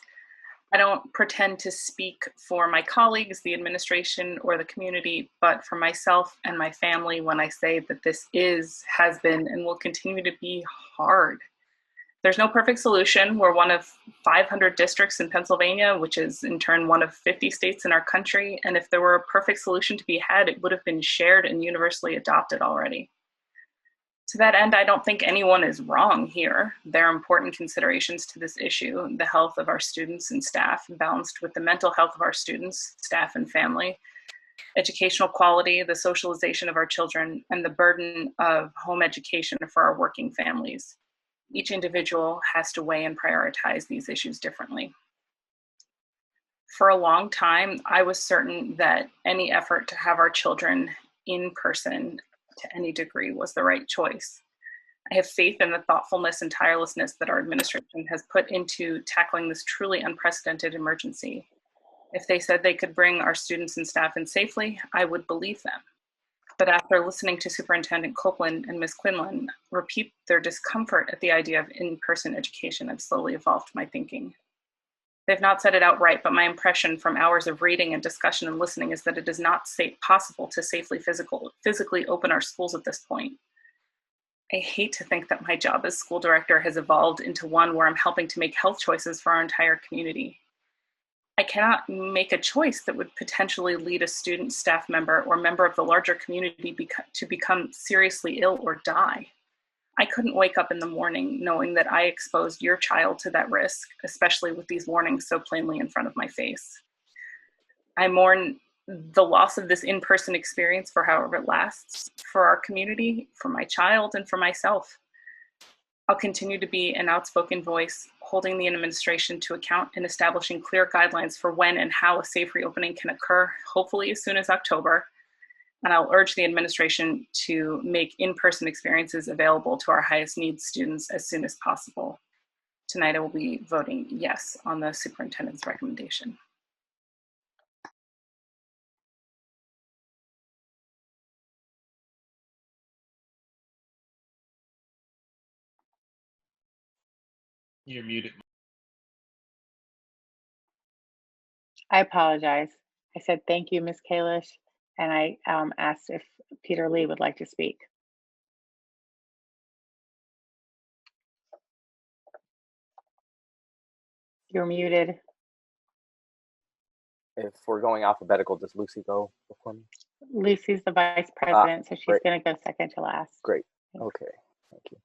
I don't pretend to speak for my colleagues, the administration, or the community, but for myself and my family when I say that this has been, and will continue to be hard. There's no perfect solution. We're one of 500 districts in Pennsylvania, which is in turn one of 50 states in our country. And if there were a perfect solution to be had, it would have been shared and universally adopted already. To that end, I don't think anyone is wrong here. There are important considerations to this issue: the health of our students and staff, balanced with the mental health of our students, staff, and family, educational quality, the socialization of our children, and the burden of home education for our working families. Each individual has to weigh and prioritize these issues differently. For a long time, I was certain that any effort to have our children in person to any degree was the right choice. I have faith in the thoughtfulness and tirelessness that our administration has put into tackling this truly unprecedented emergency. If they said they could bring our students and staff in safely, I would believe them. But after listening to Superintendent Copeland and Ms. Quinlan repeat their discomfort at the idea of in-person education, I've slowly evolved my thinking. They've not said it outright, but my impression from hours of reading and discussion and listening is that it is not possible to safely physically open our schools at this point. I hate to think that my job as school director has evolved into one where I'm helping to make health choices for our entire community. I cannot make a choice that would potentially lead a student, staff member, or member of the larger community to become seriously ill or die. I couldn't wake up in the morning knowing that I exposed your child to that risk, especially with these warnings so plainly in front of my face. I mourn the loss of this in-person experience for however it lasts, for our community, for my child, and for myself. I'll continue to be an outspoken voice, holding the administration to account and establishing clear guidelines for when and how a safe reopening can occur, hopefully as soon as October. And I'll urge the administration to make in-person experiences available to our highest needs students as soon as possible. Tonight I will be voting yes on the superintendent's recommendation. You're muted. I apologize. I said thank you, Ms. Kalish, and I asked if Peter Lee would like to speak. You're muted. If we're going alphabetical, does Lucy go before me? Lucy's the vice president, so she's going to go second to last. Great. Okay. Thank you.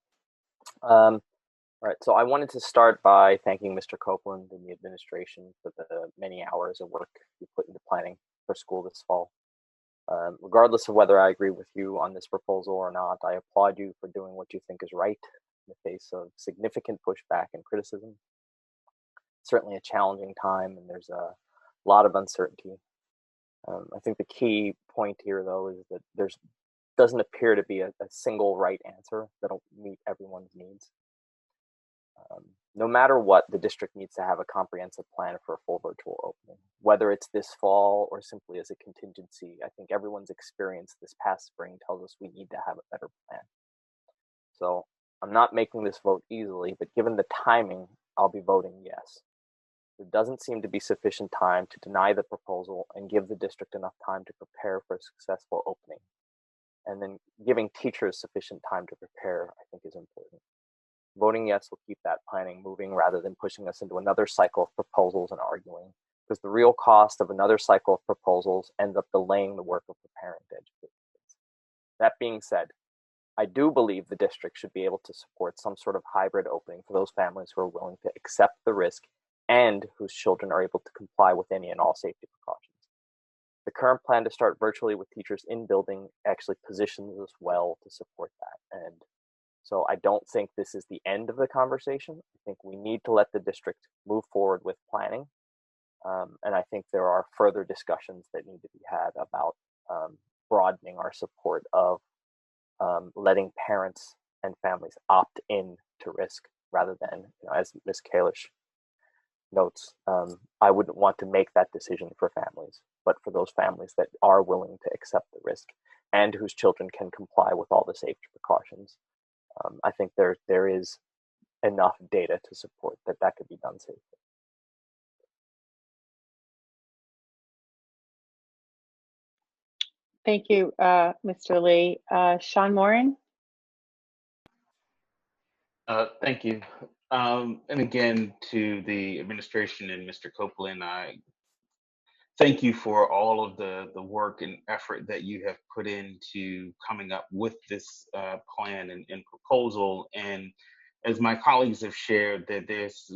All right. So I wanted to start by thanking Mr. Copeland and the administration for the many hours of work you put into planning for school this fall. Regardless of whether I agree with you on this proposal or not, I applaud you for doing what you think is right in the face of significant pushback and criticism. Certainly a challenging time, and there's a lot of uncertainty. I think the key point here, though, is that there doesn't appear to be a single right answer that'll meet everyone's needs. No matter what, the district needs to have a comprehensive plan for a full virtual opening. Whether it's this fall or simply as a contingency, I think everyone's experience this past spring tells us we need to have a better plan. So I'm not making this vote easily, but given the timing, I'll be voting yes. There doesn't seem to be sufficient time to deny the proposal and give the district enough time to prepare for a successful opening. And then giving teachers sufficient time to prepare, I think, is important. Voting yes will keep that planning moving rather than pushing us into another cycle of proposals and arguing, because the real cost of another cycle of proposals ends up delaying the work of preparing to educate kids. That being said, I do believe the district should be able to support some sort of hybrid opening for those families who are willing to accept the risk and whose children are able to comply with any and all safety precautions. The current plan to start virtually with teachers in building actually positions us well to support that. And so I don't think this is the end of the conversation. I think we need to let the district move forward with planning. And I think there are further discussions that need to be had about broadening our support of letting parents and families opt in to risk rather than, as Ms. Kalish notes, I wouldn't want to make that decision for families, but for those families that are willing to accept the risk and whose children can comply with all the safety precautions. I think there is enough data to support that could be done safely. Thank you, Mr. Lee. Sean Moran? Thank you. And again, to the administration and Mr. Copeland, I thank you for all of the work and effort that you have put into coming up with this plan and proposal. And as my colleagues have shared, that this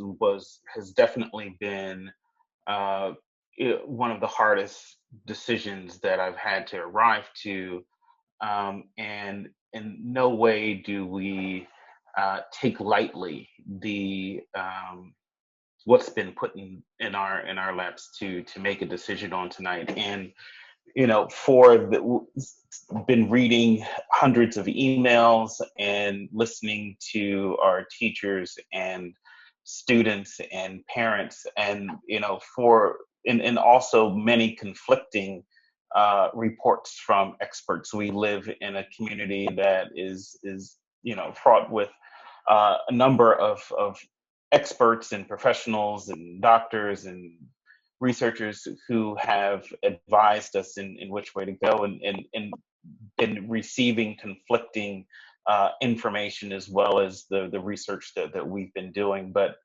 has definitely been one of the hardest decisions that I've had to arrive to. And in no way do we take lightly the what's been put in our laps to make a decision on tonight. And been reading hundreds of emails and listening to our teachers and students and parents, and and also many conflicting reports from experts. We live in a community that is fraught with a number of experts and professionals and doctors and researchers who have advised us in which way to go, and receiving conflicting information, as well as the research that we've been doing. But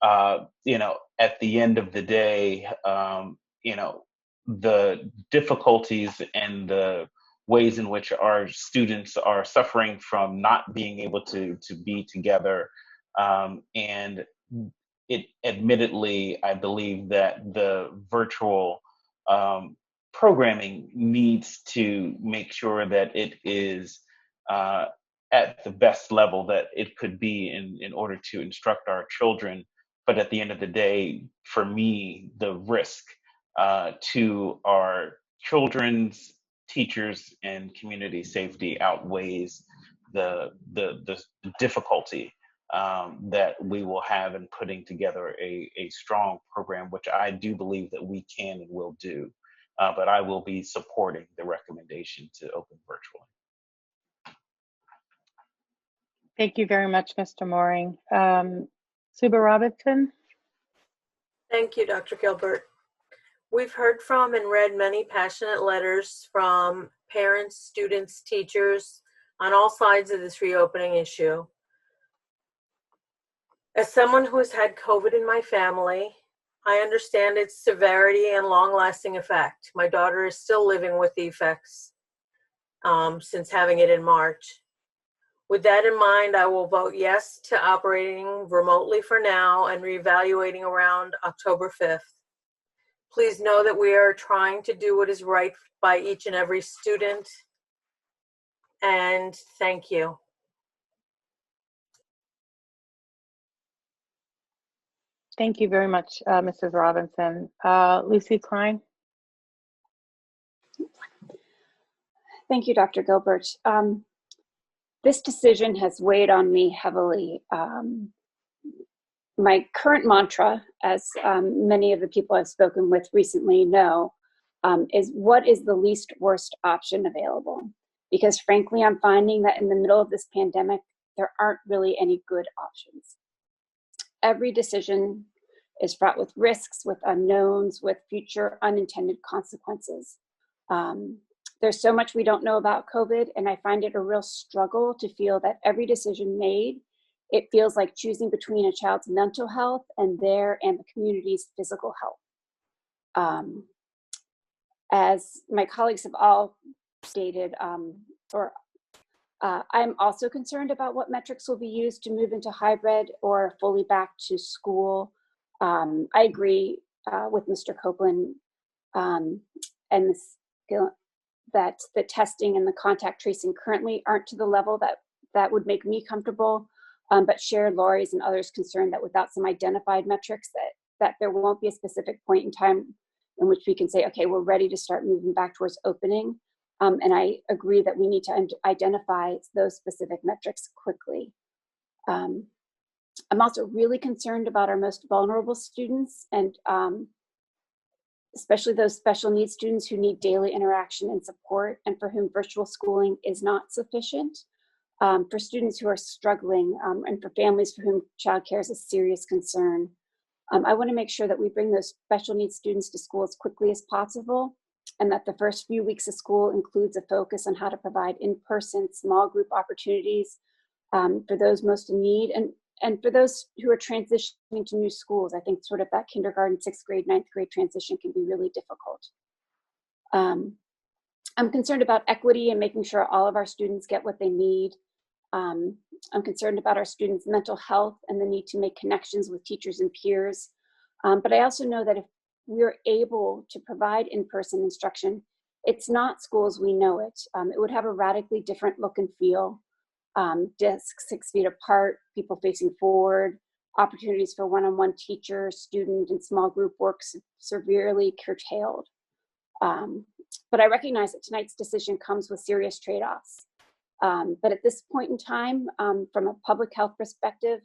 at the end of the day, the difficulties and the ways in which our students are suffering from not being able to be together, and it admittedly, I believe that the virtual programming needs to make sure that it is at the best level that it could be in order to instruct our children. But at the end of the day, for me, the risk to our children's, teachers, and community safety outweighs the difficulty that we will have in putting together a strong program, which I do believe that we can and will do. But I will be supporting the recommendation to open virtually. Thank you very much, Mr. Mooring. Suba Robinson? Thank you, Dr. Gilbert. We've heard from and read many passionate letters from parents, students, teachers on all sides of this reopening issue. As someone who has had COVID in my family, I understand its severity and long-lasting effect. My daughter is still living with the effects since having it in March. With that in mind, I will vote yes to operating remotely for now and reevaluating around October 5th. Please know that we are trying to do what is right by each and every student, and thank you. Thank you very much, Mrs. Robinson. Lucy Klein? Thank you, Dr. Gilbert. This decision has weighed on me heavily. My current mantra, as many of the people I've spoken with recently know, is what is the least worst option available? Because frankly, I'm finding that in the middle of this pandemic, there aren't really any good options. Every decision is fraught with risks, with unknowns, with future unintended consequences. There's so much we don't know about COVID, and I find it a real struggle to feel that every decision made, it feels like choosing between a child's mental health and their and the community's physical health. As my colleagues have all stated, I'm also concerned about what metrics will be used to move into hybrid or fully back to school. I agree with Mr. Copeland and Ms. Gill that the testing and the contact tracing currently aren't to the level that would make me comfortable, but share Lori's and others' concern that without some identified metrics that there won't be a specific point in time in which we can say, okay, we're ready to start moving back towards opening. And I agree that we need to identify those specific metrics quickly. I'm also really concerned about our most vulnerable students, and especially those special needs students who need daily interaction and support and for whom virtual schooling is not sufficient. for students who are struggling and for families for whom childcare is a serious concern. I want to make sure that we bring those special needs students to school as quickly as possible, and that the first few weeks of school includes a focus on how to provide in-person small group opportunities for those most in need, and for those who are transitioning to new schools. I think sort of that kindergarten, 6th grade, 9th grade transition can be really difficult. I'm concerned about equity and making sure all of our students get what they need. I'm concerned about our students' mental health and the need to make connections with teachers and peers. But I also know that if we're able to provide in-person instruction, it's not school as we know it. It would have a radically different look and feel. Desks 6 feet apart, people facing forward, opportunities for one-on-one teacher, student, and small group work severely curtailed. But I recognize that tonight's decision comes with serious trade-offs. But at this point in time, from a public health perspective,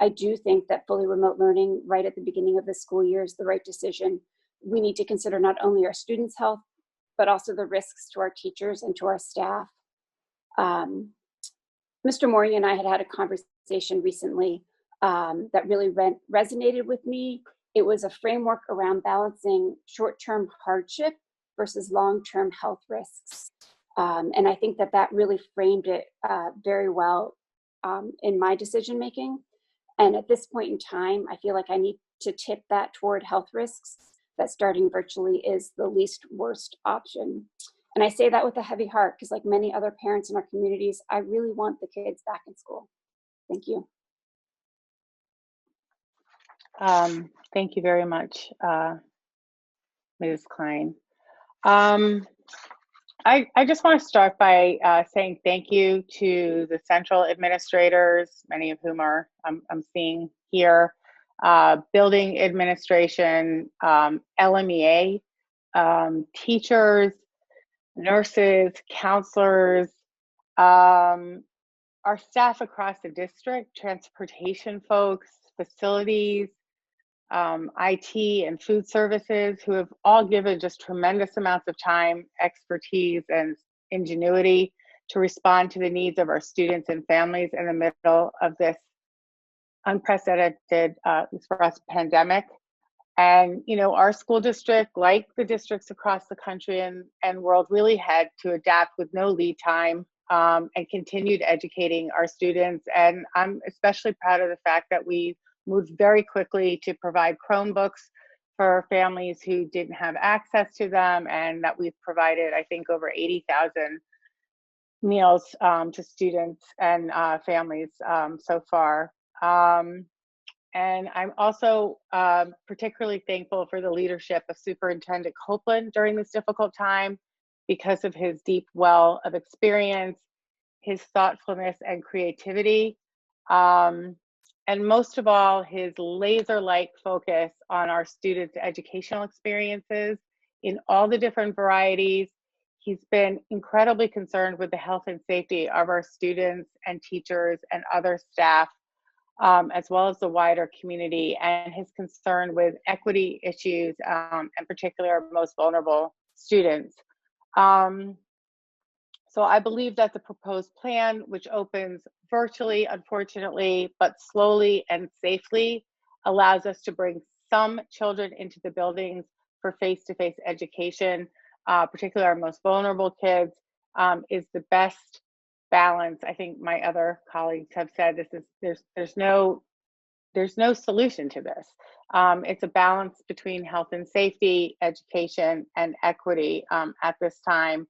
I do think that fully remote learning right at the beginning of the school year is the right decision. We need to consider not only our students' health, but also the risks to our teachers and to our staff. Mr. Maury and I had a conversation recently that really resonated with me. It was a framework around balancing short-term hardship versus long-term health risks. And I think that really framed it very well in my decision-making. And at this point in time, I feel like I need to tip that toward health risks, that starting virtually is the least worst option. And I say that with a heavy heart, because like many other parents in our communities, I really want the kids back in school. Thank you. Thank you very much, Ms. Klein. I just want to start by saying thank you to the central administrators, many of whom I'm seeing here, building administration, LMEA, teachers, nurses, counselors, our staff across the district, transportation folks, facilities, IT and food services, who have all given just tremendous amounts of time, expertise, and ingenuity to respond to the needs of our students and families in the middle of this unprecedented, for us, pandemic. And, you know, our school district, like the districts across the country and world, really had to adapt with no lead time and continued educating our students. And I'm especially proud of the fact that we moved very quickly to provide Chromebooks for families who didn't have access to them, and that we've provided, I think, over 80,000 meals to students and families so far. And I'm also particularly thankful for the leadership of Superintendent Copeland during this difficult time, because of his deep well of experience, his thoughtfulness and creativity, and most of all, his laser-like focus on our students' educational experiences in all the different varieties. He's been incredibly concerned with the health and safety of our students and teachers and other staff, as well as the wider community, and his concern with equity issues, and particularly our most vulnerable students. So I believe that the proposed plan, which opens virtually, unfortunately, but slowly and safely, allows us to bring some children into the buildings for face-to-face education, particularly our most vulnerable kids, is the best balance. I think my other colleagues have said this is there's no solution to this. It's a balance between health and safety, education, and equity at this time.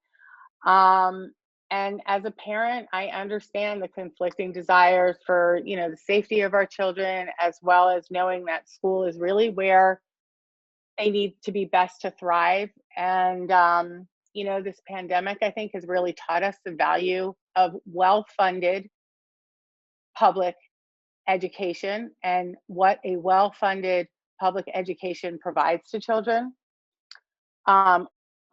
And as a parent, I understand the conflicting desires for, you know, the safety of our children, as well as knowing that school is really where they need to be best to thrive. And, you know, this pandemic, I think, has really taught us the value of well-funded public education and what a well-funded public education provides to children.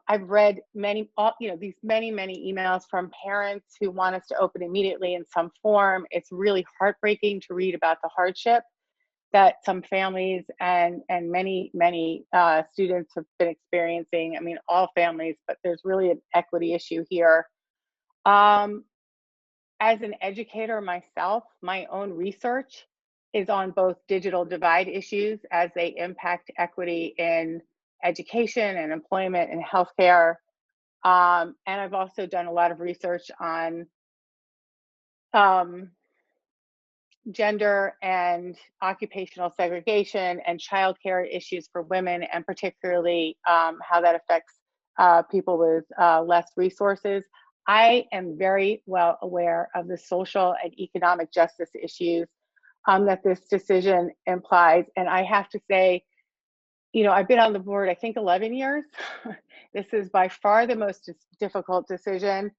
I've read these many emails from parents who want us to open immediately in some form. It's really heartbreaking to read about the hardship that some families and many students have been experiencing. I mean, all families, but there's really an equity issue here. as an educator myself, my own research is on both digital divide issues as they impact equity in education and employment and healthcare. And I've also done a lot of research on gender and occupational segregation and childcare issues for women, and particularly how that affects people with less resources. I am very well aware of the social and economic justice issues that this decision implies. And I have to say, you know, I've been on the board, I think 11 years. This is by far the most difficult decision.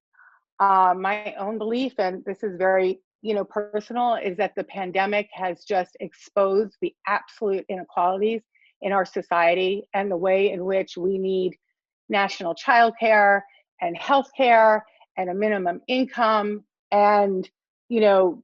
My own belief, and this is very, you know, personal, is that the pandemic has just exposed the absolute inequalities in our society and the way in which we need national child care and health care and a minimum income and, you know,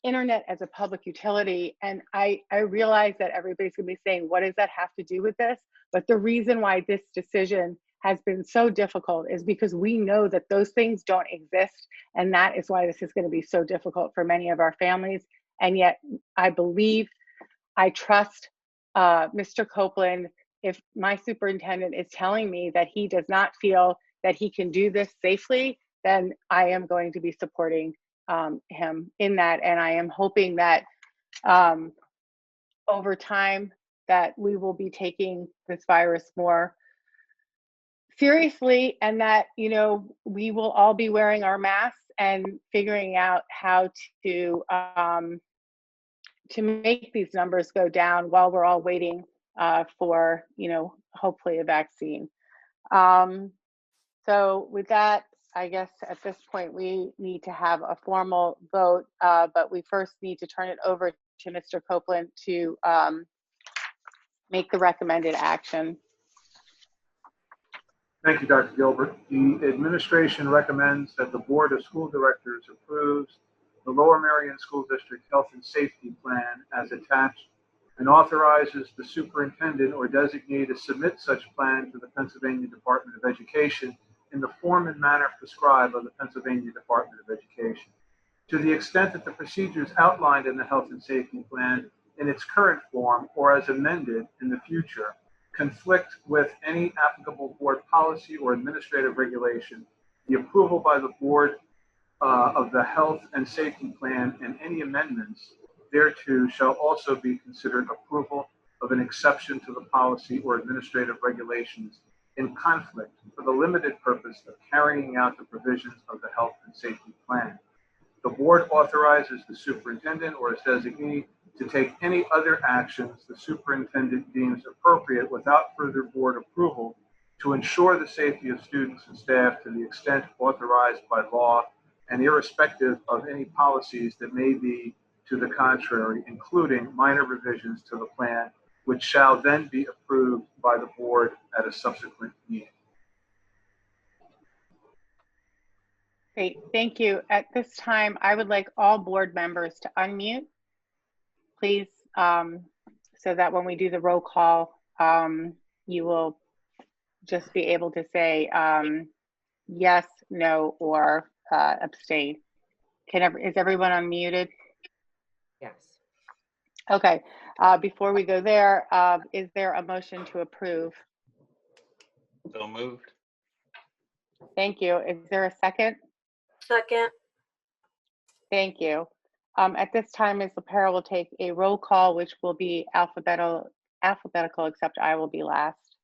internet as a public utility. And I realize that everybody's gonna be saying, what does that have to do with this? But the reason why this decision has been so difficult is because we know that those things don't exist. And that is why this is going to be so difficult for many of our families. And yet I believe, I trust Mr. Copeland. If my superintendent is telling me that he does not feel that he can do this safely, then I am going to be supporting him in that. And I am hoping that over time that we will be taking this virus more seriously, and that, you know, we will all be wearing our masks and figuring out how to make these numbers go down while we're all waiting for, you know, hopefully a vaccine. So with that, I guess at this point we need to have a formal vote, but we first need to turn it over to Mr. Copeland to make the recommended action. Thank you, Dr. Gilbert. The administration recommends that the Board of School Directors approves the Lower Merion School District Health and Safety Plan as attached and authorizes the superintendent or designee to submit such plan to the Pennsylvania Department of Education in the form and manner prescribed by the Pennsylvania Department of Education. To the extent that the procedures outlined in the Health and Safety Plan in its current form or as amended in the future conflict with any applicable board policy or administrative regulation, the approval by the board of the health and safety plan and any amendments thereto shall also be considered approval of an exception to the policy or administrative regulations in conflict for the limited purpose of carrying out the provisions of the health and safety plan. The board authorizes the superintendent or his designee to take any other actions the superintendent deems appropriate without further board approval to ensure the safety of students and staff to the extent authorized by law and irrespective of any policies that may be to the contrary, including minor revisions to the plan, which shall then be approved by the board at a subsequent meeting. Great, thank you. At this time, I would like all board members to unmute, please, so that when we do the roll call, you will just be able to say yes, no, or abstain. Is everyone unmuted? Yes. Okay, before we go there, is there a motion to approve? So moved. Thank you. Is there a second? Second. Thank you. At this time, Ms. LaPera will take a roll call, which will be alphabetical, except I will be last.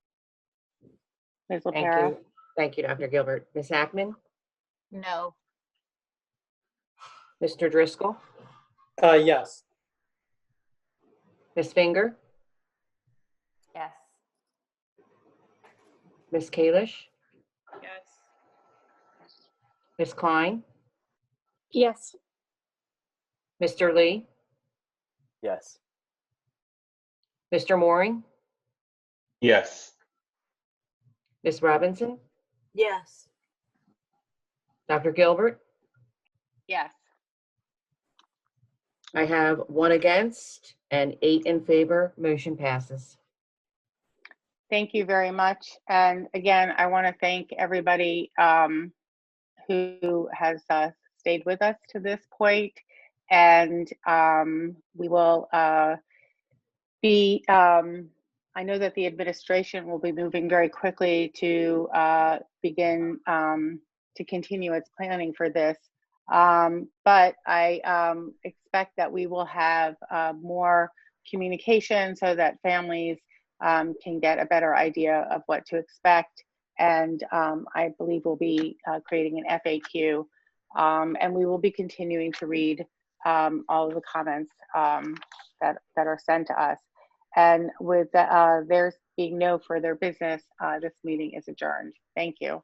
Ms. Thank LaPera? you. Thank you, Dr. Gilbert. Ms. Ackman? No. Mr. Driscoll? Yes. Ms. Finger? Yes. Ms. Kalish? Yes. Ms. Klein? Yes. Mr. Lee? Yes. Mr. Mooring? Yes. Ms. Robinson? Yes. Dr. Gilbert? Yes. I have 1 against and 8 in favor. Motion passes. Thank you very much. And again, I want to thank everybody who has stayed with us to this point, and we will be, I know that the administration will be moving very quickly to begin to continue its planning for this. But I expect that we will have more communication so that families can get a better idea of what to expect. And I believe we'll be creating an FAQ, and we will be continuing to read all of the comments that are sent to us. And with there being no further business, this meeting is adjourned. Thank you.